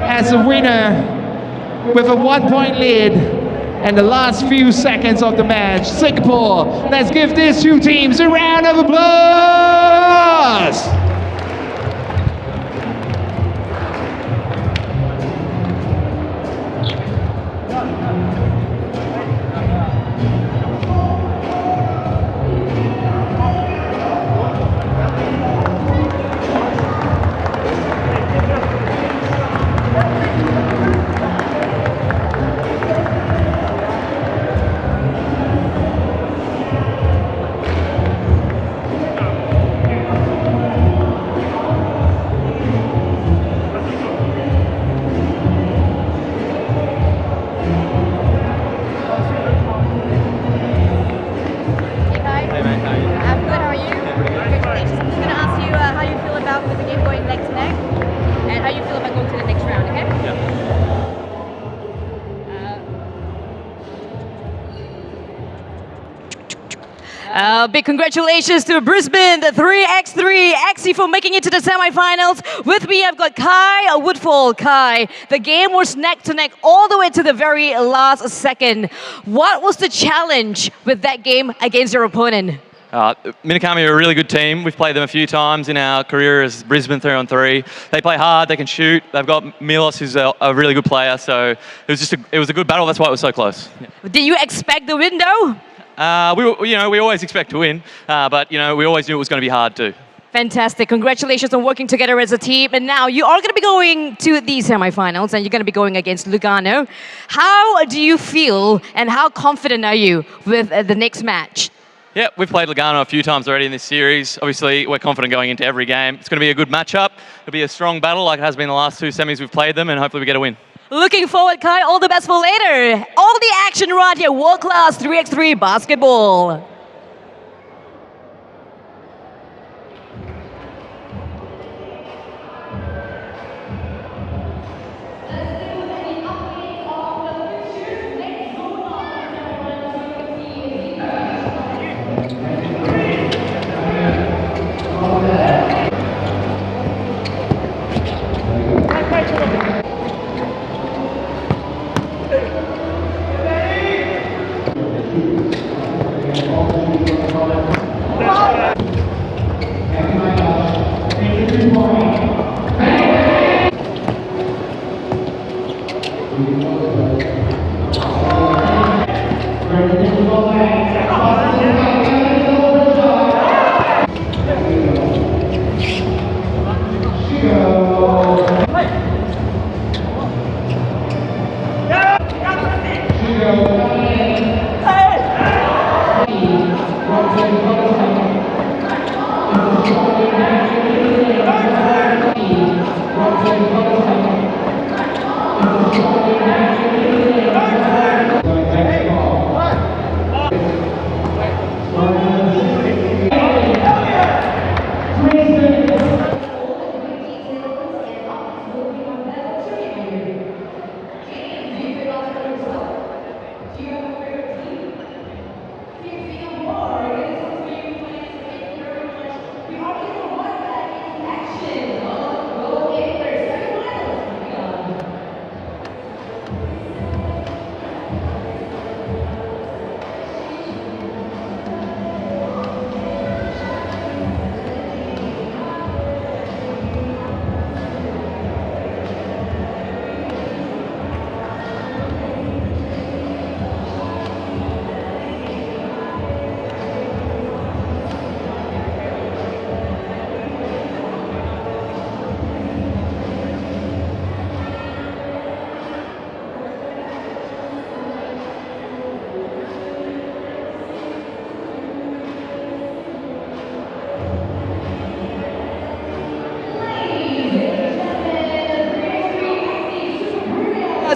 as a winner with a 1 point lead and the last few seconds of the match. Singapore, let's give these two teams a round of applause. Big congratulations to Brisbane, the 3x3.EXE for making it to the semifinals. With me, I've got Kai Woodfall. Kai, the game was neck to neck all the way to the very last second. What was the challenge with that game against your opponent? Minakami are a really good team. We've played them a few times in our career as Brisbane 3-on-3. They play hard, they can shoot. They've got Milos, who's a really good player. So it was a good battle. That's why it was so close. Yeah. Did you expect the win though? We always expect to win, but we always knew it was going to be hard too. Fantastic. Congratulations on working together as a team. And now you are going to be going to the semifinals and you're going to be going against Lugano. How do you feel and how confident are you with the next match? Yeah, we've played Lugano a few times already in this series. Obviously, we're confident going into every game. It's going to be a good matchup. It'll be a strong battle like it has been the last two semis we've played them, and hopefully we get a win. Looking forward, Kai. All the best for later. All the action right here. World-class 3x3 basketball.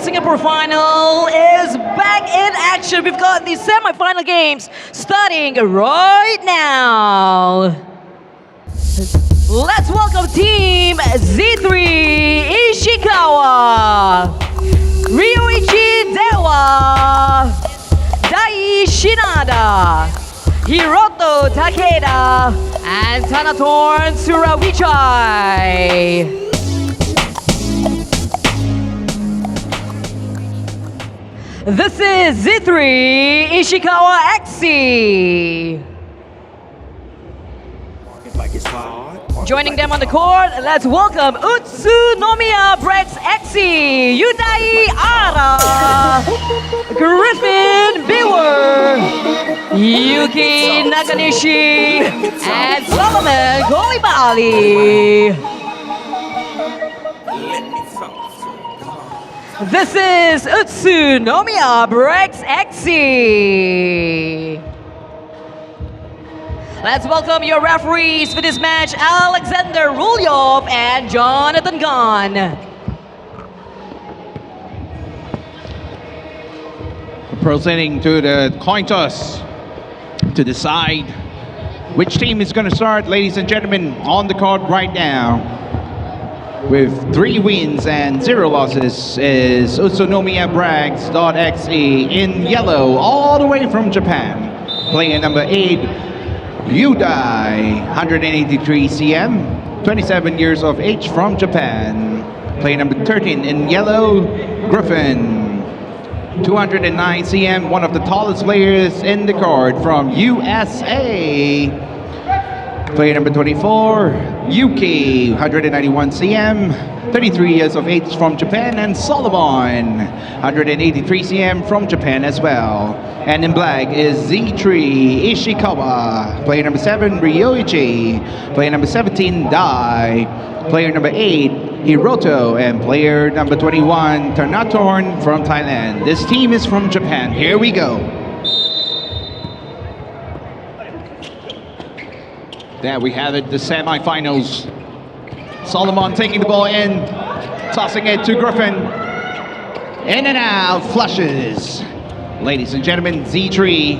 Singapore final is back in action. We've got the semi-final games starting right now. Let's welcome Team ZETHREE Ishikawa, Ryoichi Dewa, Dai Shinada, Hiroto Takeda, and Tanatorn Surawichai. This is ZETHREE ISHIKAWA.EXE. Joining them on the court, let's welcome UTSUNOMIYA BREX.EXE, Yudai Ara, Griffin Biwer, Yuki Nakanishi, and Solomon Kolibali. This is UTSUNOMIYA BREX.EXE. Let's welcome your referees for this match, Alexander Rulyov and Jonathan Gunn. Proceeding to the coin toss to decide which team is going to start, ladies and gentlemen, on the court right now. With 3 wins and 0 losses is UTSUNOMIYA BREX.EXE in yellow, all the way from Japan. Playing number 8, Yudai, 183 cm, 27 years of age from Japan. Player number 13 in yellow, Griffin, 209 cm, one of the tallest players in the court from USA. Player number 24, Yuki, 191 cm, 33 years of age from Japan, and Solomon, 183 cm from Japan as well. And in black is ZETHREE Ishikawa, player number 7, Ryoichi, player number 17, Dai, player number 8, Hiroto, and player number 21, Tanatorn from Thailand. This team is from Japan. Here we go. There we have it, the semi-finals. Solomon taking the ball in, tossing it to Griffin. In and out, flushes. Ladies and gentlemen, ZETHREE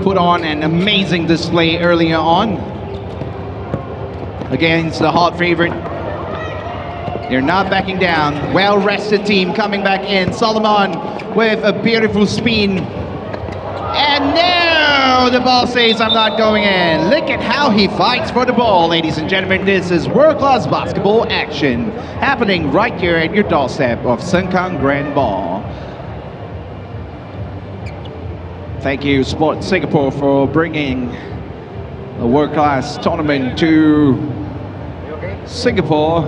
put on an amazing display earlier on against the hot favorite. They're not backing down. Well-rested team coming back in. Solomon with a beautiful spin. And now the ball says, I'm not going in. Look at how he fights for the ball, ladies and gentlemen. This is world-class basketball action happening right here at your doorstep of Sengkang Grand Ball. Thank you, Sport Singapore, for bringing a world-class tournament to Singapore.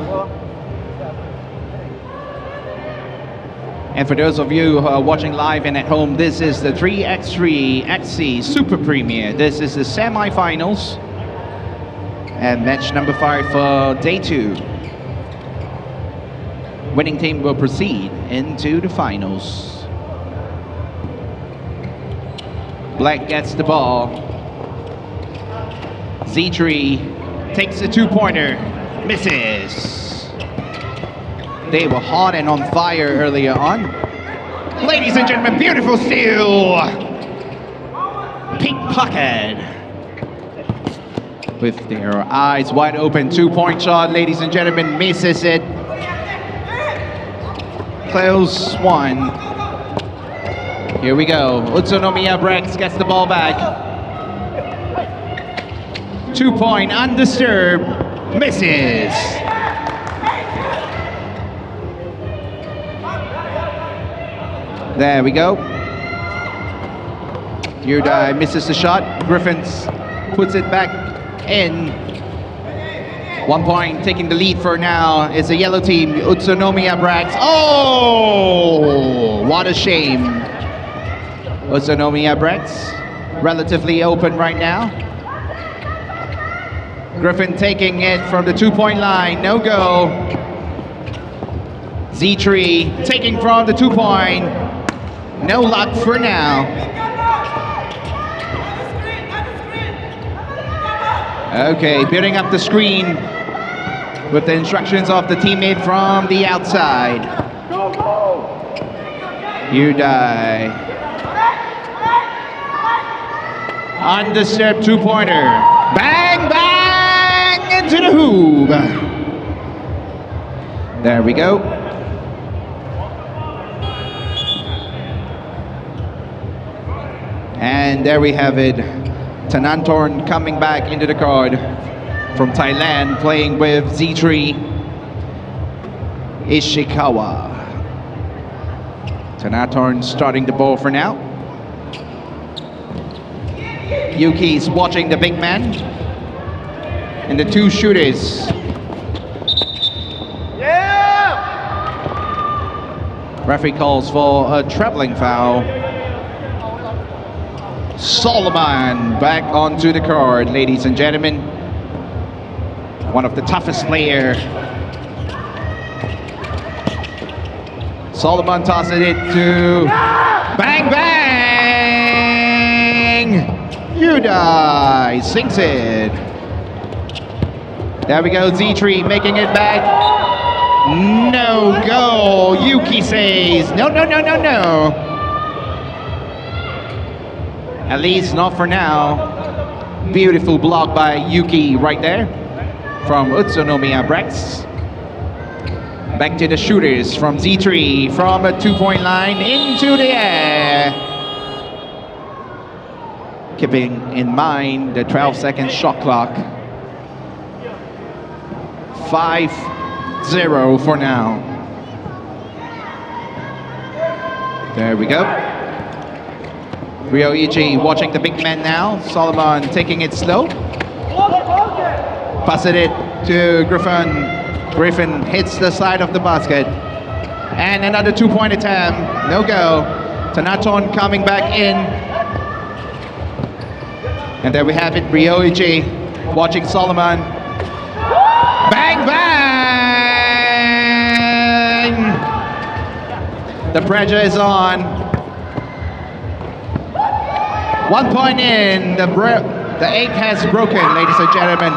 And for those of you who are watching live and at home, this is the 3x3.EXE Super Premier. This is the semi-finals and match number 5 for day 2. Winning team will proceed into the finals. Black gets the ball. ZETHREE takes a 2-pointer, misses. They were hot and on fire earlier on. Ladies and gentlemen, beautiful steal. Pickpocket. With their eyes wide open, 2-point shot, ladies and gentlemen, misses it. Close one. Here we go. UTSUNOMIYA BREX gets the ball back. 2-point, undisturbed, misses. There we go. Yudai misses the shot. Griffins puts it back in. 1 point, taking the lead for now is the yellow team, UTSUNOMIYA BREX. Oh, what a shame. UTSUNOMIYA BREX, relatively open right now. Griffin taking it from the 2-point line, no go. ZETHREE taking from the 2-point, no luck for now. Okay, building up the screen with the instructions of the teammate from the outside. Udai. Undisturbed two-pointer. Bang, bang into the hoop. There we go. And there we have it. Tanantorn coming back into the card from Thailand, playing with ZETHREE Ishikawa. Tanantorn starting the ball for now. Yuki's watching the big man. And the two shooters. Yeah! Referee calls for a traveling foul. Solomon back onto the card, ladies and gentlemen. One of the toughest players. Solomon tosses it to bang bang. Udai sinks it. There we go, ZETHREE making it back. No go. Yuki says no, no, no, no, no. At least not for now. Beautiful block by Yuki right there from UTSUNOMIYA BREX. Back to the shooters from ZETHREE from a two-point line into the air. Keeping in mind the 12-second shot clock. 5-0 for now. There we go. RYOICHI watching the big man now. Solomon taking it slow. Passes it to Griffin. Griffin hits the side of the basket. And another two-point attempt. No go. Tanantorn coming back in. And there we have it. RYOICHI watching Solomon. Bang, bang! The pressure is on. 1 point in, the egg has broken, ladies and gentlemen.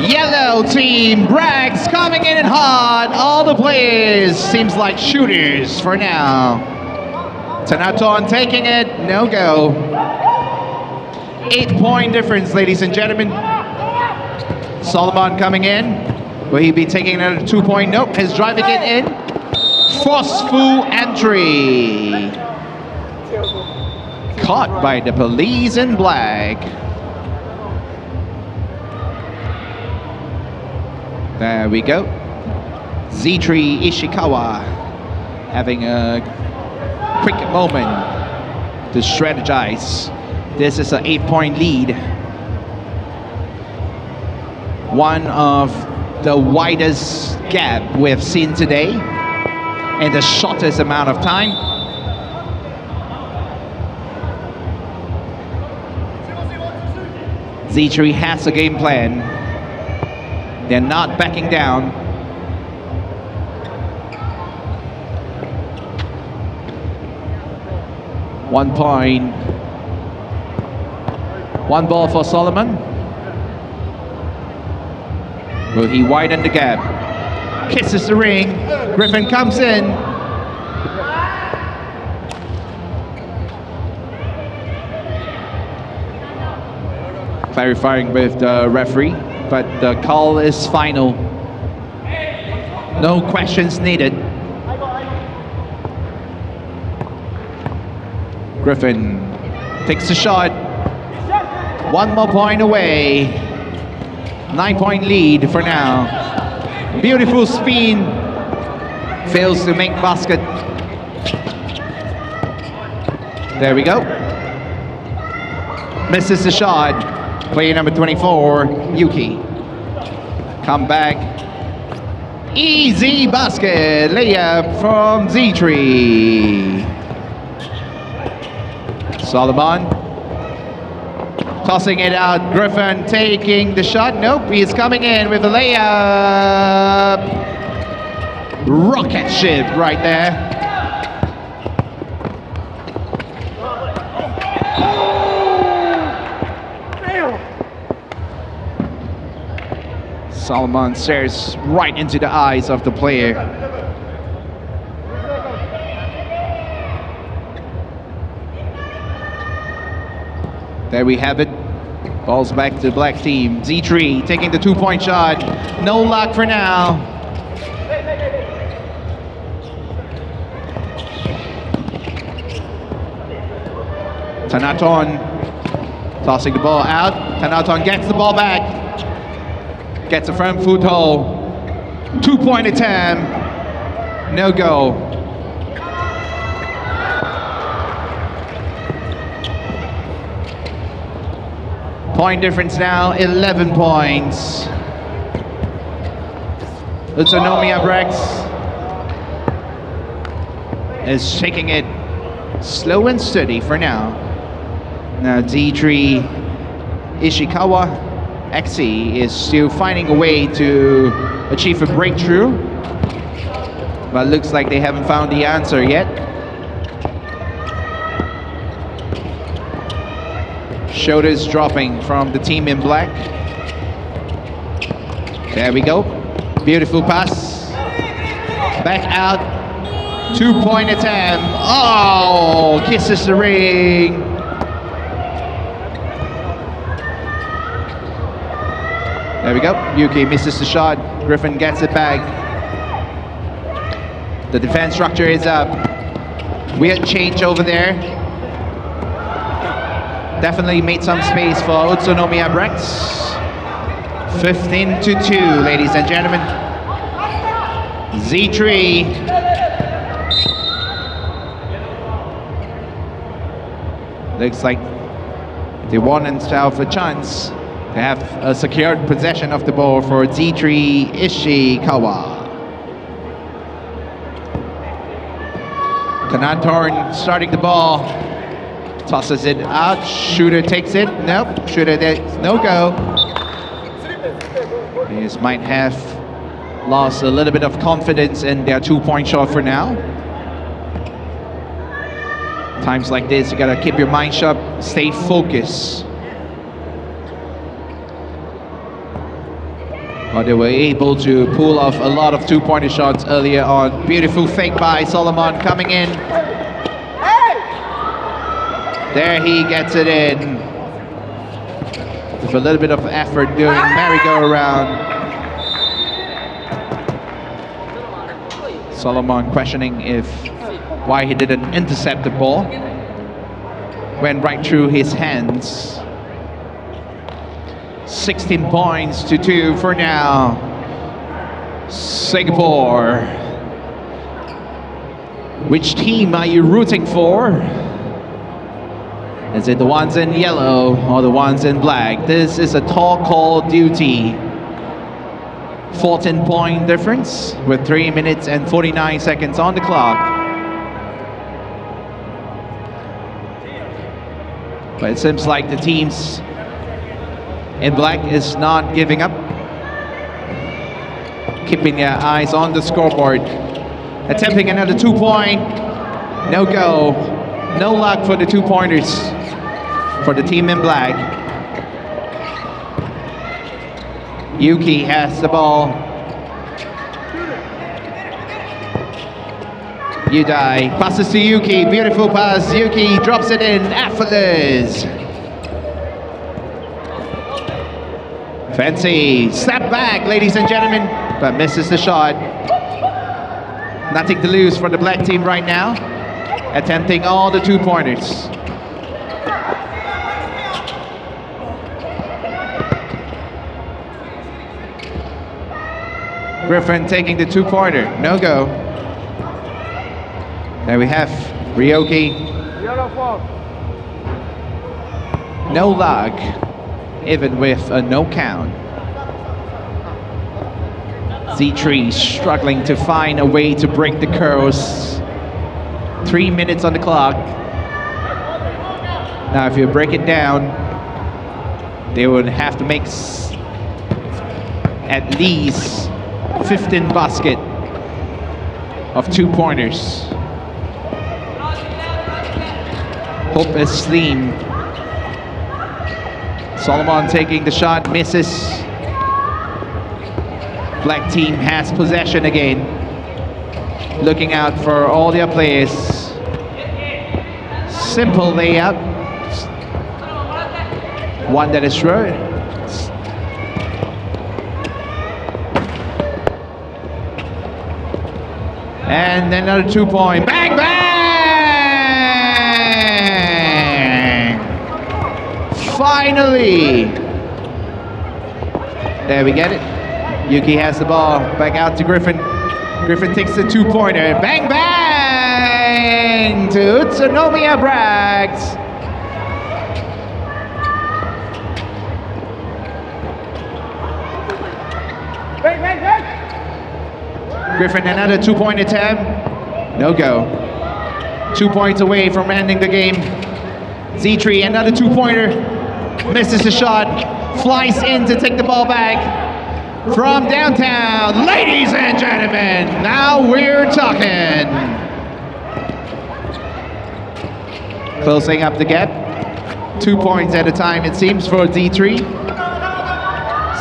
Yellow team, BREX coming in hard. All the players seems like shooters for now. Tanantorn taking it, no go. 8-point difference, ladies and gentlemen. Solomon coming in. Will he be taking another 2-point? Nope, he's driving it in. Forceful entry. Caught by the police in black. There we go. ZETHREE Ishikawa having a quick moment to strategize. This is an 8-point lead. One of the widest gap we've seen today in the shortest amount of time. ZETHREE has a game plan. They're not backing down. One point. One ball for Solomon. Will he widen the gap? Kisses the ring. Griffin comes in. Clarifying with the referee, but the call is final. No questions needed. Griffin takes the shot. One more point away. 9-point lead for now. Beautiful spin. Fails to make basket. There we go. Misses the shot. Player number 24, Yuki. Come back. Easy basket. Layup from ZETHREE. Solomon. Tossing it out. Griffin taking the shot. Nope, he's coming in with a layup. Rocket ship right there. Solomon stares right into the eyes of the player. There we have it. Balls back to the black team. ZETHREE taking the 2-point shot. No luck for now. Tanaton tossing the ball out. Tanaton gets the ball back. Gets a firm foothold. 2-point attempt. No go. Point difference now, 11 points. UTSUNOMIYA BREX.EXE is taking it slow and steady for now. Now ZETHREE ISHIKAWA.EXE is still finding a way to achieve a breakthrough, but looks like they haven't found the answer yet. Shoulders dropping from the team in black. There we go. Beautiful pass. Back out. 2-point attempt. Oh, kisses the ring. There we go. Yuki misses the shot. Griffin gets it back. The defense structure is up. Weird change over there. Definitely made some space for UTSUNOMIYA BREX.EXE. 15-2, ladies and gentlemen. ZETHREE. Looks like they won themselves a chance to have a secured possession of the ball for ZETHREE ISHIKAWA. Tanaton starting the ball. Tosses it out. Shooter takes it. Nope. Shooter takes no go. They just might have lost a little bit of confidence in their 2-point shot for now. Times like this, you gotta keep your mind sharp, stay focused. But they were able to pull off a lot of 2-pointer shots earlier on. Beautiful fake by Solomon coming in. There he gets it in. With a little bit of effort doing merry-go-round. Solomon questioning why he didn't intercept the ball. Went right through his hands. 16 points to 2 for now. Singapore. Which team are you rooting for? Is it the ones in yellow or the ones in black? This is a tall call duty. 14-point difference with 3 minutes and 49 seconds on the clock. But it seems like the teams in black is not giving up. Keeping their eyes on the scoreboard. Attempting another 2-point. No go. No luck for the 2-pointers. For the team in black. Yuki has the ball. Udai passes to Yuki. Beautiful pass. Yuki drops it in. Effortless. Fancy step back, ladies and gentlemen, but misses the shot. Nothing to lose for the black team right now. Attempting all the 2-pointers. Griffin taking the 2-pointer. No go. There we have Ryoki. No luck, even with a no count. ZETHREE struggling to find a way to break the curls. 3 minutes on the clock. Now if you break it down, they would have to make at least 15 basket of 2-pointers. Hope is slim. Solomon taking the shot, misses. Black team has possession again. Looking out for all their players. Simple layup. One that is thrown. And another 2 point. Bang, bang! Finally! There we get it. Yuki has the ball. Back out to Griffin. Griffin takes the 2-pointer. Bang, bang! To UTSUNOMIYA BREX. Griffin, another 2-point attempt. No go. 2 points away from ending the game. ZETHREE, another 2-pointer. Misses the shot. Flies in to take the ball back. From downtown, ladies and gentlemen, now we're talking. Closing up the gap. 2 points at a time, it seems, for ZETHREE.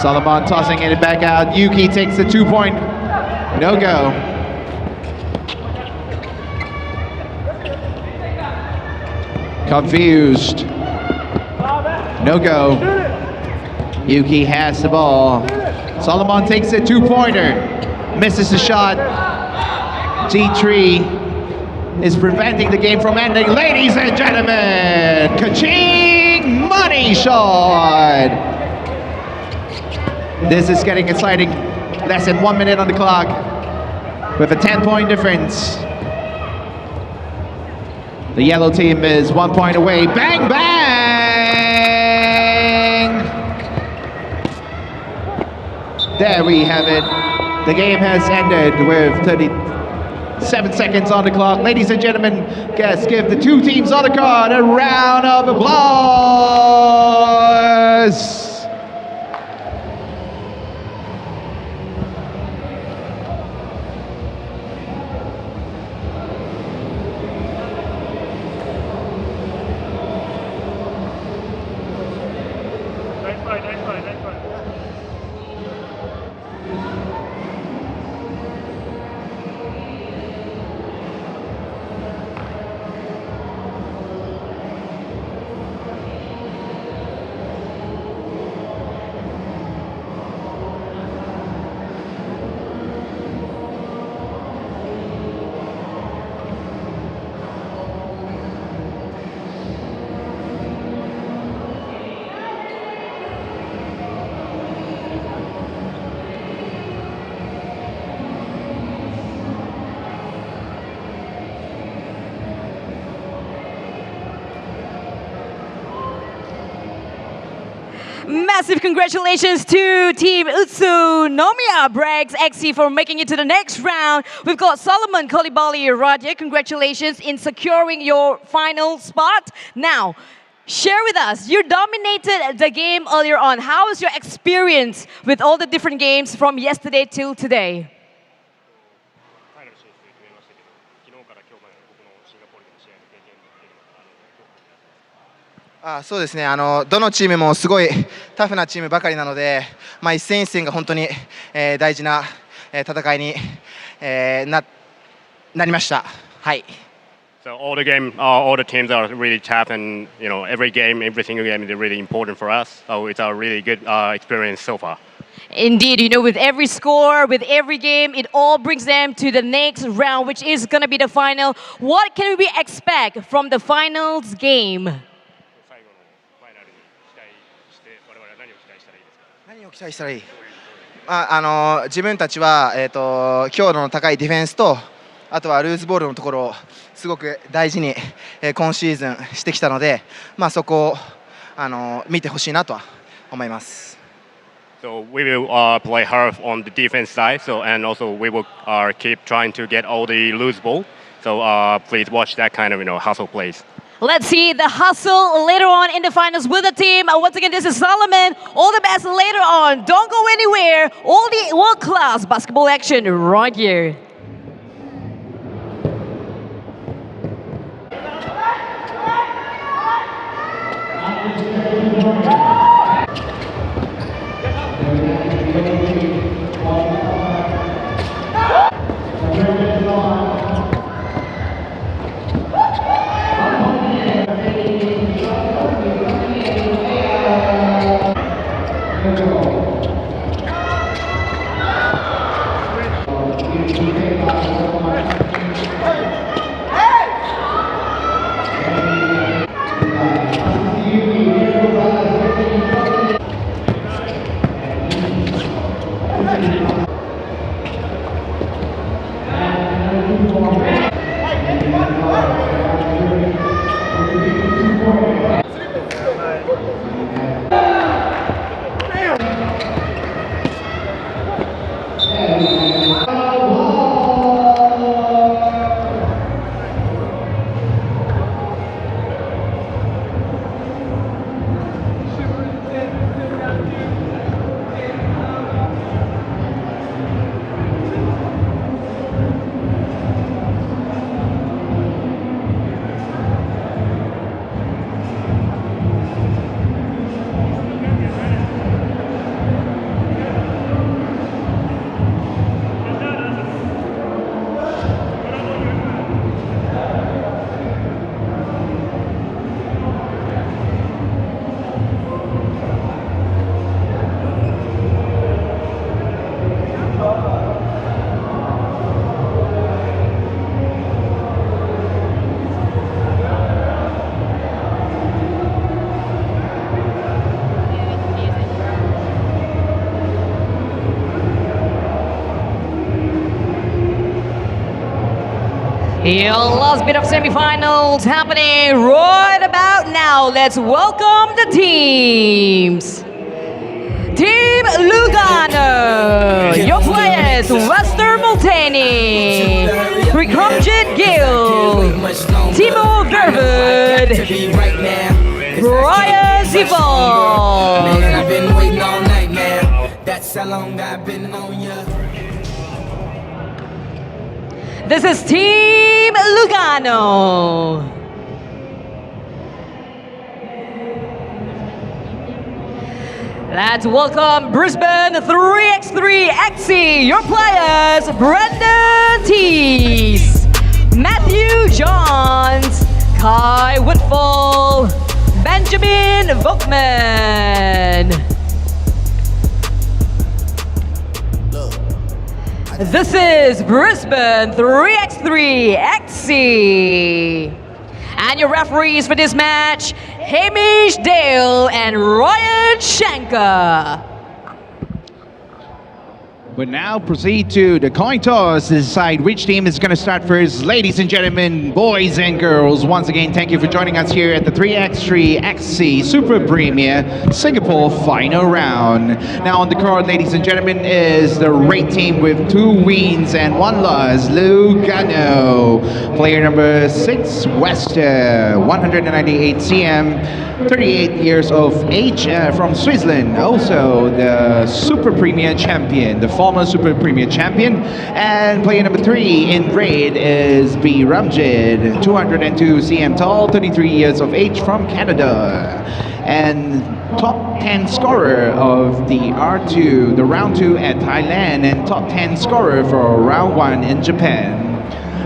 Solomon tossing it back out. Yuki takes the 2-point. No go. Confused. No go. Yuki has the ball. Solomon takes a 2-pointer. Misses the shot. ZETHREE is preventing the game from ending. Ladies and gentlemen, ka-ching! Money shot! This is getting exciting. Less than 1 minute on the clock with a 10-point difference. The yellow team is 1 point away. Bang, bang! There we have it. The game has ended with 37 seconds on the clock. Ladies and gentlemen, let's give the two teams on the court a round of applause. Massive congratulations to Team UTSUNOMIYA BREX.EXE for making it to the next round. We've got Solomon Coulibaly Radya. Congratulations in securing your final spot. Now, share with us, you dominated the game earlier on. How was your experience with all the different games from yesterday till today? そうですね、どのチームもすごいタフなチームばかりなので、一戦一戦が本当に、大事な、戦いに、なりました。はい。 So all the teams are really tough, and every single game is really important for us. So it's a really good experience so far. Indeed, with every score, with every game, it all brings them to the next round, which is going to be the final. What can we expect from the finals game? 何を期待したらいい？自分たちは、強度の高いディフェンスと、あとはルーズボールのところをすごく大事に、今シーズンしてきたので、そこを見てほしいなとは思います。 So we will play hard on the defense side. And also we will keep trying to get all the loose ball. So please watch that kind of hustle plays. Let's see the hustle later on in the finals with the team. Once again, this is Solomon. All the best later on. Don't go anywhere. All the world-class basketball action right here. Your last bit of semifinals happening right about now. Let's welcome the teams. Team Lugano, your players, Wester Multani, Rikramjit Gill, Timo Verwood, Brian Zivon. I've been waiting all night, man. That's how long I've been on ya. This is Team Lugano. Let's welcome Brisbane 3x3.EXE. Your players, Brendan Tees, Matthew Johns, Kai Woodfall, Benjamin Vogtman. This is Brisbane 3x3.EXE. And your referees for this match, Hamish Dale and Ryan Shanker. But now proceed to the coin toss to decide which team is going to start first. Ladies and gentlemen, boys and girls, once again, thank you for joining us here at the 3x3.EXE Super Premier Singapore final round. Now on the card, ladies and gentlemen, is the red team with 2 wins and 1 loss, Lugano. Player number 6, Wester, 198 cm, 38 years of age, from Switzerland. Also the Super Premier champion, the former Super Premier champion. And player number 3 in red is B. Ramjid, 202 cm tall, 33 years of age, from Canada. And top 10 scorer of the R2, the round 2 at Thailand, and top 10 scorer for round 1 in Japan.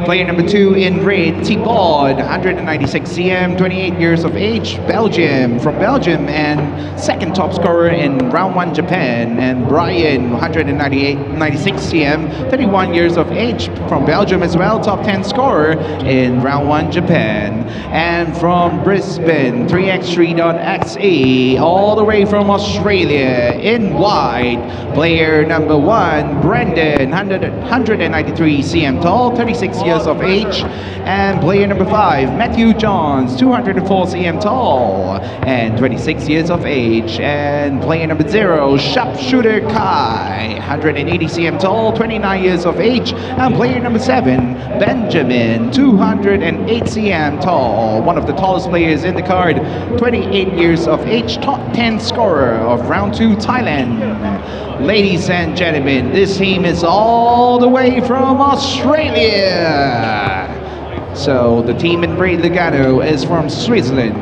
Player number 2 in red, T-Bod, 196 cm, 28 years of age, Belgium, from Belgium, and second top scorer in round 1 Japan. And Brian, 96 cm, 31 years of age, from Belgium as well, top 10 scorer in round 1 Japan. And from Brisbane, 3x3.EXE, all the way from Australia, in white, player number 1, Brendan, 193 cm tall, 36 years of age. And player number 5, Matthew Johns, 204 cm tall and 26 years of age. And player number 0, Sharpshooter Kai, 180 cm tall, 29 years of age. And player number 7, Benjamin, 208 cm tall, one of the tallest players in the card, 28 years of age, top 10 scorer of round 2 Thailand. Ladies and gentlemen, this team is all the way from Australia. So the team in red, Lugano, is from Switzerland.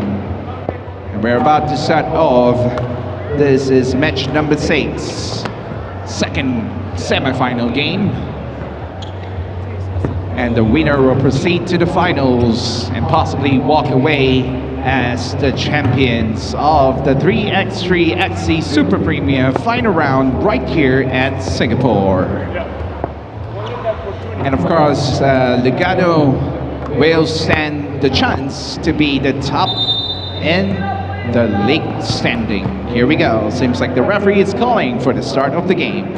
And we're about to start off. This is match number 6, second semi-final game. And the winner will proceed to the finals and possibly walk away as the champions of the 3x3.EXE Super Premier final round right here at Singapore. And of course, Lugano will stand the chance to be the top in the league standing. Here we go. Seems like the referee is calling for the start of the game.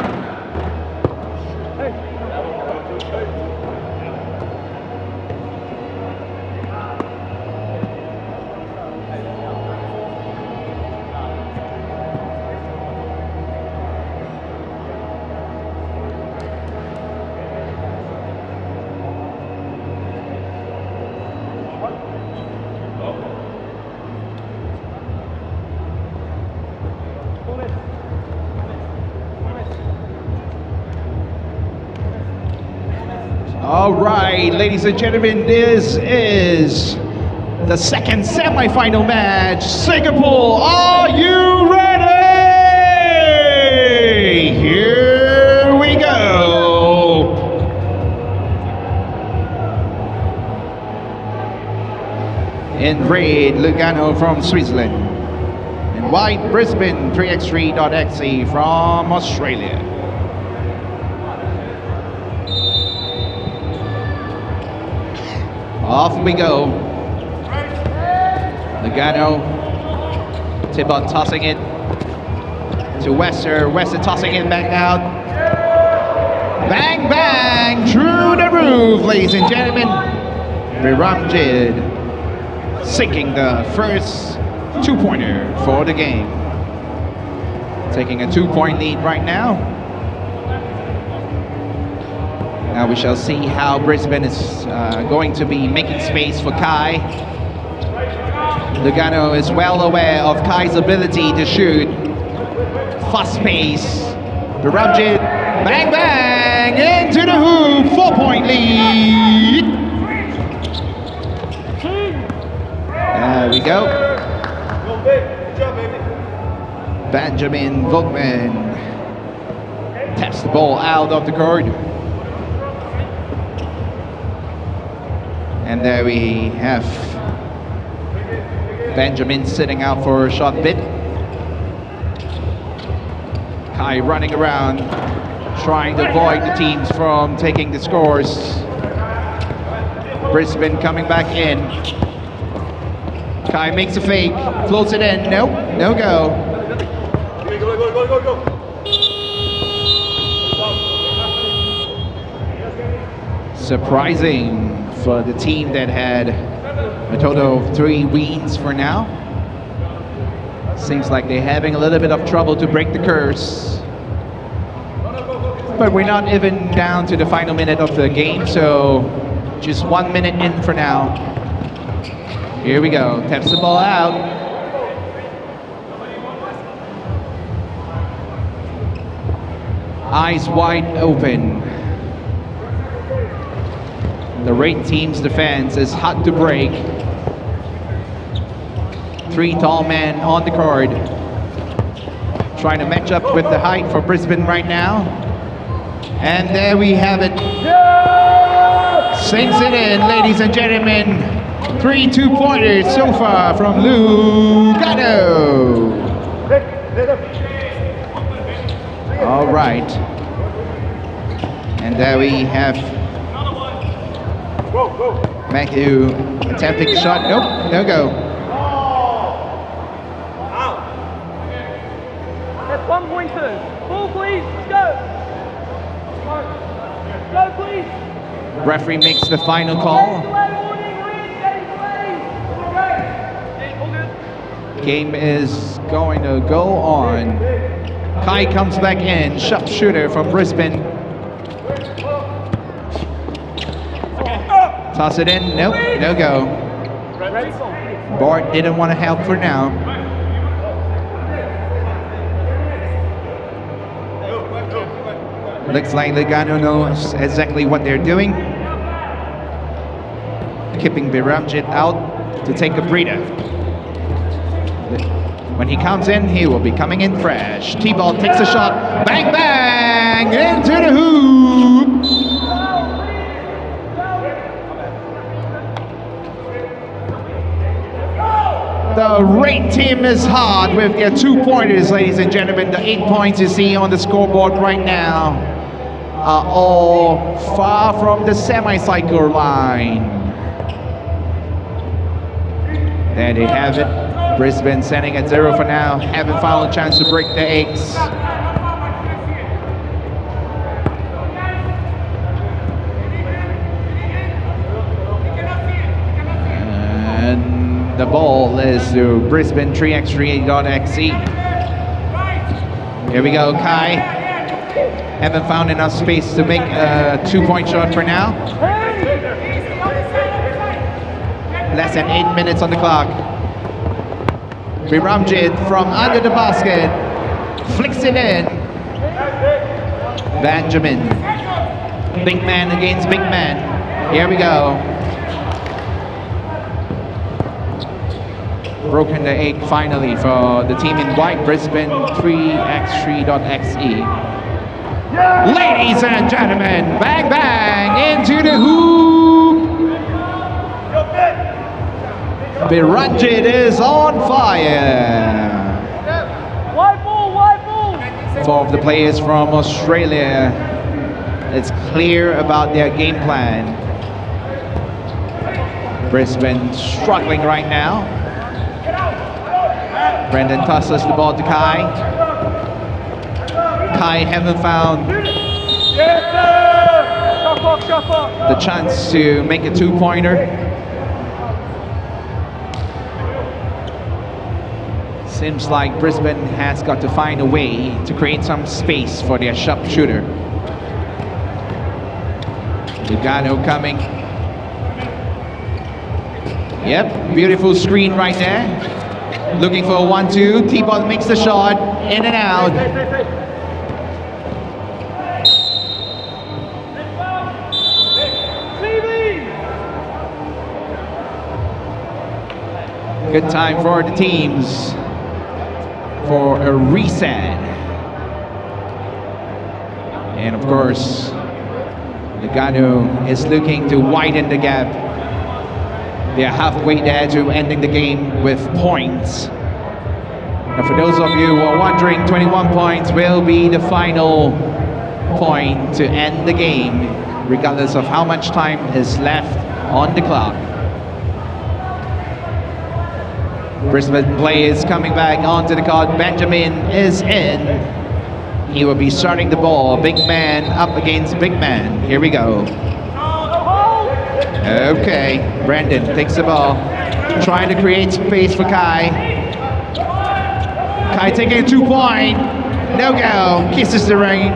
All right, ladies and gentlemen, this is the second semi-final match. Singapore, are you ready? Here we go. In red, Lugano from Switzerland. In white, Brisbane, 3x3.EXE from Australia. Off we go. Lugano. Tibot tossing it to Wester. Wester tossing it back out. Bang, bang, through the roof, ladies and gentlemen. Biramjit sinking the first two-pointer for the game. Taking a 2-point lead right now. Now we shall see how Brisbane is going to be making space for Kai. Lugano is well aware of Kai's ability to shoot. Fast pace. Biramjit, bang bang, into the hoop, 4-point lead. There we go. Benjamin Vogtman taps the ball out of the court. And there we have Benjamin sitting out for a shot bid. Kai running around, trying to avoid the teams from taking the scores. Brisbane coming back in. Kai makes a fake, floats it in. Nope, no go. Surprising for the team that had a total of 3 wins for now. Seems like they're having a little bit of trouble to break the curse. But we're not even down to the final minute of the game, so just 1 minute in for now. Here we go, taps the ball out. Eyes wide open. The red team's defense is hard to break. 3 tall men on the court. Trying to match up with the height for Brisbane right now. And there we have it. Sinks it in, ladies and gentlemen. 3 2-pointers so far from Lugano. All right. And there we have Matthew attempting a shot. Nope, no go. That's 1.2. Ball, please. Go. Go, please. Referee makes the final call. Game is going to go on. Kai comes back in, sharpshooter from Brisbane. Toss it in, nope, no go. Bart didn't want to help for now. Looks like Lugano knows exactly what they're doing. Keeping Biramjit out to take a breather. When he comes in, he will be coming in fresh. T-ball takes a shot, bang bang, into the hoop. The red team is hard with their 2-pointers, ladies and gentlemen. The 8 points you see on the scoreboard right now are all far from the semi-cycle line. There they have it. Brisbane sending at 0 for now. Haven't found a chance to break the eggs. And the ball is to Brisbane 3x3.EXE. Here we go, Kai. Haven't found enough space to make a 2-point shot for now. Less than 8 minutes on the clock. Biramjit from under the basket. Flicks it in. Benjamin. Big man against big man. Here we go. Broken the egg finally for the team in white, Brisbane 3x3.EXE. Ladies and gentlemen, bang bang into the hoop. Biranjit is on fire. White ball, white ball. 4 of the players from Australia. It's clear about their game plan. Brisbane struggling right now. Brendan tosses the ball to Kai. Kai haven't found the chance to make a 2-pointer. Seems like Brisbane has got to find a way to create some space for their sharpshooter. Lugano coming. Yep, beautiful screen right there. Looking for a 1-2. T-ball makes the shot. In and out. Good time for the teams for a reset. And of course, Lugano is looking to widen the gap. They are halfway there to ending the game with points. And for those of you who are wondering, 21 points will be the final point to end the game, regardless of how much time is left on the clock. Brisbane players coming back onto the court. Benjamin is in. He will be starting the ball. Big man up against big man. Here we go. Okay, Brandon takes the ball. Trying to create space for Kai. Kai taking a 2-point. No go. Kisses the ring.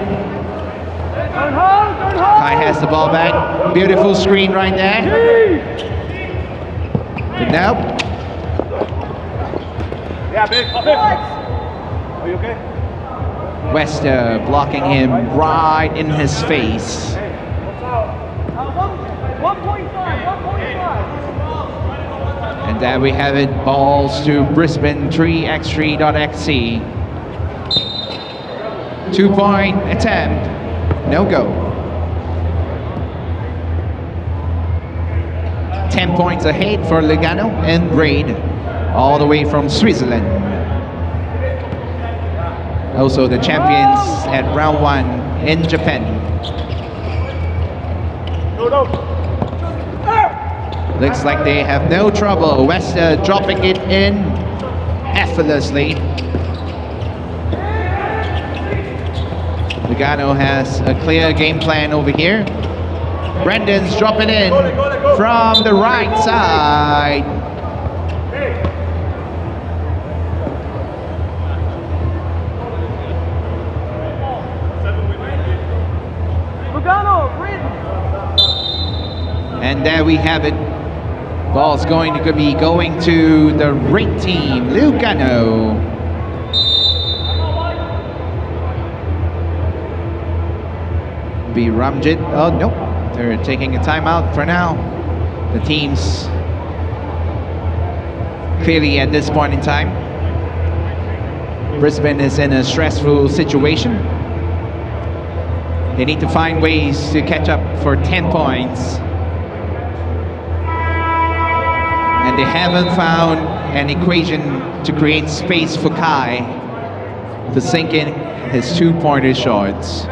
Kai has the ball back. Beautiful screen right there. But nope. Yeah, big. Are you okay? Wester blocking him right in his face. 1.5. And there we have it. Balls to Brisbane 3x3.EXE. 2-point attempt. No go. 10 points ahead for Lugano and Raid, all the way from Switzerland. Also the champions at round 1 in Japan. Looks like they have no trouble. Wester dropping it in effortlessly. Lugano has a clear game plan over here. Brandon's dropping in from the right side. And there we have it. Ball's going to be going to the red team, Lugano. Biramjit. Oh, nope. They're taking a timeout for now. The teams clearly at this point in time. Brisbane is in a stressful situation. They need to find ways to catch up for 10 points. And they haven't found an equation to create space for Kai to sink in his two-pointer shots.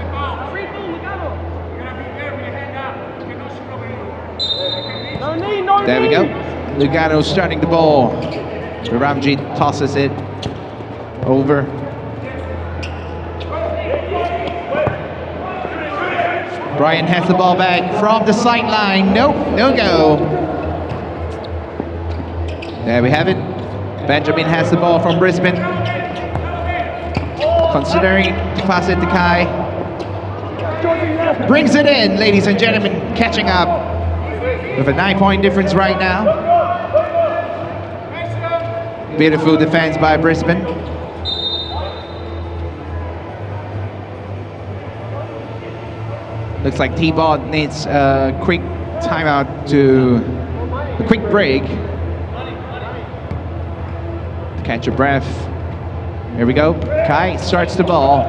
There we go. Lugano starting the ball. Ramji tosses it over. Brian has the ball back from the sideline. Nope, no go. There we have it. Benjamin has the ball from Brisbane. Considering to pass it to Kai. Brings it in, ladies and gentlemen, catching up with a 9-point difference right now. Beautiful defense by Brisbane. Looks like T-Ball needs a quick timeout a quick break. To catch your breath. Here we go. Kai starts the ball.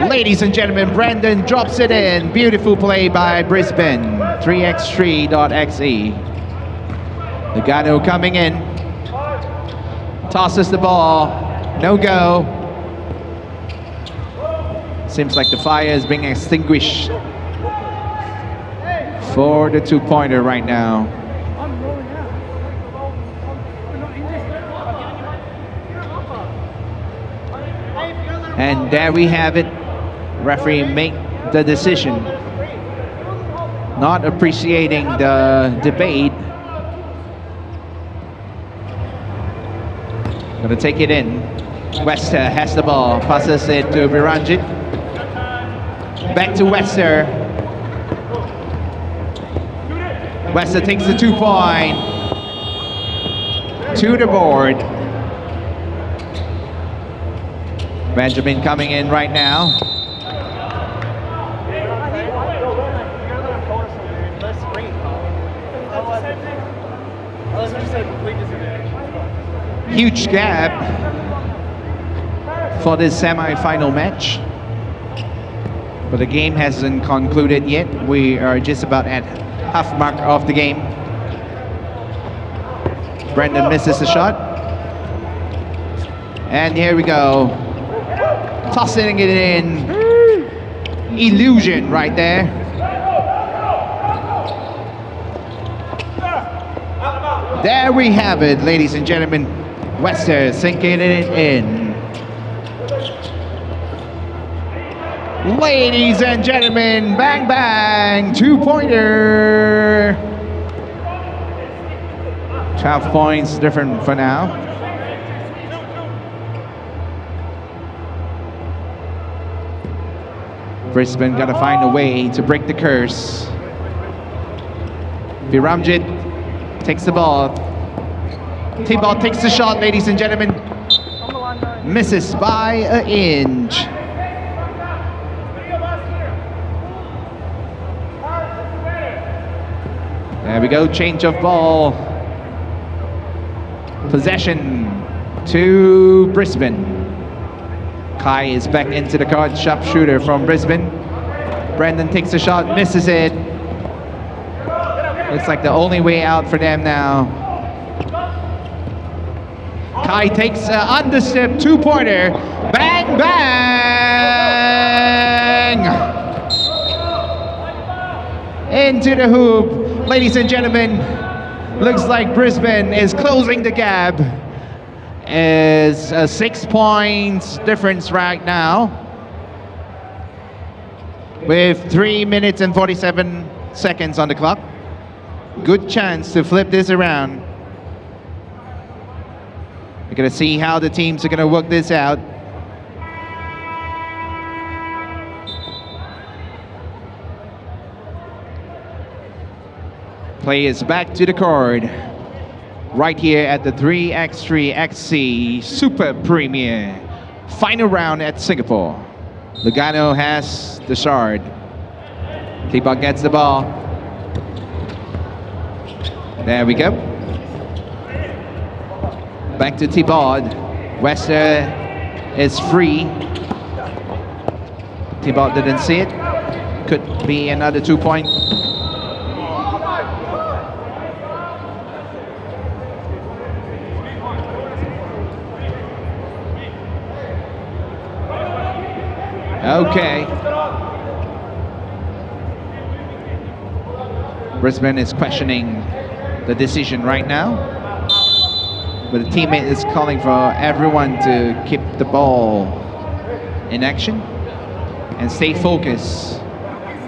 Ladies and gentlemen, Brandon drops it in. Beautiful play by Brisbane. 3x3.EXE. Lugano coming in. Tosses the ball. No go. Seems like the fire is being extinguished for the two-pointer right now. And there we have it. Referee make the decision. Not appreciating the debate. Gonna take it in. Wester has the ball. Passes it to Viranjit. Back to Wester. Wester takes the 2-point. To the board. Benjamin coming in right now. Huge gap for this semi-final match. But the game hasn't concluded yet. We are just about at half mark of the game. Brandon misses the shot. And here we go. Tossing it in. Illusion right there. There we have it, ladies and gentlemen. Wester sinking it in. Ladies and gentlemen, bang bang, 2-pointer. 12 points different for now. Brisbane gotta find a way to break the curse. Viramjit takes the ball. T-Ball takes the shot, ladies and gentlemen. Misses by an inch. There we go, change of ball. Possession to Brisbane. Kai is back into the card, sharpshooter from Brisbane. Brandon takes the shot, misses it. Looks like the only way out for them now. Kai takes an understep 2-pointer. Bang, bang! Into the hoop. Ladies and gentlemen, looks like Brisbane is closing the gap. Is a 6 points difference right now. With 3 minutes and 47 seconds on the clock. Good chance to flip this around. We're gonna see how the teams are gonna work this out. Play is back to the court. Right here at the 3x3.EXE Super Premier final round at Singapore. Lugano has the shard. T-Ball gets the ball. There we go. Back to T-Ball. Wester is free. T-Ball didn't see it. Could be another 2-point. Okay. Brisbane is questioning the decision right now, but the teammate is calling for everyone to keep the ball in action and stay focused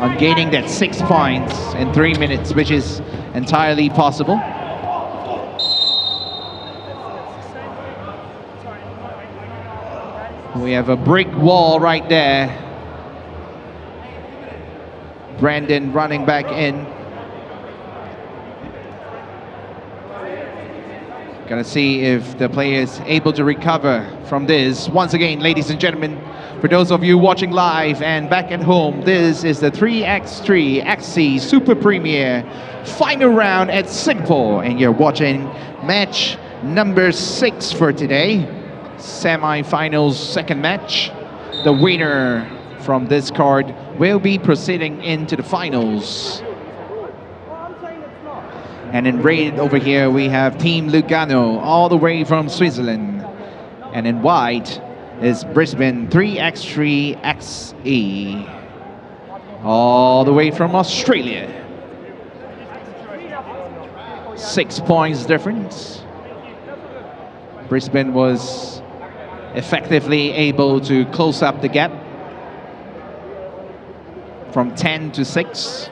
on gaining that 6 points in 3 minutes, which is entirely possible. We have a brick wall right there. Brandon running back in. Gonna see if the player is able to recover from this. Once again, ladies and gentlemen, for those of you watching live and back at home, this is the 3x3.EXE Super Premier final round at Singapore, and you're watching match number 6 for today. Semi-finals second match. The winner from this card will be proceeding into the finals. And in red over here we have Team Lugano, all the way from Switzerland. And in white is Brisbane 3x3.EXE, all the way from Australia. 6 points difference. Brisbane was effectively able to close up the gap from 10 to 6.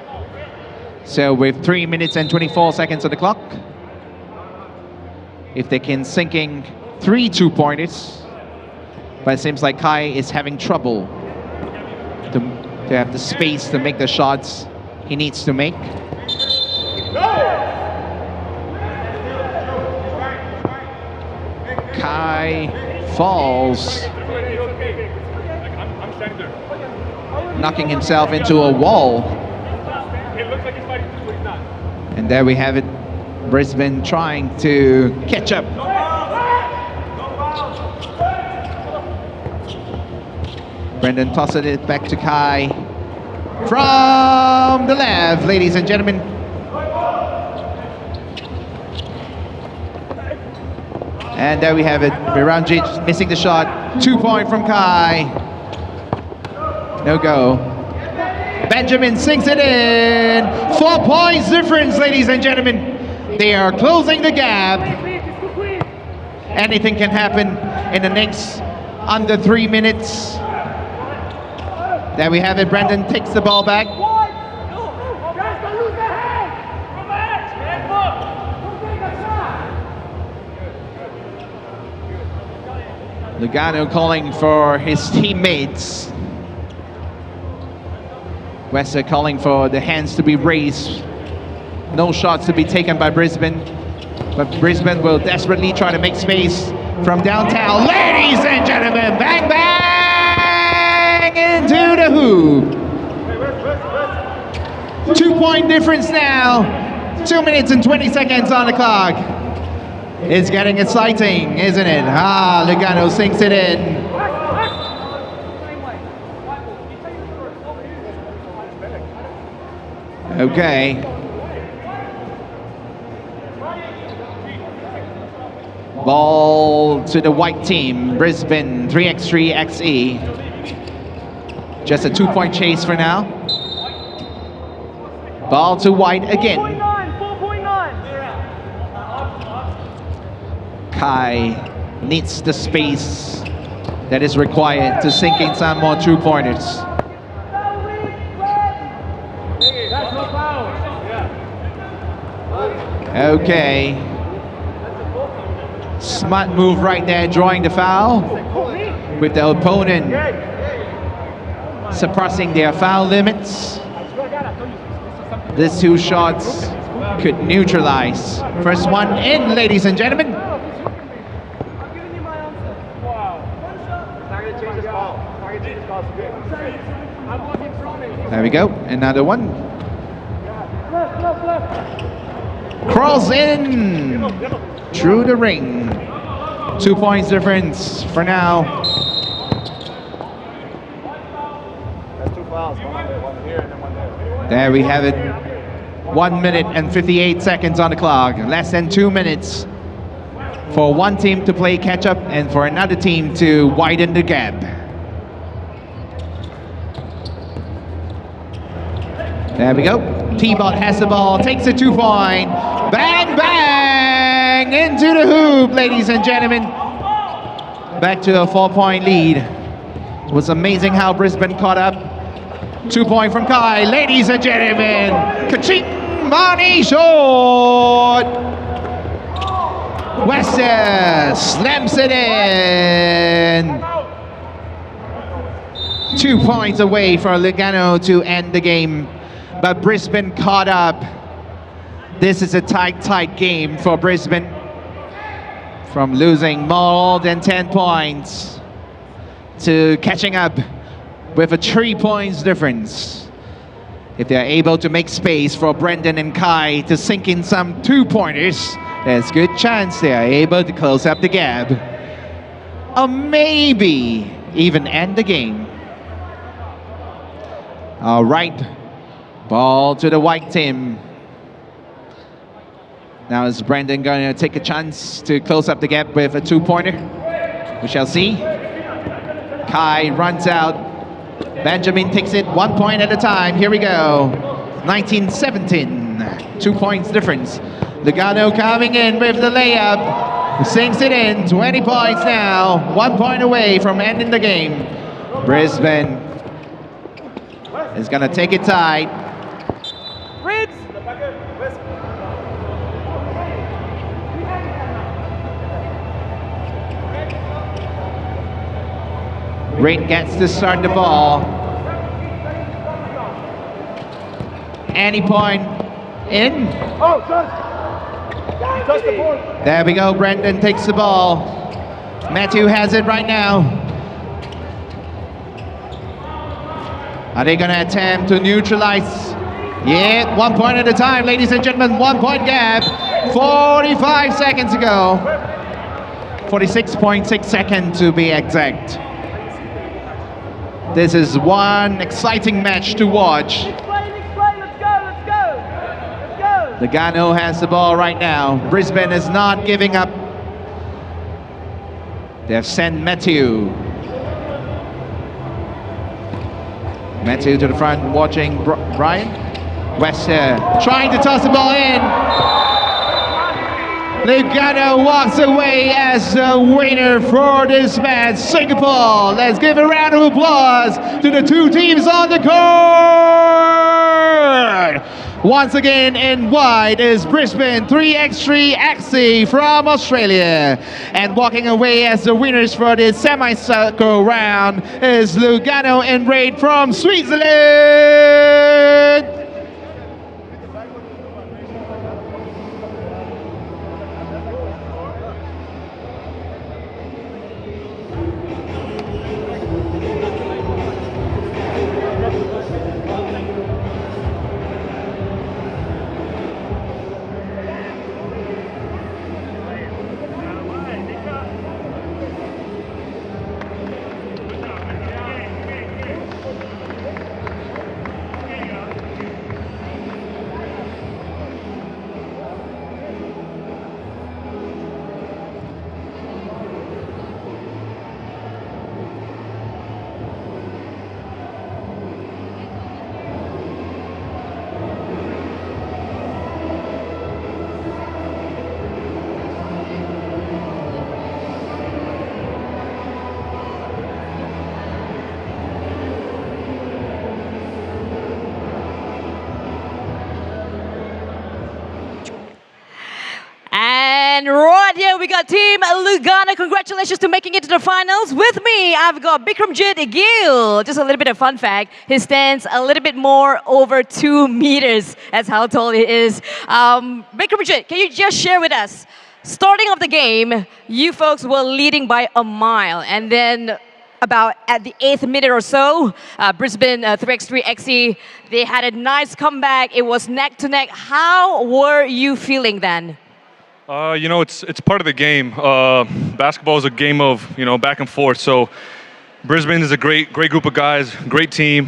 So with 3 minutes and 24 seconds on the clock, if they can sink in 3 2-pointers, but it seems like Kai is having trouble to have the space to make the shots he needs to make. Kai falls, knocking himself into a wall. And there we have it, Brisbane trying to catch up. Brendan tosses it back to Kai from the left, ladies and gentlemen. And there we have it, Miranjic missing the shot. 2-point from Kai. No go. Benjamin sinks it in. 4 points difference, ladies and gentlemen. They are closing the gap. Anything can happen in the next under 3 minutes. There we have it. Brandon takes the ball back. Lugano calling for his teammates. Wester calling for the hands to be raised. No shots to be taken by Brisbane. But Brisbane will desperately try to make space from downtown. Ladies and gentlemen, bang, bang into the hoop. 2-point difference now. 2 minutes and 20 seconds on the clock. It's getting exciting, isn't it? Lugano sinks it in. Okay. Ball to the white team, Brisbane 3x3.EXE. Just a 2-point chase for now. Ball to white again. Kai needs the space that is required to sink in some more 2-pointers. Okay. Smart move right there, drawing the foul with the opponent surpassing their foul limits. These 2 shots could neutralize. First one in, ladies and gentlemen. There we go, another one. Crawls in through the ring. 2 points difference for now. There we have it. 1 minute and 58 seconds on the clock. Less than 2 minutes for one team to play catch up and for another team to widen the gap. There we go. T-Bot has the ball, takes a 2-point. Bang, bang! Into the hoop, ladies and gentlemen. Back to a 4-point lead. It was amazing how Brisbane caught up. 2-point from Kai, ladies and gentlemen. Ka-ching! Money short! Wester slams it in. 2 points away for Lugano to end the game. But Brisbane caught up. This is a tight game for Brisbane. From losing more than 10 points to catching up with a 3 points difference. If they're able to make space for Brendan and Kai to sink in some 2-pointers, there's good chance they are able to close up the gap. Or maybe even end the game. All right, ball to the white team. Now is Brendan going to take a chance to close up the gap with a 2-pointer? We shall see. Kai runs out. Benjamin takes it 1 point at a time. Here we go. 19-17. 2 points difference. Lugano coming in with the layup. Sinks it in. 20 points now. 1 point away from ending the game. Brisbane is going to take it tight. Reid gets to start the ball. Any point in? There we go, Brendan takes the ball. Matthew has it right now. Are they gonna attempt to neutralize? Yeah, 1 point at a time, ladies and gentlemen, 1 point gap. 45 seconds ago. 46.6 seconds to be exact. This is one exciting match to watch. Lugano has the ball right now. Brisbane is not giving up. They've sent Matthew. Matthew to the front, watching Brian. Wester trying to toss the ball in. Lugano walks away as the winner for this match. Singapore, let's give a round of applause to the two teams on the court. Once again in white is Brisbane 3x3.EXE from Australia. And walking away as the winners for this semi-circle round is Lugano and Reid from Switzerland. And right here we got Team Lugano. Congratulations to making it to the finals. With me, I've got Bikramjit Gill. Just a little bit of fun fact. He stands a little bit more over 2 meters. That's how tall he is. Bikramjit, can you just share with us, starting of the game, you folks were leading by a mile. And then about at the 8th minute or so, Brisbane 3x3.EXE, they had a nice comeback. It was neck to neck. How were you feeling then? You know, it's part of the game. Basketball is a game of, you know, back and forth. So Brisbane is a great group of guys, great team.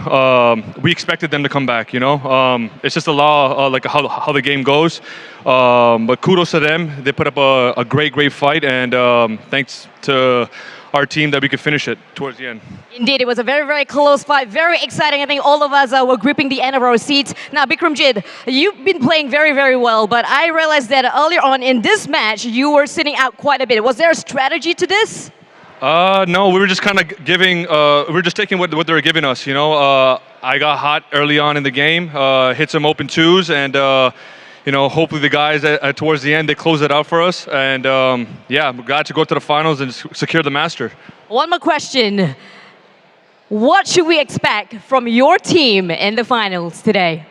We expected them to come back, you know. It's just a law, like how the game goes. But kudos to them. They put up a great fight, and thanks to our team that we could finish it towards the end. Indeed, it was a very, very close fight. Very exciting. I think all of us were gripping the end of our seats. Now, Bikramjit, you've been playing very, very well, but I realized that earlier on in this match, you were sitting out quite a bit. Was there a strategy to this? No, we were just kind of giving, we were just taking what they were giving us, you know. I got hot early on in the game, hit some open twos, and you know, hopefully the guys towards the end, they close it out for us. And yeah, we got to go to the finals and secure the master. One more question. What should we expect from your team in the finals today?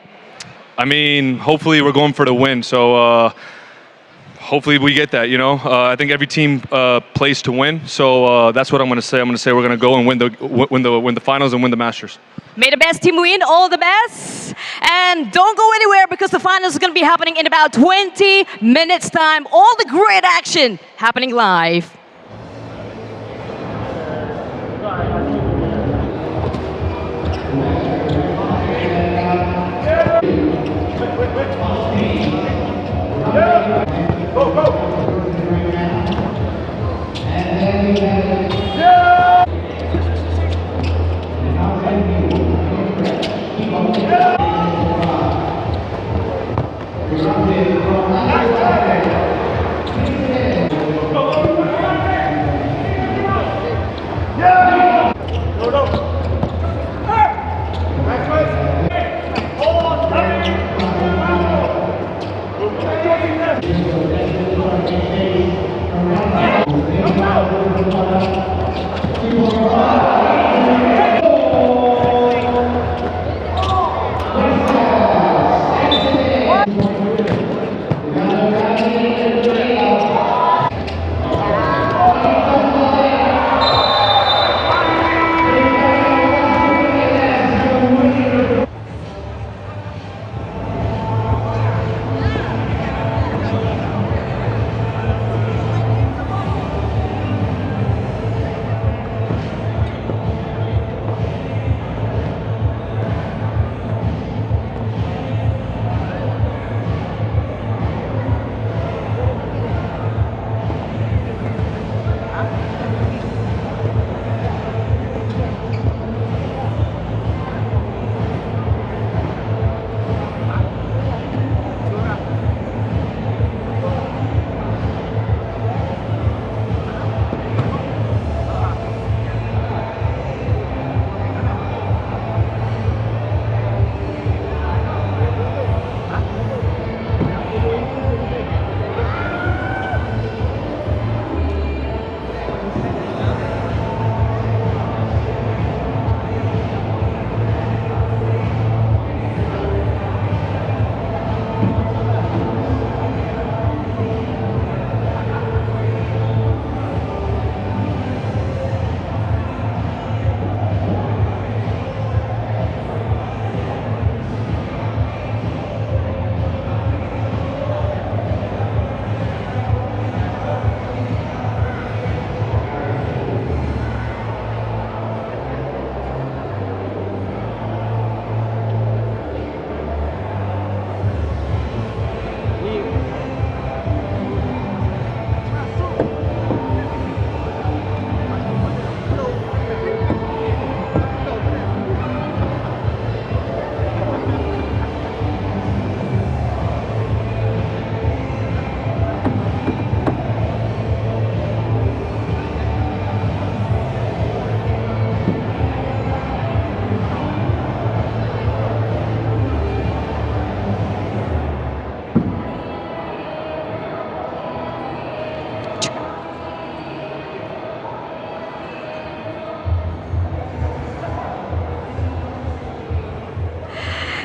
I mean, hopefully we're going for the win. So hopefully we get that, you know. I think every team plays to win. So that's what I'm going to say. I'm going to say we're going to go and win the finals and win the Masters. May the best team win, all the best. And don't go anywhere because the finals is going to be happening in about 20 minutes time. All the great action happening live. Go, go!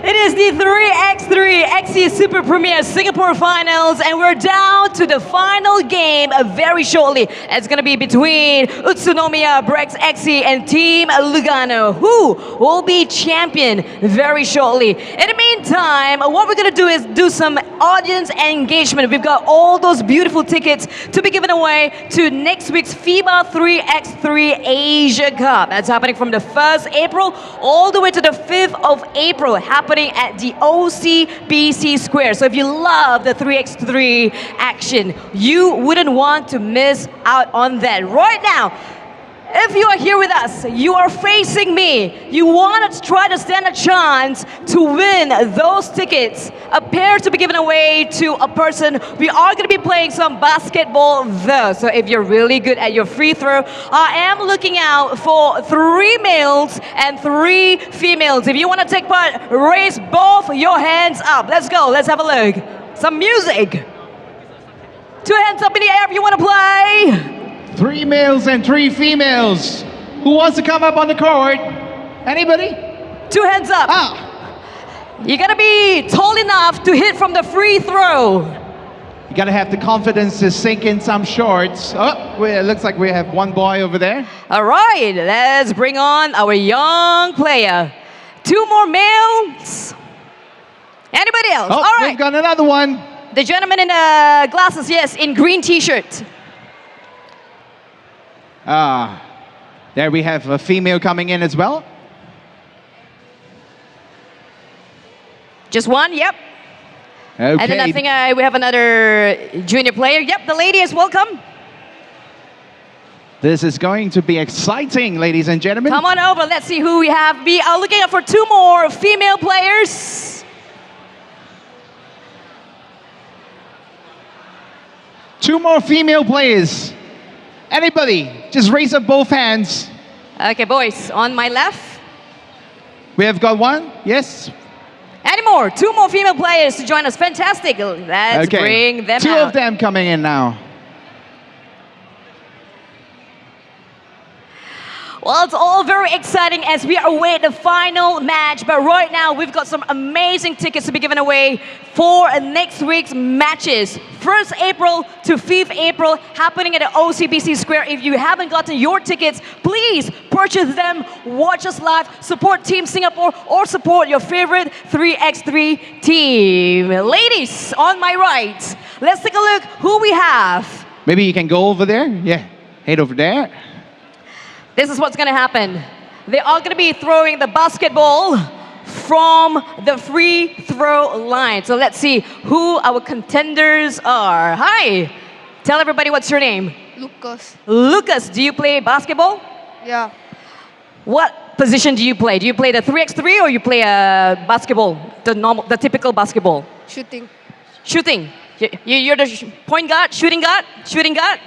It is the 3x3.EXE Super Premier Singapore Finals, and we're down to the final game very shortly. It's going to be between UTSUNOMIYA, BREX.EXE, and Team Lugano, who will be champion very shortly. In the meantime, what we're going to do is do some audience engagement. We've got all those beautiful tickets to be given away to next week's FIBA 3x3 Asia Cup. That's happening from the 1st April all the way to the 5th of April, happening at the OCBC Square. So if you love the 3x3 action, you wouldn't want to miss out on that. Right now, If you are here with us, you are facing me, you want to try to stand a chance to win those tickets, a pair to be given away to a person. We are going to be playing some basketball though, so if you're really good at your free throw, I am looking out for 3 males and 3 females. If you want to take part, raise both your hands up. Let's go, let's have a look. Some music. 2 hands up in the air if you want to play. 3 males and 3 females. Who wants to come up on the court? Anybody? 2 hands up. You gotta be tall enough to hit from the free throw. You gotta have the confidence to sink in some shorts. Oh, it looks like we have 1 boy over there. All right, let's bring on our young player. 2 more males. Anybody else? Oh, all right. we've got another one. The gentleman in the glasses, yes, in green t-shirt. There we have a female coming in as well. Just 1, yep. Okay. And then I think we have another junior player. Yep, the lady is welcome. This is going to be exciting, ladies and gentlemen. Come on over, let's see who we have. We are looking out for 2 more female players. 2 more female players. Anybody, just raise up both hands. Okay, boys, on my left. We have got 1, yes. Any more? 2 more female players to join us. Fantastic. Let's bring them 2 out. of them coming in now. Well, it's all very exciting as we await the final match. But right now, we've got some amazing tickets to be given away for next week's matches. 1st April to 5th April, happening at the OCBC Square. If you haven't gotten your tickets, please purchase them, watch us live, support Team Singapore, or support your favorite 3x3 team. Ladies, on my right, let's take a look who we have. Maybe you can go over there. Yeah, head over there. This is what's going to happen. They are going to be throwing the basketball from the free throw line. So let's see who our contenders are. Hi. Tell everybody what's your name. Lucas. Lucas, do you play basketball? Yeah. What position do you play? Do you play the 3x3 or you play basketball, the typical basketball? Shooting. Shooting. You're the point guard, shooting guard, shooting guard?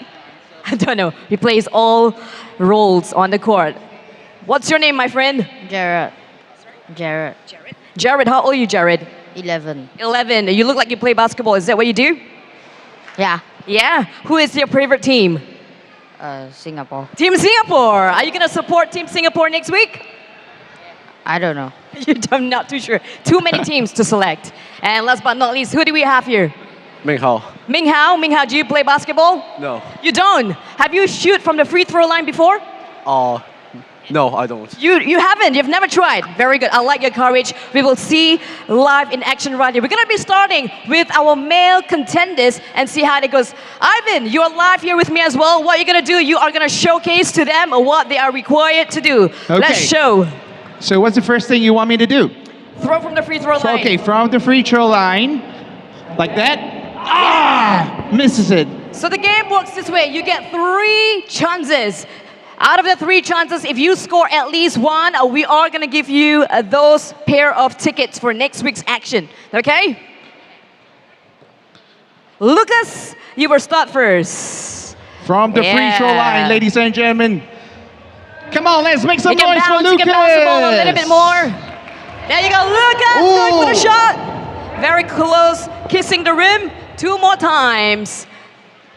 I don't know. He plays all roles on the court. What's your name, my friend? Jared. Jared. Jared, how old are you, Jared? 11. 11. You look like you play basketball. Is that what you do? Yeah. Yeah. Who is your favorite team? Singapore. Team Singapore. Are you going to support Team Singapore next week? I don't know. I'm not too sure. Too many teams to select. And last but not least, who do we have here? Ming Hao. Ming Hao. Ming Hao, do you play basketball? No. You don't? Have you shoot from the free throw line before? No, I don't. You haven't? You've never tried? Very good. I like your courage. We will see live in action right here. We're going to be starting with our male contenders and see how it goes. Ivan, you're live here with me as well. What you're going to do, you are going to showcase to them what they are required to do. Okay. Let's show. So what's the first thing you want me to do? Throw from the free throw line. Okay, from the free throw line. Like that. Misses it. So the game works this way. You get 3 chances. Out of the 3 chances, if you score at least 1, we are going to give you those pair of tickets for next week's action. Okay? Lucas, you will start first. From the free throw line, ladies and gentlemen. Come on, let's make some noise for Lucas. You can bounce the ball a little bit more. There you go, Lucas, going for the shot. Very close, kissing the rim. 2 more times.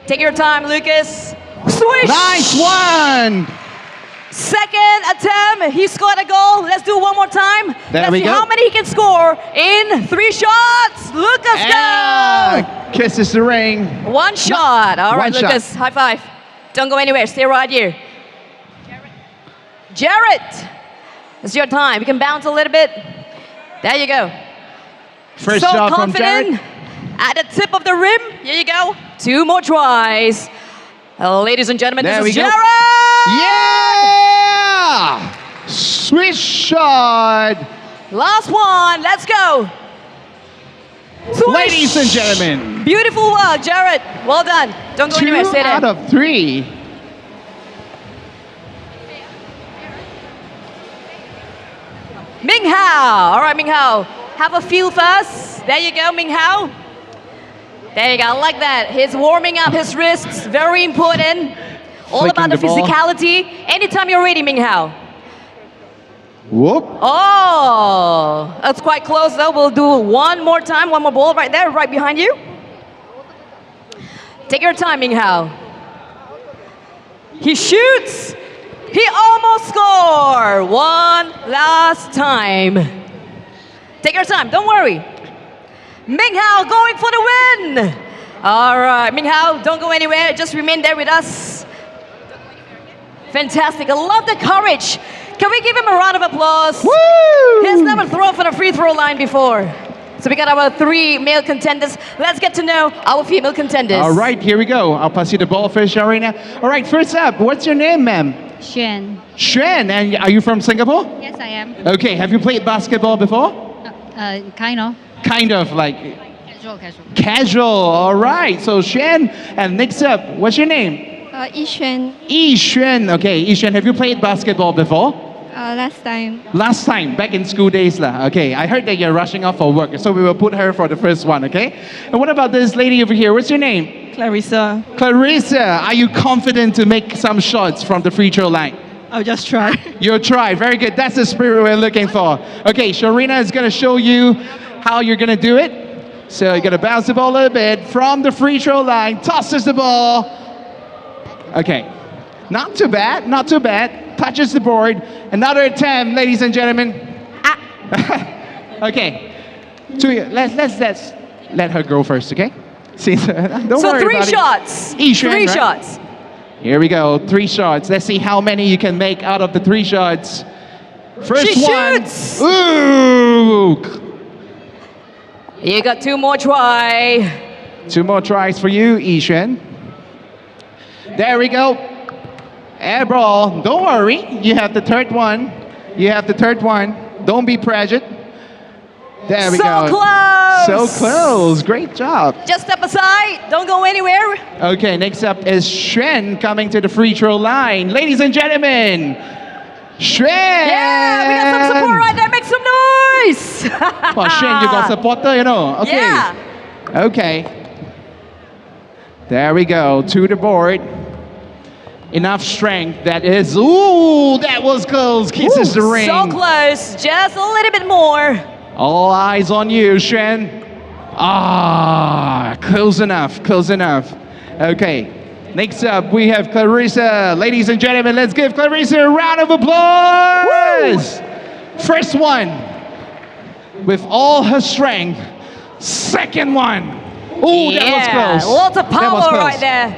Take your time, Lucas. Swish! Nice one! Second attempt, he scored a goal. Let's do 1 more time. There Let's we see go. how many he can score in 3 shots. Lucas, go! Kisses the ring. 1 shot. All right, 1 shot. Lucas, high five. Don't go anywhere, stay right here. Jared, it's your time. You can bounce a little bit. There you go. First so shot from confident. Jared. At the tip of the rim. Here you go. 2 more tries. Ladies and gentlemen, There this we is go. Jared! Yeah! Swish shot. Last one. Let's go. Swish. Ladies and gentlemen. Beautiful work, Jared. Well done. Don't go 2 anywhere. Stay there. out of 3. Ming Hao. All right, Ming Hao. Have a feel first. There you go, Ming Hao. There you go. I like that. He's warming up his wrists. Very important. All about the ball. physicality. Anytime you're ready, Ming Hao. Whoop. Oh, that's quite close though. We'll do one more time. One more ball right there, right behind you. Take your time, Ming Hao. He shoots. He almost scored. One last time. Take your time, don't worry. Ming Hao going for the win. All right, Ming Hao, don't go anywhere. Just remain there with us. Fantastic. I love the courage. Can we give him a round of applause? Woo! He's never thrown for the free throw line before. So we got our 3 male contenders. Let's get to know our female contenders. All right, here we go. I'll pass you the ball first, Sharina. All right, first up, what's your name, ma'am? Xuan. Xuan, and are you from Singapore? Yes, I am. Okay, have you played basketball before? Kind of. Kind of, like Casual. casual. All right, so Xuan, and next up, what's your name? Yishuan. Yishuan. Okay, Yishuan, have you played basketball before? Last time. Last time, back in school days lah. Okay, I heard that you're rushing off for work, so we will put her for the first one, okay? And what about this lady over here? What's your name? Clarissa. Clarissa, are you confident to make some shots from the free throw line? I'll just try. You'll try, very good. That's the spirit we're looking for. Okay, Sharina is gonna show you how you're gonna do it. So you're gonna bounce the ball a little bit from the free throw line, tosses the ball. Okay, not too bad, not too bad. Touches the board. Another attempt, ladies and gentlemen. Okay, let's let her go first, okay? See, don't so worry about 3 shots. it. Yishuan, 3 right? shots. Here we go, 3 shots. Let's see how many you can make out of the 3 shots. First She one. shoots. Ooh. You got 2 more try. 2 more tries for you, Yishuan. There we go. Air ball. Don't worry. You have the third one. You have the third one. Don't be pressured. There we go. So close. So close. Great job. Just step aside. Don't go anywhere. Okay, next up is Xuan coming to the free throw line. Ladies and gentlemen, Xuan. Yeah, we got some support right there. Make some noise. Oh, Xuan, you got supporter, you know. Okay. Yeah. Okay. There we go. To the board. Enough strength. That is. Ooh, that was close. Kisses the ring. So close. Just a little bit more. All eyes on you, Xuan. Ah, close enough. Close enough. Okay. Next up, we have Clarissa. Ladies and gentlemen, let's give Clarissa a round of applause. Woo! First one, with all her strength. Second one. Ooh, that was close. Lots of That was power close. right there.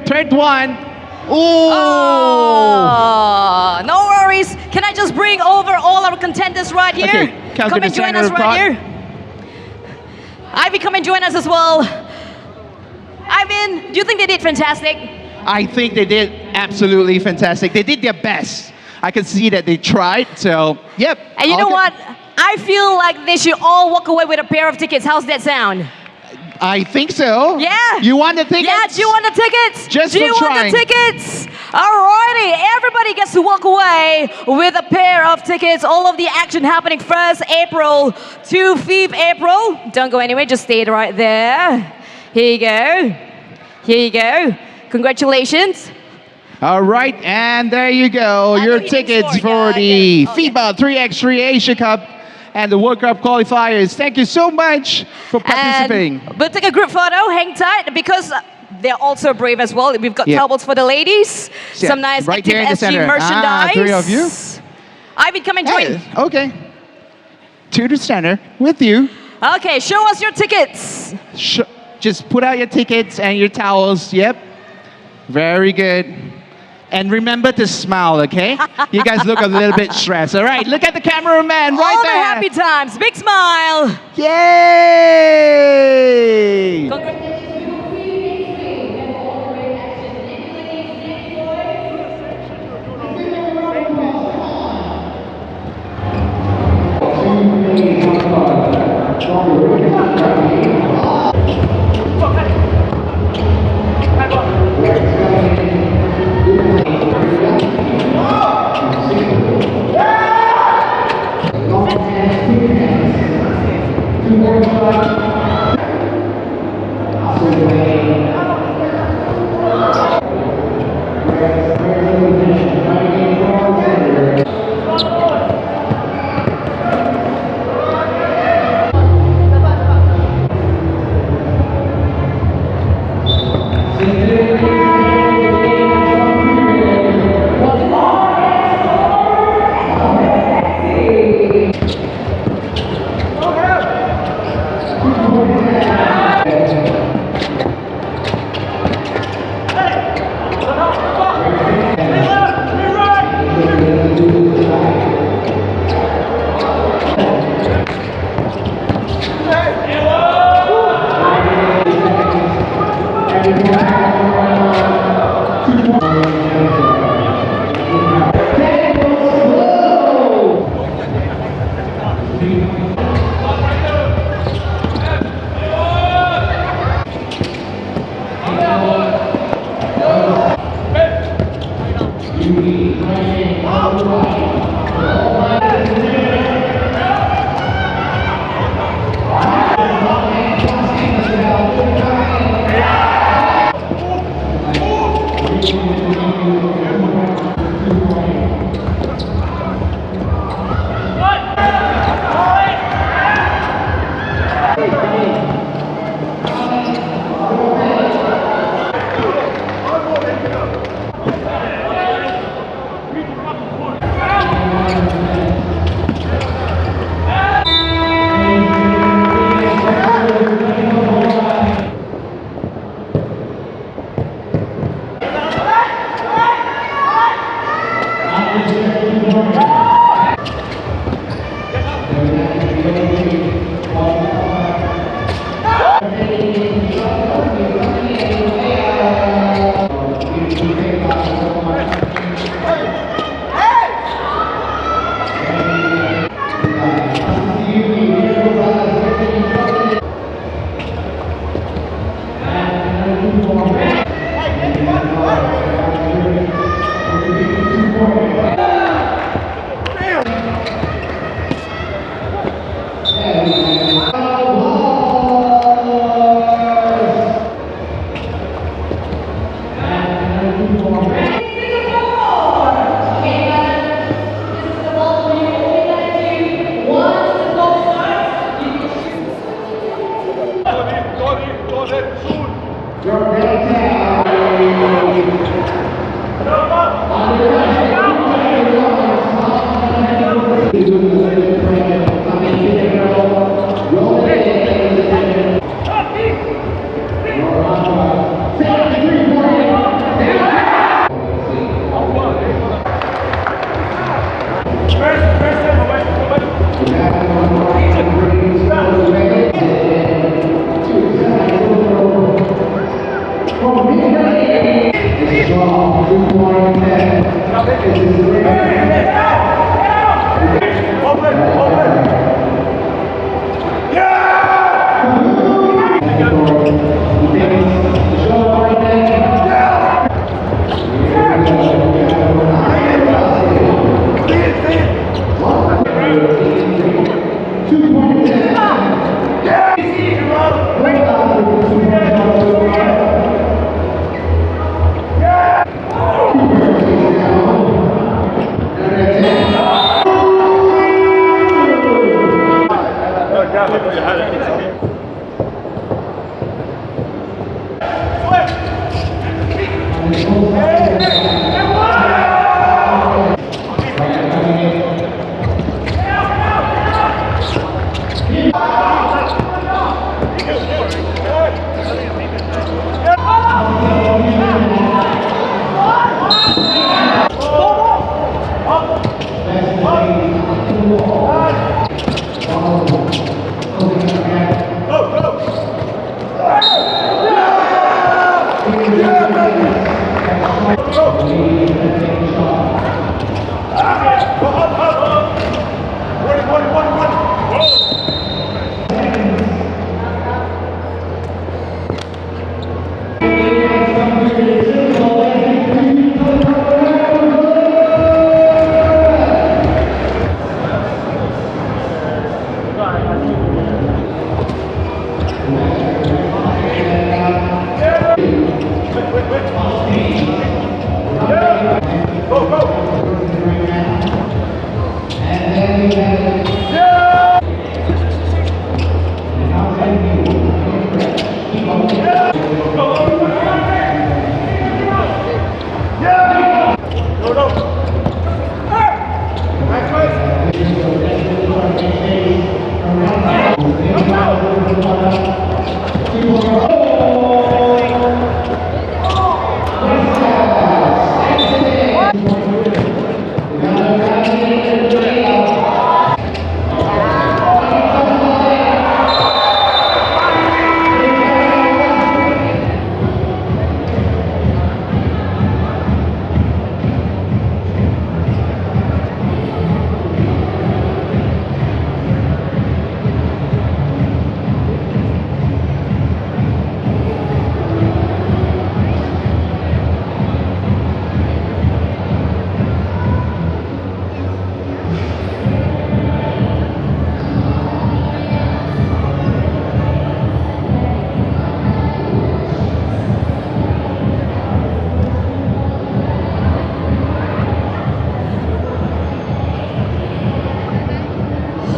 Third one. Ooh. Oh, no worries. Can I just bring over all our contenders right here? Okay, come to the and join center us of the right here. Ivy, come and join us as well. Ivan, do you think they did fantastic? I think they did absolutely fantastic. They did their best. I can see that they tried, so, yep. And you know what? I feel like they should all walk away with a pair of tickets. How's that sound? I think so. Yeah. You want the tickets? Yeah, do you want the tickets? Just do you for want trying. the tickets? Alrighty, everybody gets to walk away with a pair of tickets. All of the action happening 1st April to 5th April. Don't go anywhere, just stay right there. Here you go. Here you go. Congratulations. All right, and there you go. Your tickets for the FIBA 3x3 Asia Cup and the World Cup qualifiers. Thank you so much for participating. And we'll take a group photo, hang tight, because they're also brave as well. We've got towels for the ladies, Yeah, some nice right Active here in the SG center. merchandise. 3 of you. Ivy, come and join. Okay. To the center with you. Okay, show us your tickets. Just put out your tickets and your towels. Yep. Very good. And remember to smile, okay? You guys look a little bit stressed. All right, look at the cameraman right All there. the happy times, big smile. Yay!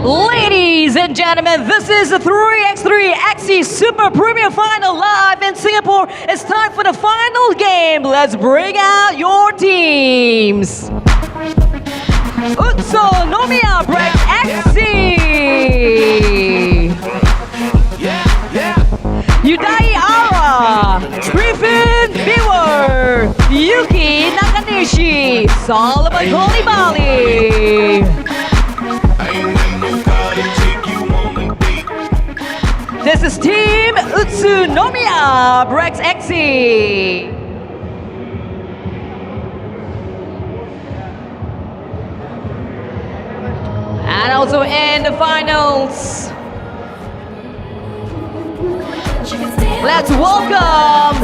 Ladies and gentlemen, this is the 3x3.EXE Super Premium Final live in Singapore. It's time for the final game. Let's bring out your teams. UTSUNOMIYA BREX.EXE, UTAI Griffin Biwer, Yuki Nakanishi, Solomon Kolibali. This is Team UTSUNOMIYA BREX.EXE. And also in the finals, let's welcome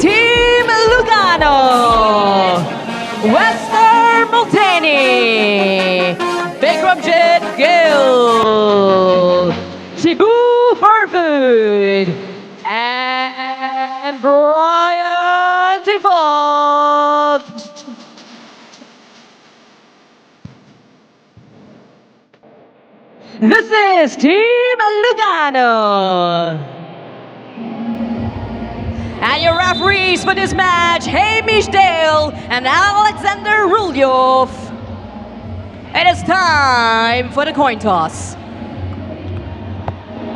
Team LUGANO, Western Multani, Vikramjit Gill, Shibu Harford, and Brian Default. This is Team LUGANO. And your referees for this match, Hamish Dale and Alexander Rulyov. It is time for the coin toss.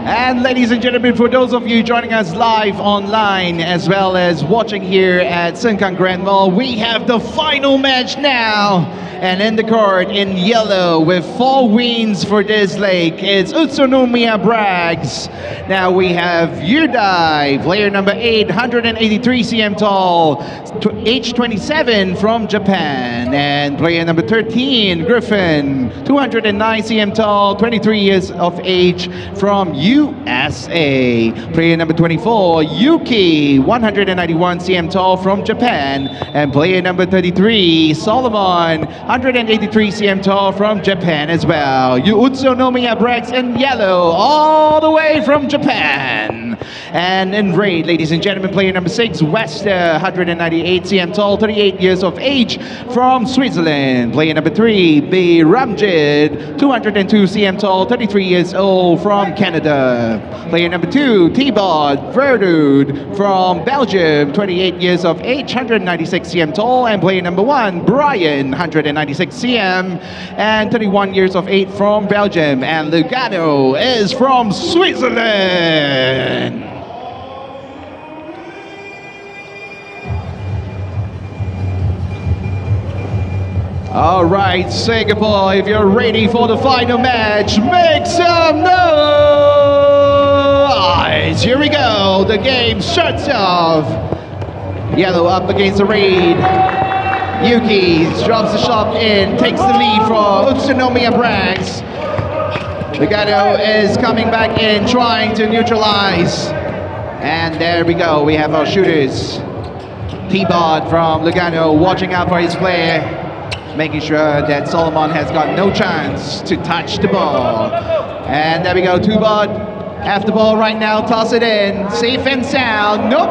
And ladies and gentlemen, for those of you joining us live online as well as watching here at Sengkang Grand Mall, we have the final match now. And in the court in yellow with 4 wins for this leg, it's UTSUNOMIYA BREX. Now we have Yudai, player number 8, 183 cm tall, age 27 from Japan. And player number 13, Griffin, 209 cm tall, 23 years of age from USA. Player number 24, Yuki, 191 cm tall from Japan. And player number 33, Solomon, 183 cm tall from Japan as well. UTSUNOMIYA BREX in yellow, all the way from Japan. And in red, ladies and gentlemen, player number 6, Wester, 198 cm tall, 38 years of age from Switzerland. Player number 3, B. Ramjid, 202 cm tall, 33 years old from Canada. Player number 2, T-Bod Verdud from Belgium, 28 years of age, 196 cm tall. And player number 1, Brian, 196 cm and 31 years of age from Belgium. And Lugano is from Switzerland. All right, Singapore, if you're ready for the final match, make some noise! Here we go, the game starts off. Yellow up against the red. Yuki drops the shot in, takes the lead for UTSUNOMIYA BREX. Lugano is coming back in, trying to neutralize. And there we go, we have our shooters. T-Bod from Lugano watching out for his player, making sure that Solomon has got no chance to touch the ball. And there we go, T-Bod have the ball right now, toss it in, safe and sound. Nope,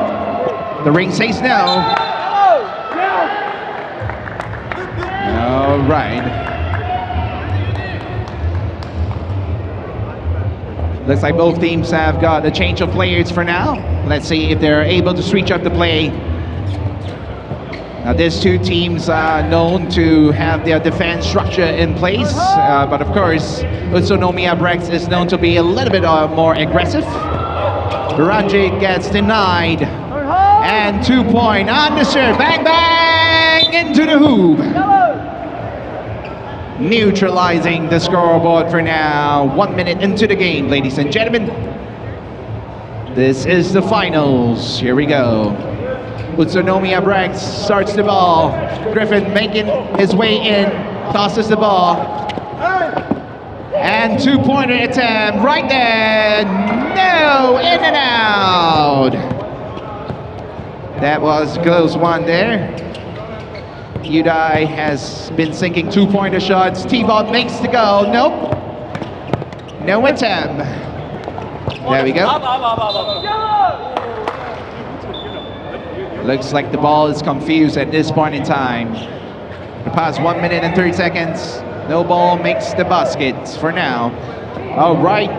the ring says no. All right. Looks like both teams have got a change of players for now. Let's see if they're able to switch up the play. Now these two teams are known to have their defense structure in place, but of course, UTSUNOMIYA BREX is known to be a little bit more aggressive. Ranjit gets denied. And 2-point on the serve, bang bang into the hoop. Neutralizing the scoreboard for now. 1 minute into the game, ladies and gentlemen. This is the finals. Here we go. UTSUNOMIYA BREX starts the ball. Griffin making his way in, tosses the ball. And 2-pointer attempt right there. No, in and out. That was a close one there. Yudai has been sinking 2-pointer shots. T-Bod makes the goal. Nope. No attempt. There we go. Looks like the ball is confused at this point in time. The past 1 minute and 30 seconds. No ball makes the basket for now. All right.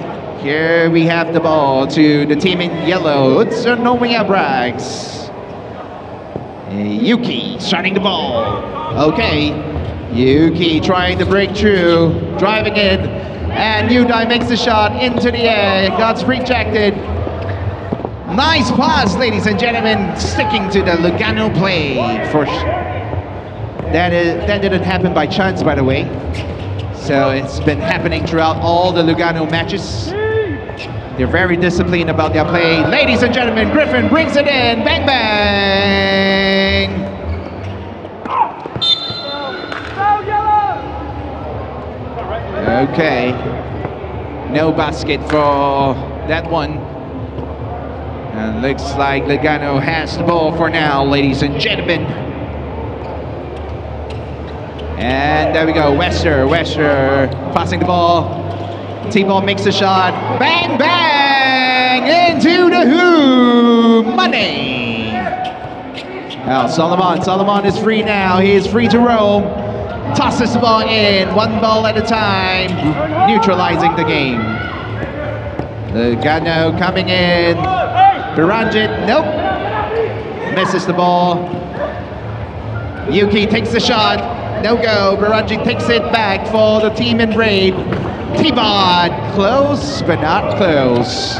Here we have the ball to the team in yellow. UTSUNOMIYA BREX. Yuki starting the ball. Okay, Yuki trying to break through, driving it, and Yudai makes the shot into the air. Got rejected. Nice pass, ladies and gentlemen, sticking to the Lugano play. That didn't happen by chance, by the way. So it's been happening throughout all the Lugano matches. They're very disciplined about their play. Ladies and gentlemen, Griffin brings it in. Bang, bang. Okay. No basket for that one. And looks like Lugano has the ball for now, ladies and gentlemen. And there we go, Wester passing the ball. T-Ball makes a shot. Bang, bang! Into the hoop! Money! Now Solomon is free now. He is free to roam. Tosses the ball in, 1 ball at a time, neutralizing the game. Lugano coming in. Biranjit, nope. Misses the ball. Yuki takes the shot. no go. Baranji takes it back for the team in red. T-Bot, close, but not close.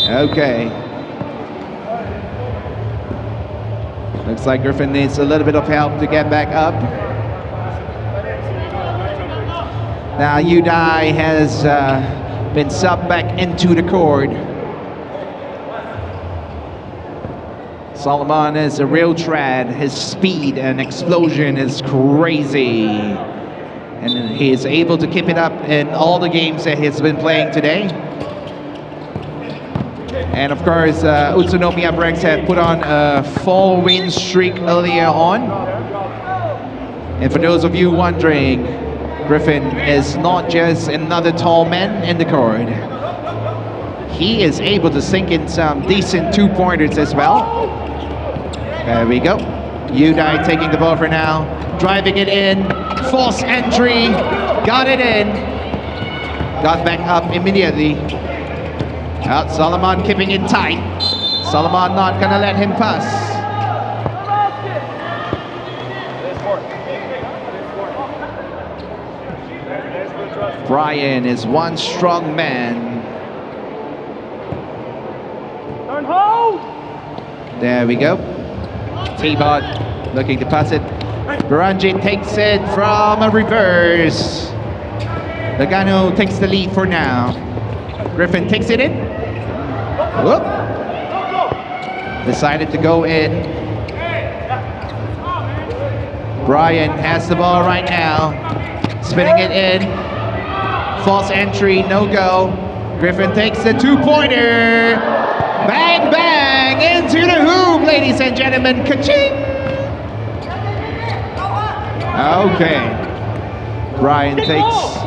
Okay. Looks like Griffin needs a little bit of help to get back up. Now Udai has been subbed back into the court. Solomon is a real tread. His speed and explosion is crazy. And he is able to keep it up in all the games that he's been playing today. And of course, UTSUNOMIYA BREX have put on a 4-win streak earlier on. And for those of you wondering, Griffin is not just another tall man in the court. He is able to sink in some decent 2-pointers as well. There we go. Udai taking the ball for now, driving it in, false entry, got it in, got back up immediately. Out Solomon keeping it tight. Solomon not gonna let him pass. Brian is one strong man. There we go. T-Bot looking to pass it. Baranji takes it from a reverse. Lugano takes the lead for now. Griffin takes it in. Whoop. Decided to go in. Brian has the ball right now. Spinning it in. False entry, no go. Griffin takes the 2-pointer. Bang, bang, into the hoop, ladies and gentlemen. Ka-ching! Okay. Brian takes...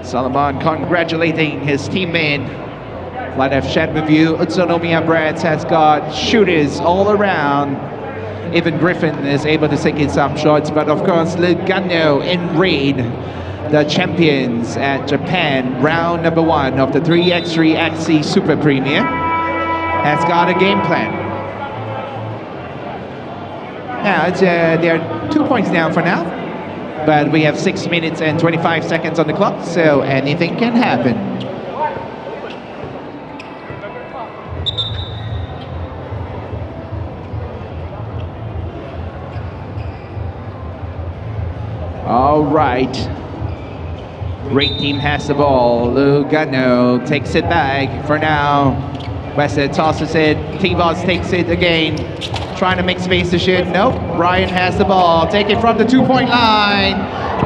Solomon congratulating his teammate. Like I've shared with you, UTSUNOMIYA BREX has got shooters all around. Even Griffin is able to sink in some shots, but of course Lugano in red, the champions at Japan, round number 1 of the 3x3.EXE Super Premier, has got a game plan. Now they're 2 points down for now, but we have 6 minutes and 25 seconds on the clock, so anything can happen. All right. Great team has the ball. Lugano takes it back for now. Westhead tosses it. T-Boss takes it again. Trying to make space to shoot. Nope. Brian has the ball. Take it from the 2-point line.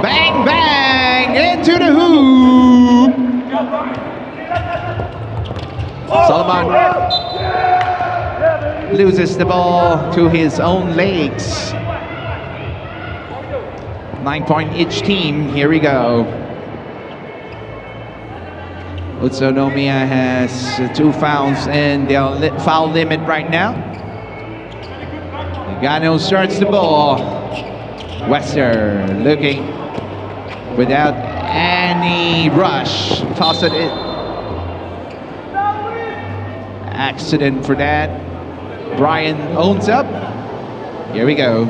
Bang, bang! Into the hoop. Solomon loses the ball to his own legs. 9 point each team. Here we go. UTSUNOMIYA has 2 fouls in their foul limit right now. Lugano starts the ball. Wester looking without any rush. Toss it in. Accident for that. Brian owns up. Here we go.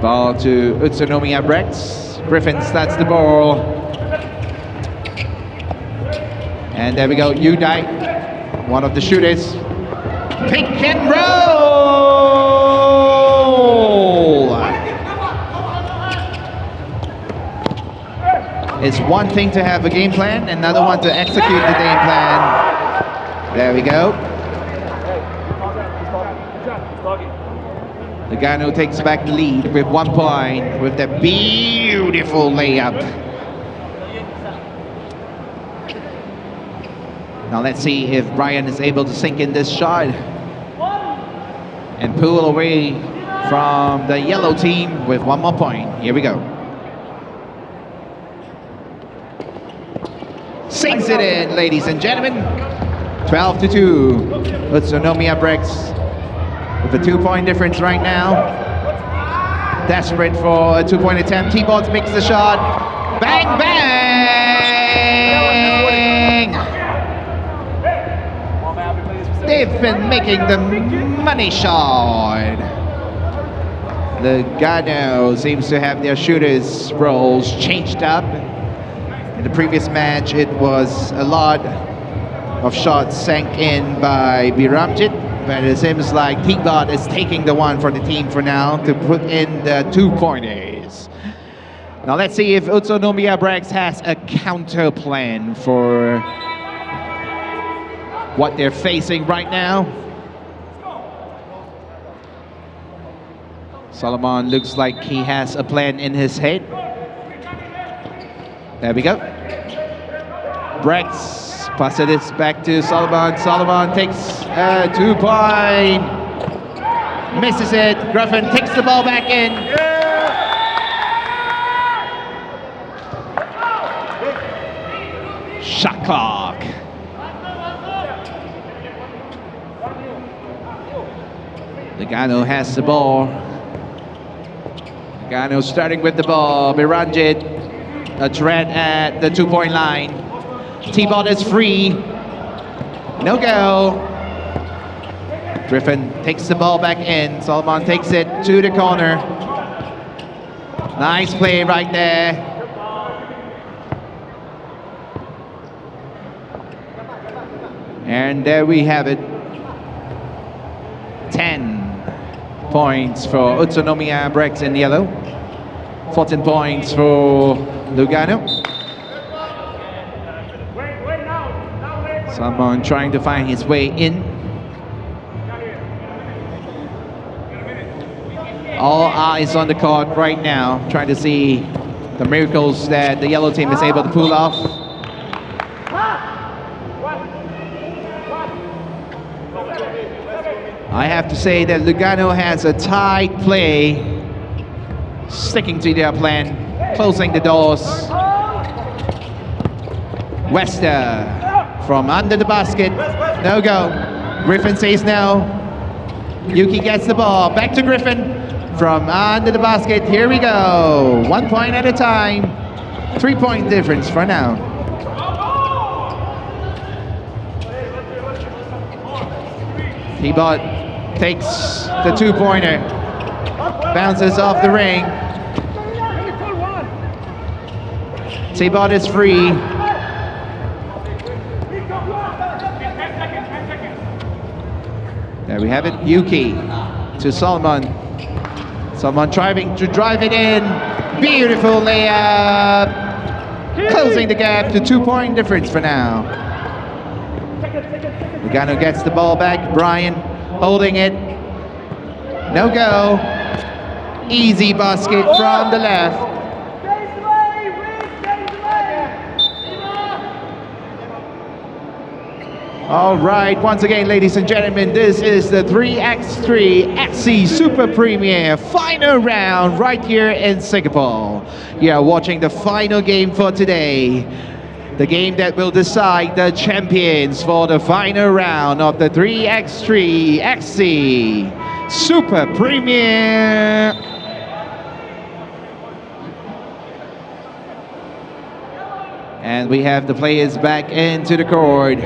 Ball to UTSUNOMIYA BREX. Griffin starts the ball. And there we go, Udai, one of the shooters. Pick and roll! It's one thing to have a game plan, another one to execute the game plan. There we go. Lugano takes back the lead with 1 point with the beautiful layup. Now let's see if Brian is able to sink in this shot and pull away from the yellow team with 1 more point. Here we go. Sinks it in, ladies and gentlemen. 12-2. UTSUNOMIYA BREX with a 2 point difference right now. desperate for a 2-point attempt. T-Bot makes the shot. Bang, bang! They've been making the money shot. Lugano seems to have their shooters' roles changed up. In the previous match, it was a lot of shots sank in by Biramjit, but it seems like T-Bot is taking the one for the team for now to put in the 2-pointers. Now let's see if UTSUNOMIYA BREX has a counter plan for what they're facing right now. Solomon looks like he has a plan in his head. There we go. BREX passes this back to Solomon. Solomon takes a 2-point. Misses it. Griffin takes the ball back in. Shot clock. Lugano has the ball. Lugano starting with the ball. Biranjit, a threat at the 2-point line. T-Bot is free. No go. Griffin takes the ball back in. Solomon takes it to the corner. Nice play right there. And there we have it. 10 points for UTSUNOMIYA BREX in yellow. 14 points for Lugano. Someone trying to find his way in. All eyes on the court right now, trying to see the miracles that the yellow team is able to pull off. I have to say that Lugano has a tight play, sticking to their plan, closing the doors. Wester from under the basket, no go. Griffin says no. Yuki gets the ball, back to Griffin from under the basket. Here we go, 1 point at a time. 3-point difference for now. T-Bot takes the 2-pointer, bounces off the ring. T-Bot is free. There we have it, Yuki to Solomon. Solomon trying to drive it in. Beautiful layup. Closing the gap to 2-point difference for now. Lugano gets the ball back. Brian holding it. No go. Easy basket from the left. All right, once again, ladies and gentlemen, this is the 3x3.EXE Super Premier final round right here in Singapore. You are watching the final game for today. The game that will decide the champions for the final round of the 3x3.EXE Super Premier. And we have the players back into the court.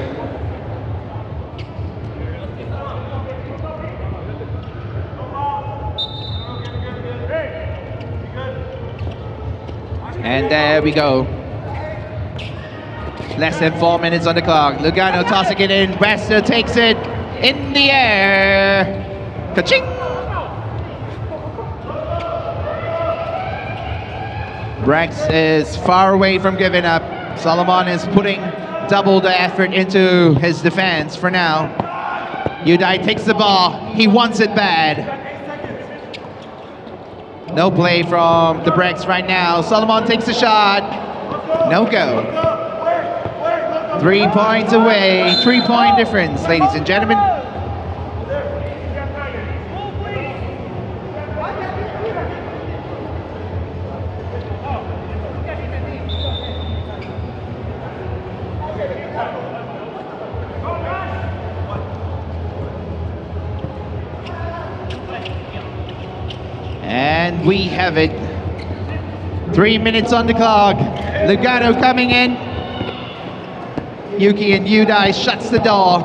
And there we go. Less than 4 minutes on the clock. Lugano tossing it in. Wester takes it in the air. Ka-ching! BREX is far away from giving up. Solomon is putting double the effort into his defense for now. Udai takes the ball. He wants it bad. No play from the BREX right now. Solomon takes a shot. No go. 3 points away. 3-point difference, ladies and gentlemen. And we have it. 3 minutes on the clock. Lugano coming in. Yuki and Udai shuts the door.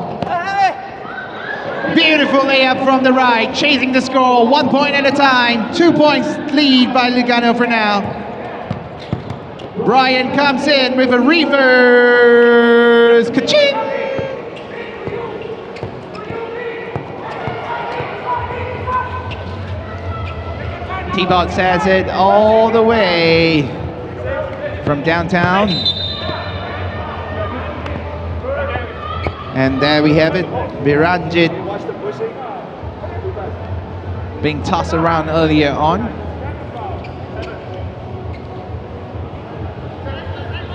Beautiful layup from the right, chasing the score 1 point at a time. 2 points lead by Lugano for now. Brian comes in with a reverse. Ka-ching! T-Bot has it all the way from downtown. And there we have it, Biranjit being tossed around earlier on.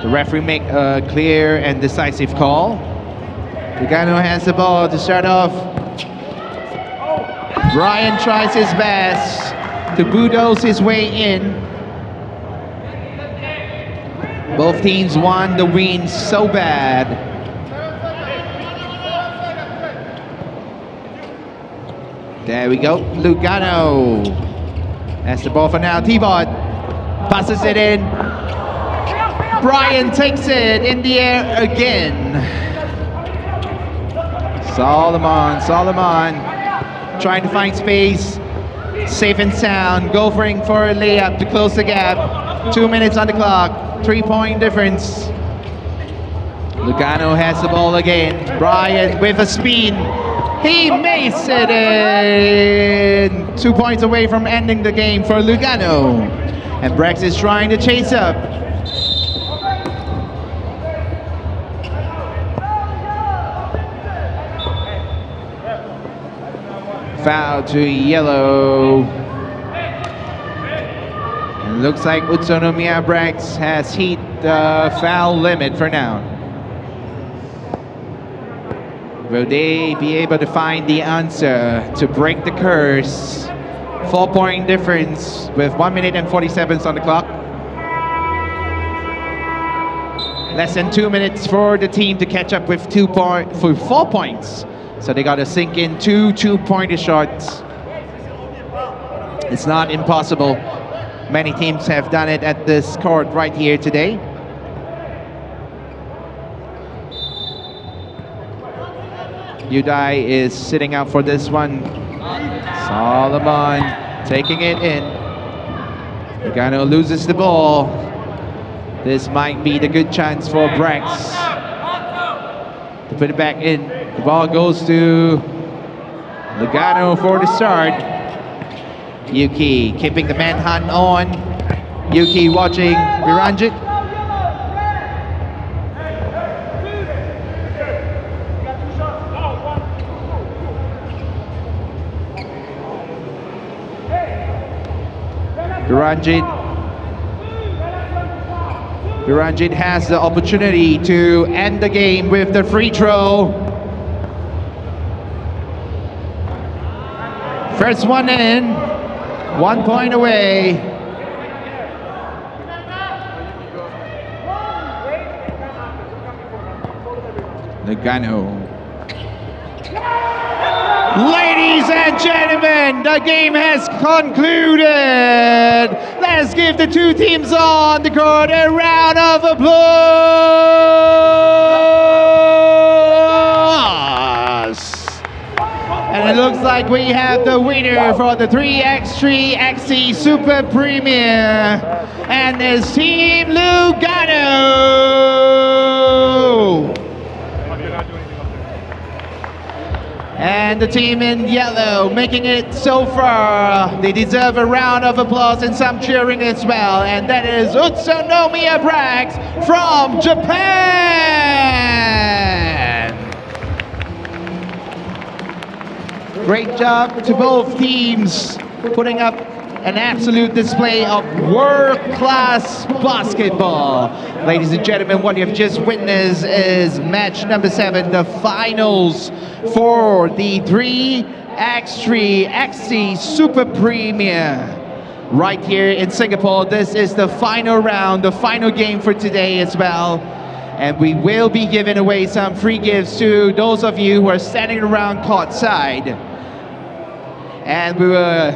The referee make a clear and decisive call. Lugano has the ball to start off. Brian tries his best to bulldoze his way in. Both teams want the win so bad. There we go, Lugano has the ball for now. T-Bot passes it in. Brian takes it in the air again. Solomon trying to find space. Safe and sound, going for a layup to close the gap. 2 minutes on the clock, 3-point difference. Lugano has the ball again. Brian with a spin. He makes it in. 2 points away from ending the game for Lugano. And BREX is trying to chase up. Foul to yellow. And looks like Utsunomiya BREX has hit the foul limit for now. Will they be able to find the answer to break the curse? 4-point difference with 1 minute and 40 seconds on the clock. Less than 2 minutes for the team to catch up with 4 points. So they got to sink in 2 two-pointer shots. It's not impossible. Many teams have done it at this court right here today. Udai is sitting out for this one. Solomon taking it in. Lugano loses the ball. This might be the good chance for BREX to put it back in. The ball goes to Lugano for the start. Yuki keeping the manhunt on. Yuki watching Biranjit. Biranjit has the opportunity to end the game with the free throw. First one in, 1 point away. Lugano. Ladies and gentlemen, the game has concluded. Let's give the two teams on the court a round of applause. And it looks like we have the winner for the 3x3.EXE Super Premier, and it's Team Lugano. And the team in yellow making it so far. They deserve a round of applause and some cheering as well. And that is Utsunomiya BREX from Japan. Great job to both teams, putting up an absolute display of world-class basketball. Ladies and gentlemen, what you have just witnessed is match number 7, the finals for the 3x3.EXE Super Premier. Right here in Singapore, this is the final round, the final game for today as well. And we will be giving away some free gifts to those of you who are standing around courtside. And we will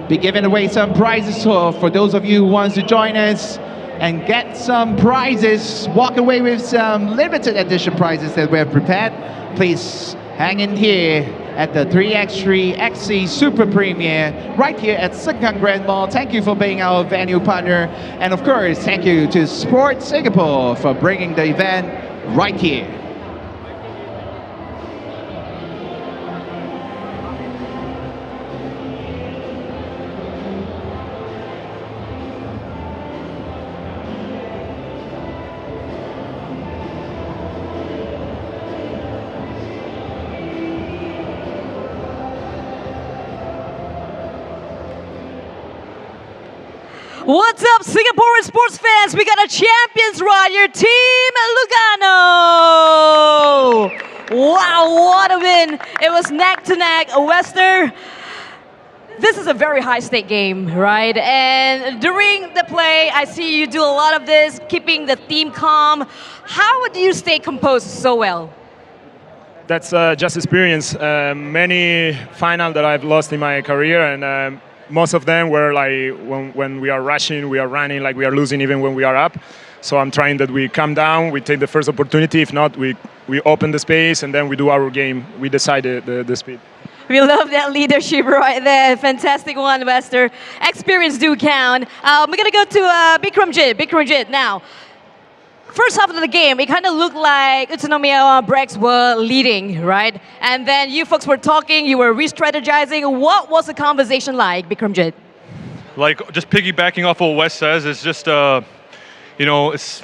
be giving away some prizes. So for those of you who wants to join us and get some prizes, walk away with some limited edition prizes that we have prepared, please hang in here at the 3x3.EXE Super Premiere right here at Sengkang Grand Mall. Thank you for being our venue partner. And of course, thank you to Sport Singapore for bringing the event right here. What's up, Singaporean sports fans? We got a champions right here, Team Lugano! Wow, what a win! It was neck to neck. Wester, this is a very high-stake game, right? And during the play, I see you do a lot of this, keeping the team calm. How do you stay composed so well? That's just experience. Many finals that I've lost in my career, and most of them were like when we are rushing, we are running, like we are losing even when we are up. So I'm trying that we calm down, we take the first opportunity. If not, we open the space and then we do our game. We decide the speed. We love that leadership right there. Fantastic one, Wester. Experience do count. We're going to go to Bikramjit now. First half of the game, it kind of looked like UTSUNOMIYA BREX were leading, right? And then you folks were talking, you were re-strategizing. What was the conversation like, Bikramjit? Like, just piggybacking off what Wes says, it's just, you know, it's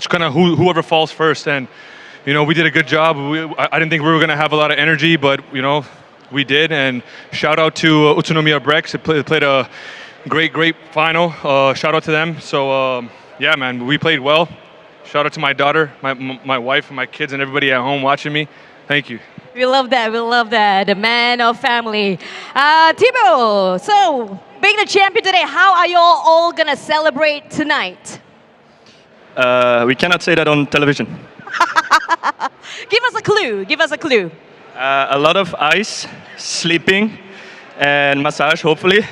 kind of whoever falls first. And, you know, we did a good job. I didn't think we were going to have a lot of energy, but, you know, we did. And shout out to UTSUNOMIYA BREX. It played a great final. Shout out to them. So, yeah, man, we played well. Shout out to my daughter, my wife, and my kids, and everybody at home watching me. Thank you. We love that. We love that. The man of family. Thibaut, so being the champion today, how are you all going to celebrate tonight? We cannot say that on television. Give us a clue. Give us a clue. A lot of ice, sleeping, and massage, hopefully.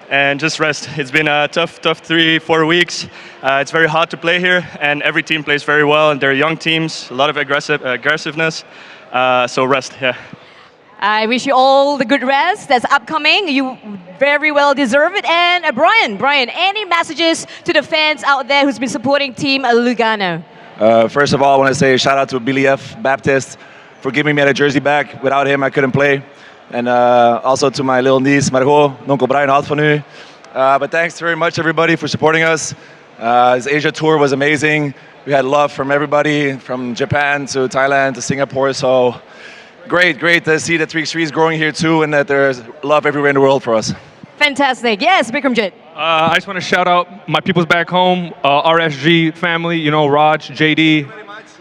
And just rest. It's been a tough 3-4 weeks. It's very hard to play here, and every team plays very well, and they're young teams, a lot of aggressiveness. So rest, yeah. I wish you all the good rest that's upcoming. You very well deserve it. And Brian, any messages to the fans out there who's been supporting Team Lugano? First of all, I want to say shout out to Billy F. Baptist for giving me that jersey back. Without him, I couldn't play. And also to my little niece, Margot, Nonkel Brian houdt van u. But thanks very much, everybody, for supporting us. This Asia tour was amazing. We had love from everybody, from Japan to Thailand to Singapore. So great to see that 3x3 is growing here too, and that there's love everywhere in the world for us. Fantastic. Yes, Bikramjit. I just want to shout out my peoples back home, RSG family, you know, Raj, JD.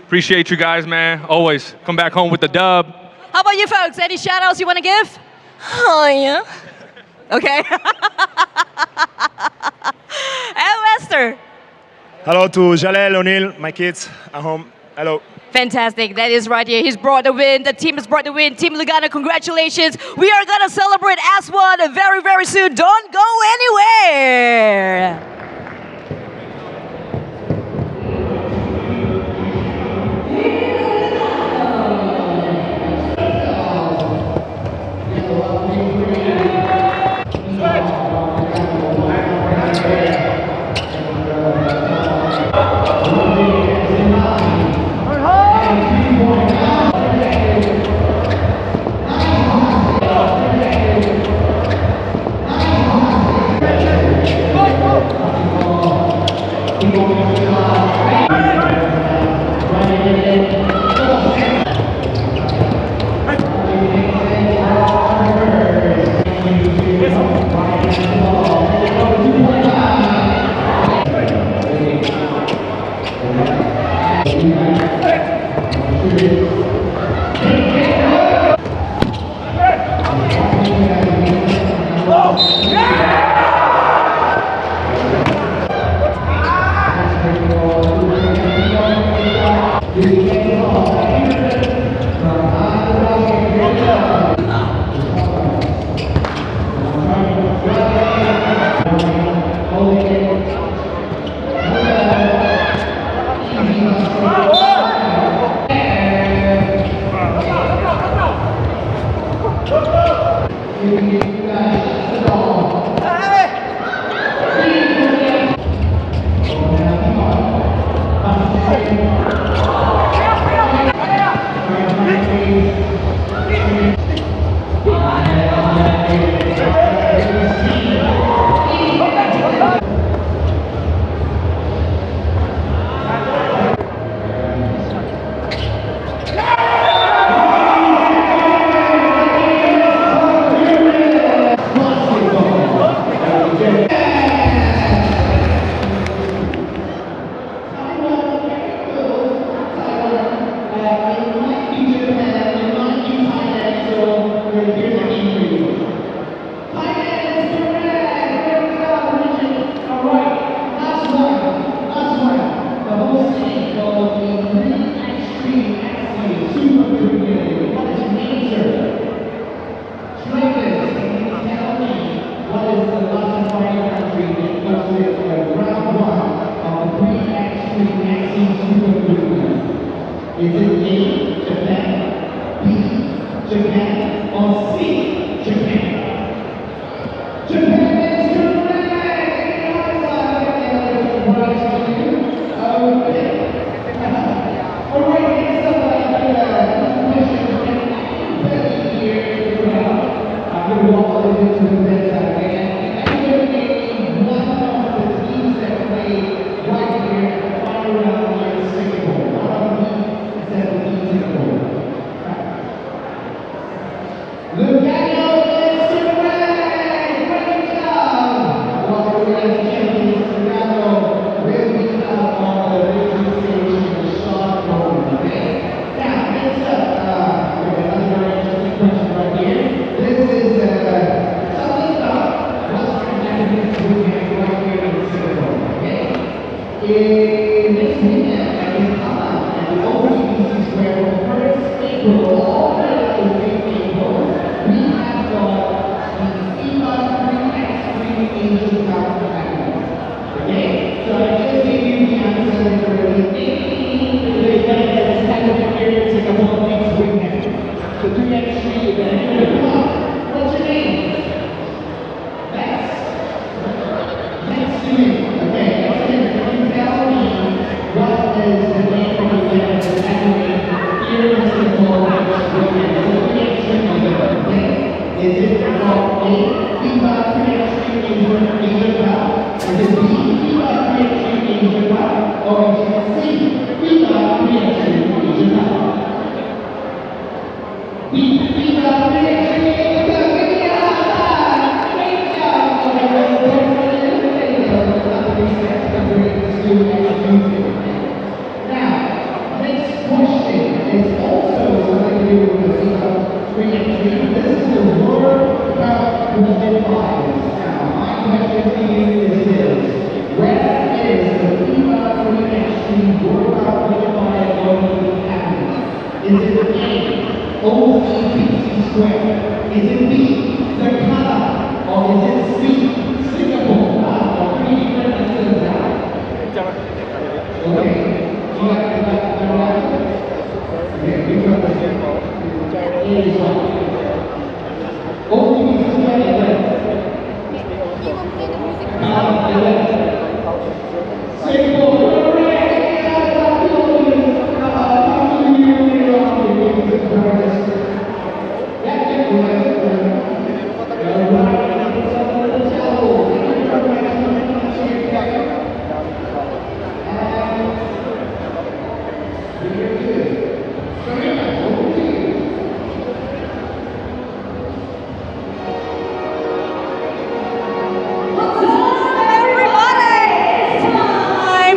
Appreciate you guys, man. Always come back home with the dub. How about you folks? Any shout outs you want to give? Oh, yeah. Okay. And Wester. Hello to Jalel, O'Neill, my kids at home. Hello. Fantastic. That is right here. He's brought the win. The team has brought the win. Team Lugano, congratulations. We are going to celebrate as one very, very soon. Don't go anywhere.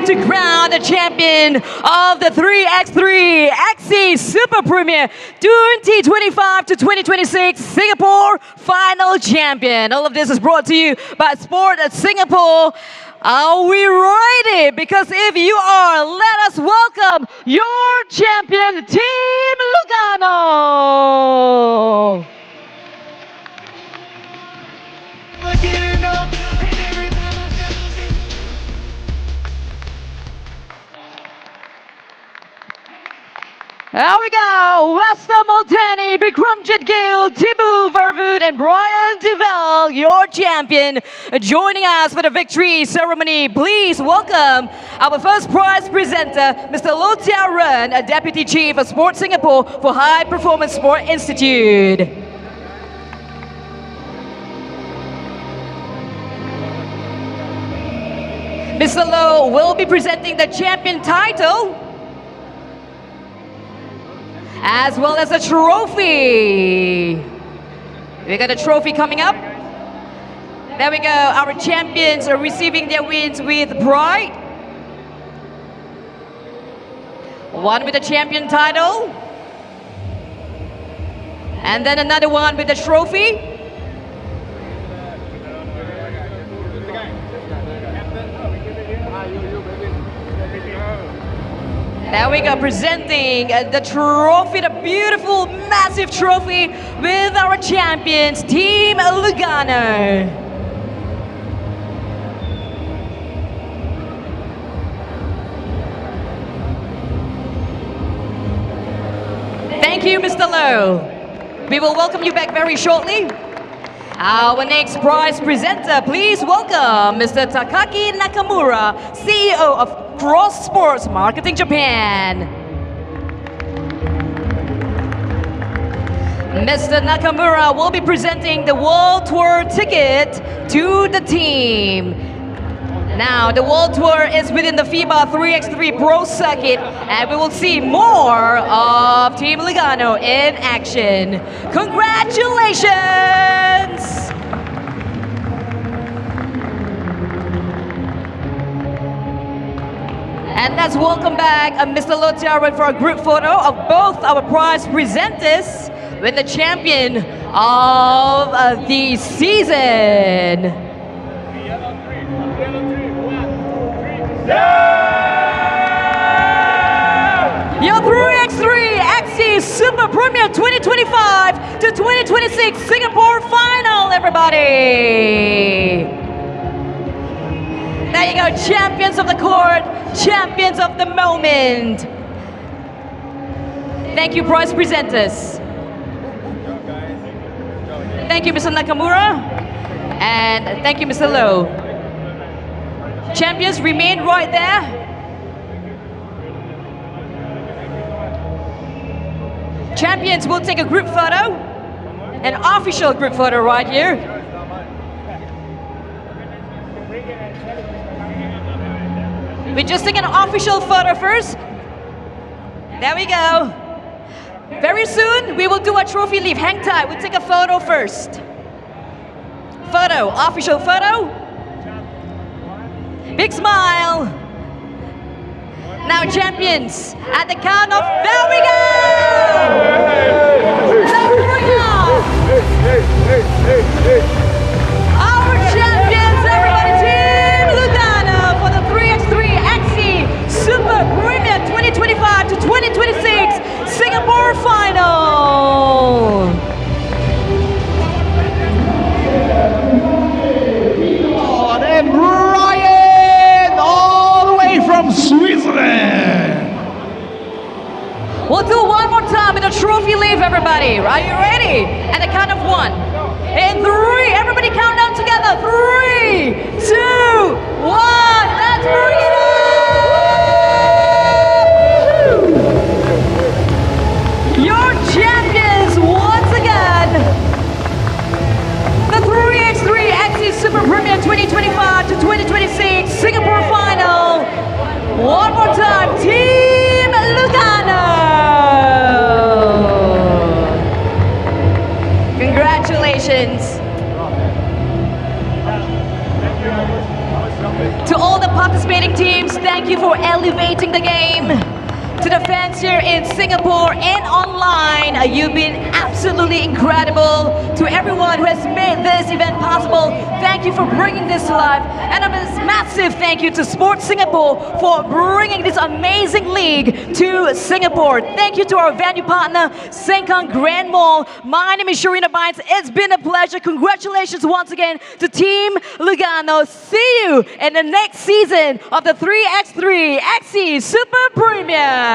To crown the champion of the 3x3.EXE Super Premier 2025 to 2026 Singapore Final Champion. All of this is brought to you by Sport.EXE Singapore. Are we ready? Because if you are, let us welcome your champion, Team Lugano. Here we go. Wester Multani, Bikramjit Gill, Tibu Vervoot, and Brian Duval, your champion, joining us for the victory ceremony. Please welcome our first prize presenter, Mr. Lo Tia Ren, a Deputy Chief of Sport Singapore for High Performance Sport Institute. Mr. Lo will be presenting the champion title, as well as a trophy. We got a trophy coming up. There we go. Our champions are receiving their wins with pride. One with the champion title. And then another one with the trophy. There we go, presenting the trophy, the beautiful, massive trophy with our champions, Team Lugano. Thank you, Mr. Lo. We will welcome you back very shortly. Our next prize presenter, please welcome Mr. Takaki Nakamura, CEO of Cross Sports Marketing Japan. Mr. Nakamura will be presenting the World Tour ticket to the team. Now, the World Tour is within the FIBA 3x3 Pro Circuit, and we will see more of Team Lugano in action. Congratulations! And let's welcome back Mr. Lo Tia Ren for a group photo of both our prize presenters with the champion of the season. Your 3x3.EXE Super Premier 2025 to 2026 Singapore Final, everybody! There you go, champions of the court, champions of the moment. Thank you, prize presenters. Thank you, Mr. Nakamura. And thank you, Mr. Lo. Champions, remain right there. Champions will take a group photo, an official group photo right here. We just take an official photo first. There we go. Very soon, we will do a trophy leave. Hang tight, we'll take a photo first. Photo, official photo. Big smile. Now champions, at the count of, there we go! We'll do one more time in a trophy leave, everybody. Are you ready? At the count of 1. In 3, everybody count down together. 3, 2, 1. Let's bring it up! Your champions once again. The 3x3.EXE Super Premier 2025 to 2026 Singapore Final. One more time, Team Lugano. Congratulations. To all the participating teams, thank you for elevating the game. To the fans here in Singapore and online, you've been absolutely incredible. To everyone who has made this event possible, thank you for bringing this to life. And a massive thank you to Sport Singapore for bringing this amazing league to Singapore. Thank you to our venue partner, Sengkang Grand Mall. My name is Sharina Bynes. It's been a pleasure. Congratulations once again to Team Lugano. See you in the next season of the 3x3.EXE Super Premier.